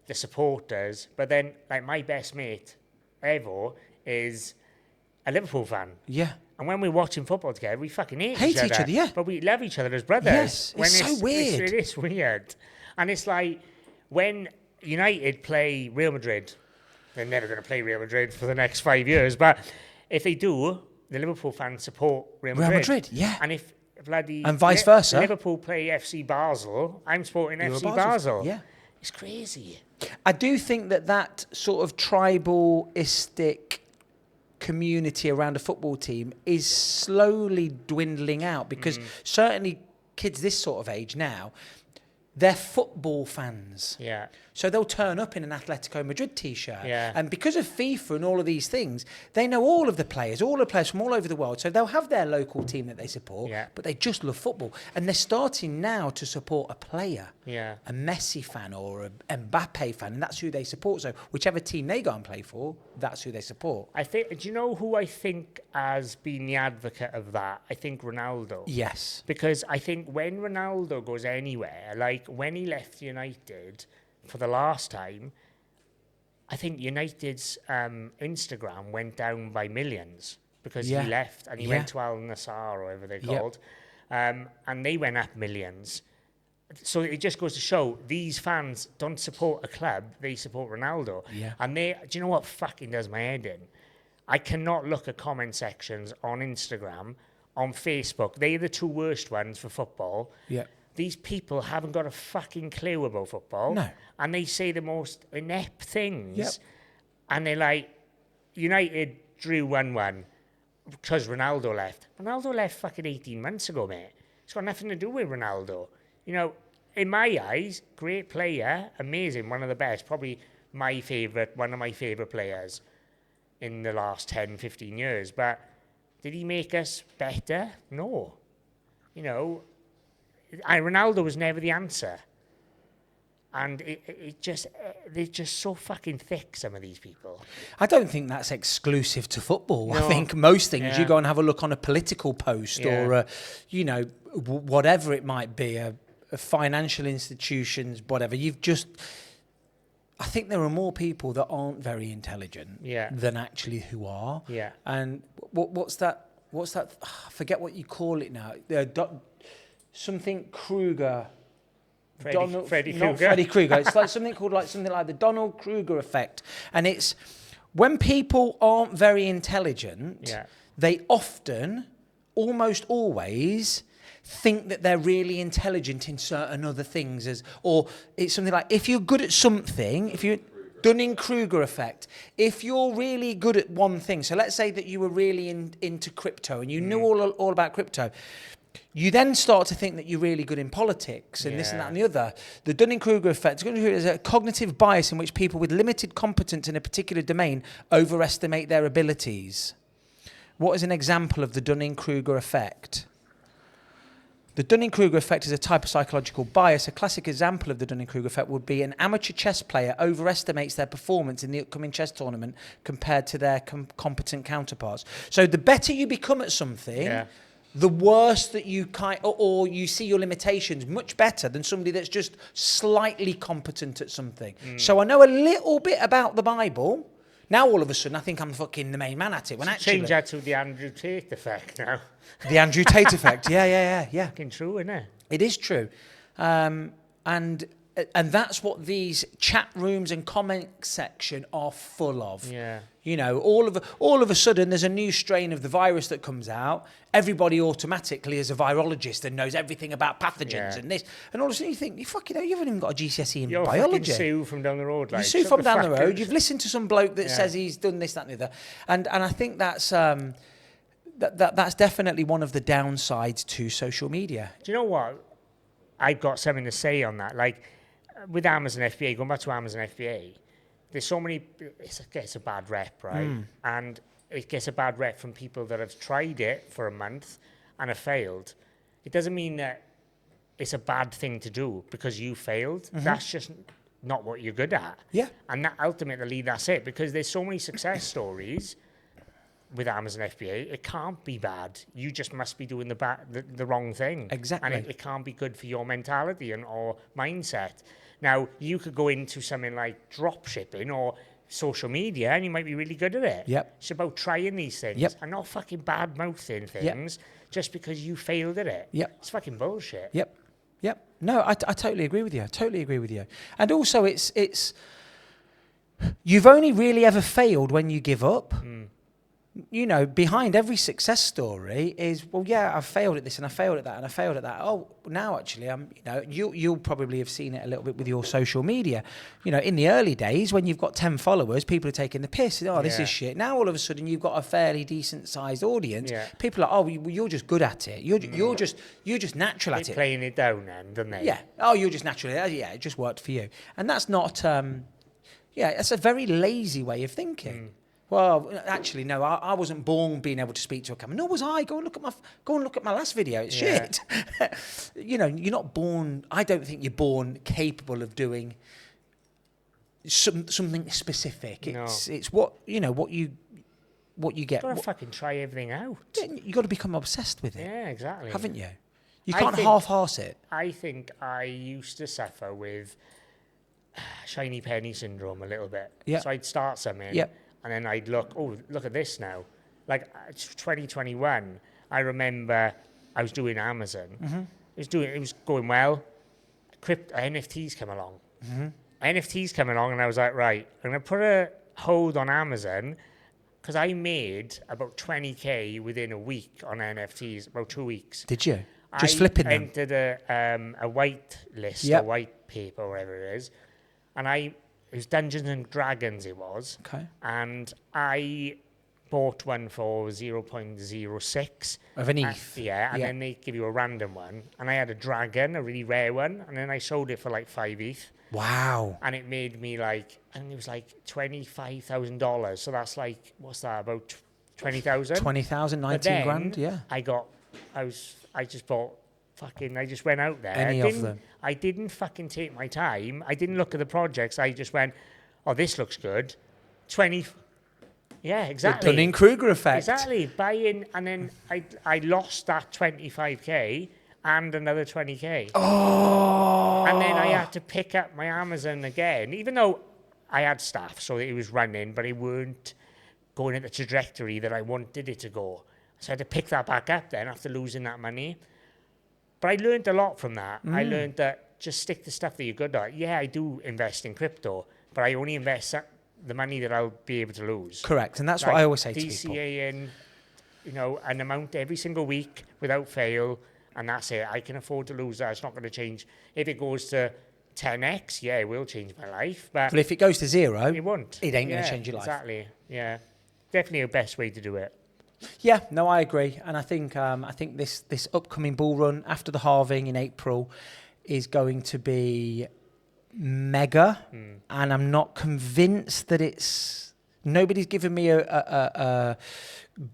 the supporters, but then, like, my best mate, Evo, is a Liverpool fan. Yeah. And when we're watching football together, we fucking hate each other. Yeah. But we love each other as brothers. Yes, it's so weird. It is weird. And it's like, when United play Real Madrid, they're never going to play Real Madrid for the next 5 years, but if they do, the Liverpool fans support Real Madrid. Yeah. And if and vice versa. Liverpool play FC Basel, I'm supporting FC Basel. Yeah. It's crazy. I do think that sort of tribalistic community around a football team is slowly dwindling out, because certainly kids this sort of age now, they're football fans. Yeah. So they'll turn up in an Atletico Madrid T-shirt. Yeah. And because of FIFA and all of these things, they know all the players from all over the world. So they'll have their local team that they support, but they just love football. And they're starting now to support a player, a Messi fan or a Mbappe fan, and that's who they support. So whichever team they go and play for, that's who they support. Do you know who I think has been the advocate of that? I think Ronaldo. Yes. Because I think when Ronaldo goes anywhere, like when he left United for the last time, I think United's Instagram went down by millions because he left and he went to Al Nassr or whatever they're called, and they went up millions. So it just goes to show these fans don't support a club, they support Ronaldo. Yeah. And do you know what fucking does my head in? I cannot look at comment sections on Instagram, on Facebook. They're the two worst ones for football. Yeah. These people haven't got a fucking clue about football. No. And they say the most inept things. Yep. And they're like, United drew 1-1 because Ronaldo left. Ronaldo left fucking 18 months ago, mate. It's got nothing to do with Ronaldo. In my eyes, great player, amazing, one of the best, probably one of my favourite players in the last 10, 15 years. But did he make us better? No. Ronaldo was never the answer. And they're just so fucking thick, some of these people. I don't think that's exclusive to football. No. I think most things, you go and have a look on a political post or, whatever it might be, a financial institutions, whatever. I think there are more people that aren't very intelligent than actually who are. Yeah. And what's that? I forget what you call it now. Something Kruger. Freddy Krueger. It's like something like the Donald Kruger effect. And it's when people aren't very intelligent, they often, almost always, think that they're really intelligent in certain other things. Or it's something like, if you're good at something, if you're Dunning-Kruger effect, if you're really good at one thing, so let's say that you were really into crypto and you knew all about crypto, you then start to think that you're really good in politics and this and that and the other. The Dunning-Kruger effect is a cognitive bias in which people with limited competence in a particular domain overestimate their abilities. What is an example of the Dunning-Kruger effect? The Dunning-Kruger effect is a type of psychological bias. A classic example of the Dunning-Kruger effect would be an amateur chess player overestimates their performance in the upcoming chess tournament compared to their competent counterparts. So the better you become at something, the worse that you or you see your limitations much better than somebody that's just slightly competent at something. So I know a little bit about the Bible. Now all of a sudden I think I'm fucking the main man at it. When actually change that to the Andrew Tate effect now. The Andrew Tate effect. Yeah. Fucking true, isn't it? It is true. And that's what these chat rooms and comment section are full of. Yeah. All of a sudden there's a new strain of the virus that comes out. Everybody automatically is a virologist and knows everything about pathogens and this. And all of a sudden you think, you haven't even got a GCSE in biology. You're Sue from down the road. You're Sue from down the road. You've listened to some bloke that says he's done this, that and the other. And I think that's definitely one of the downsides to social media. Do you know what? I've got something to say on that. Like, with Amazon FBA, going back to Amazon FBA, there's so many, it gets a bad rep, right? And it gets a bad rep from people that have tried it for a month and have failed. It doesn't mean that it's a bad thing to do because you failed. That's just not what you're good at. Yeah. And that ultimately, that's it. Because there's so many success stories with Amazon FBA, it can't be bad. You just must be doing the wrong thing. Exactly. And it can't be good for your mentality or mindset. Now, you could go into something like drop shipping or social media and you might be really good at it. Yep. It's about trying these things and not fucking bad-mouthing things just because you failed at it. Yep. It's fucking bullshit. Yep. No, I totally agree with you. And also, it's you've only really ever failed when you give up. Behind every success story is, I failed at this and I failed at that and I failed at that. Oh, now actually, you'll probably have seen it a little bit with your social media. In the early days when you've got 10 followers, people are taking the piss. Oh, this is shit. Now all of a sudden you've got a fairly decent sized audience. Yeah. People are, you're just good at it. You're just natural at it. Playing it down then, don't they? Yeah. Oh, you're just natural. Yeah, it just worked for you. And that's not. That's a very lazy way of thinking. Well, actually, no. I wasn't born being able to speak to a camera. Nor was I. Go and look at my last video. It's shit. You're not born. I don't think you're born capable of doing something specific. It's what you get. You've got to fucking try everything out. You got to become obsessed with it. Yeah, exactly. Haven't you? You can't half-arse it. I think I used to suffer with shiny penny syndrome a little bit. Yeah. So I'd start something. Yeah. And then I'd look at this now. Like 2021, I remember I was doing Amazon. It was going well. NFTs come along. NFTs come along and I was like, right, I'm going to put a hold on Amazon because I made about 20K within a week on NFTs, about 2 weeks. Did you? Just flipping them? I entered a white list, a white paper, whatever it is. And it was Dungeons and Dragons it was. Okay. And I bought one for 0.06. Of an ETH. And then they give you a random one. And I had a dragon, a really rare one, and then I sold it for like 5 ETH. Wow. And it made me like, and it was like $25,000. So that's like, what's that, about 20,000? 20,000, 19 grand, yeah. I just went out there. Any of them? I didn't fucking take my time. I didn't look at the projects. I just went, oh, this looks good. Yeah, exactly. The Dunning-Kruger effect. Exactly. Buy in, and then I lost that 25k and another 20k. Oh. And then I had to pick up my Amazon again, even though I had staff, so it was running, but it weren't going at the trajectory that I wanted it to go. So I had to pick that back up then after losing that money. But I learned a lot from that. I learned that just stick to stuff that you're good at. Yeah, I do invest in crypto, but I only invest the money that I'll be able to lose. Correct, and that's what I always say to people. DCA in, an amount every single week without fail, and that's it. I can afford to lose that. It's not going to change. If it goes to 10x, yeah, it will change my life. But if it goes to 0, it won't. It ain't going to change your life. Exactly. Yeah, definitely the best way to do it. Yeah, no, I agree, and I think this upcoming bull run after the halving in April is going to be mega, and I'm not convinced that nobody's given me a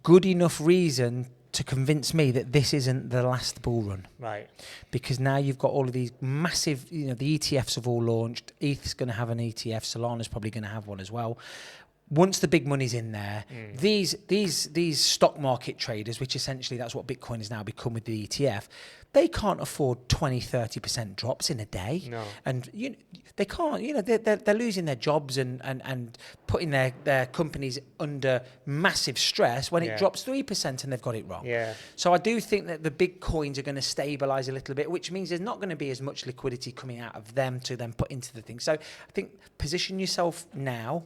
good enough reason to convince me that this isn't the last bull run. Right. Because now you've got all of these massive, the ETFs have all launched. ETH's going to have an ETF. Solana's probably going to have one as well. Once the big money's in there, these stock market traders, which essentially that's what Bitcoin has now become with the ETF, they can't afford 20-30% drops in a day. No. And they can't, they're losing their jobs and putting their companies under massive stress when it drops 3% and they've got it wrong. Yeah. So I do think that the big coins are going to stabilize a little bit, which means there's not going to be as much liquidity coming out of them to then put into the thing. So I think position yourself now.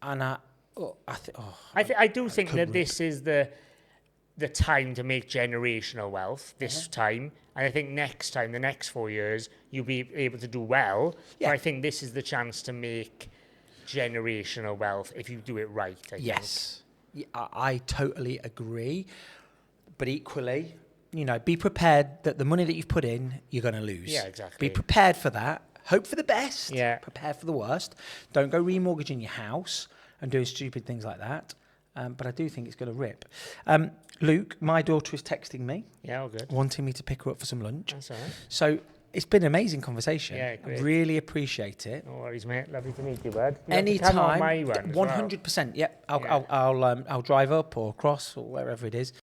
And I do think that this is the time to make generational wealth, this time. And I think next time, the next 4 years, you'll be able to do well. Yeah. But I think this is the chance to make generational wealth if you do it right, I think. Yes. Yeah, I totally agree. But equally, be prepared that the money that you've put in, you're going to lose. Yeah, exactly. Be prepared for that. Hope for the best. Yeah. Prepare for the worst. Don't go remortgaging your house and doing stupid things like that. But I do think it's going to rip. Luke, my daughter is texting me. Yeah, all good. Wanting me to pick her up for some lunch. That's all right. So it's been an amazing conversation. Yeah, great. I really appreciate it. No worries, mate. Lovely to meet you, bud. Anytime. My one 100%. Yep. I'll drive up or across or wherever it is.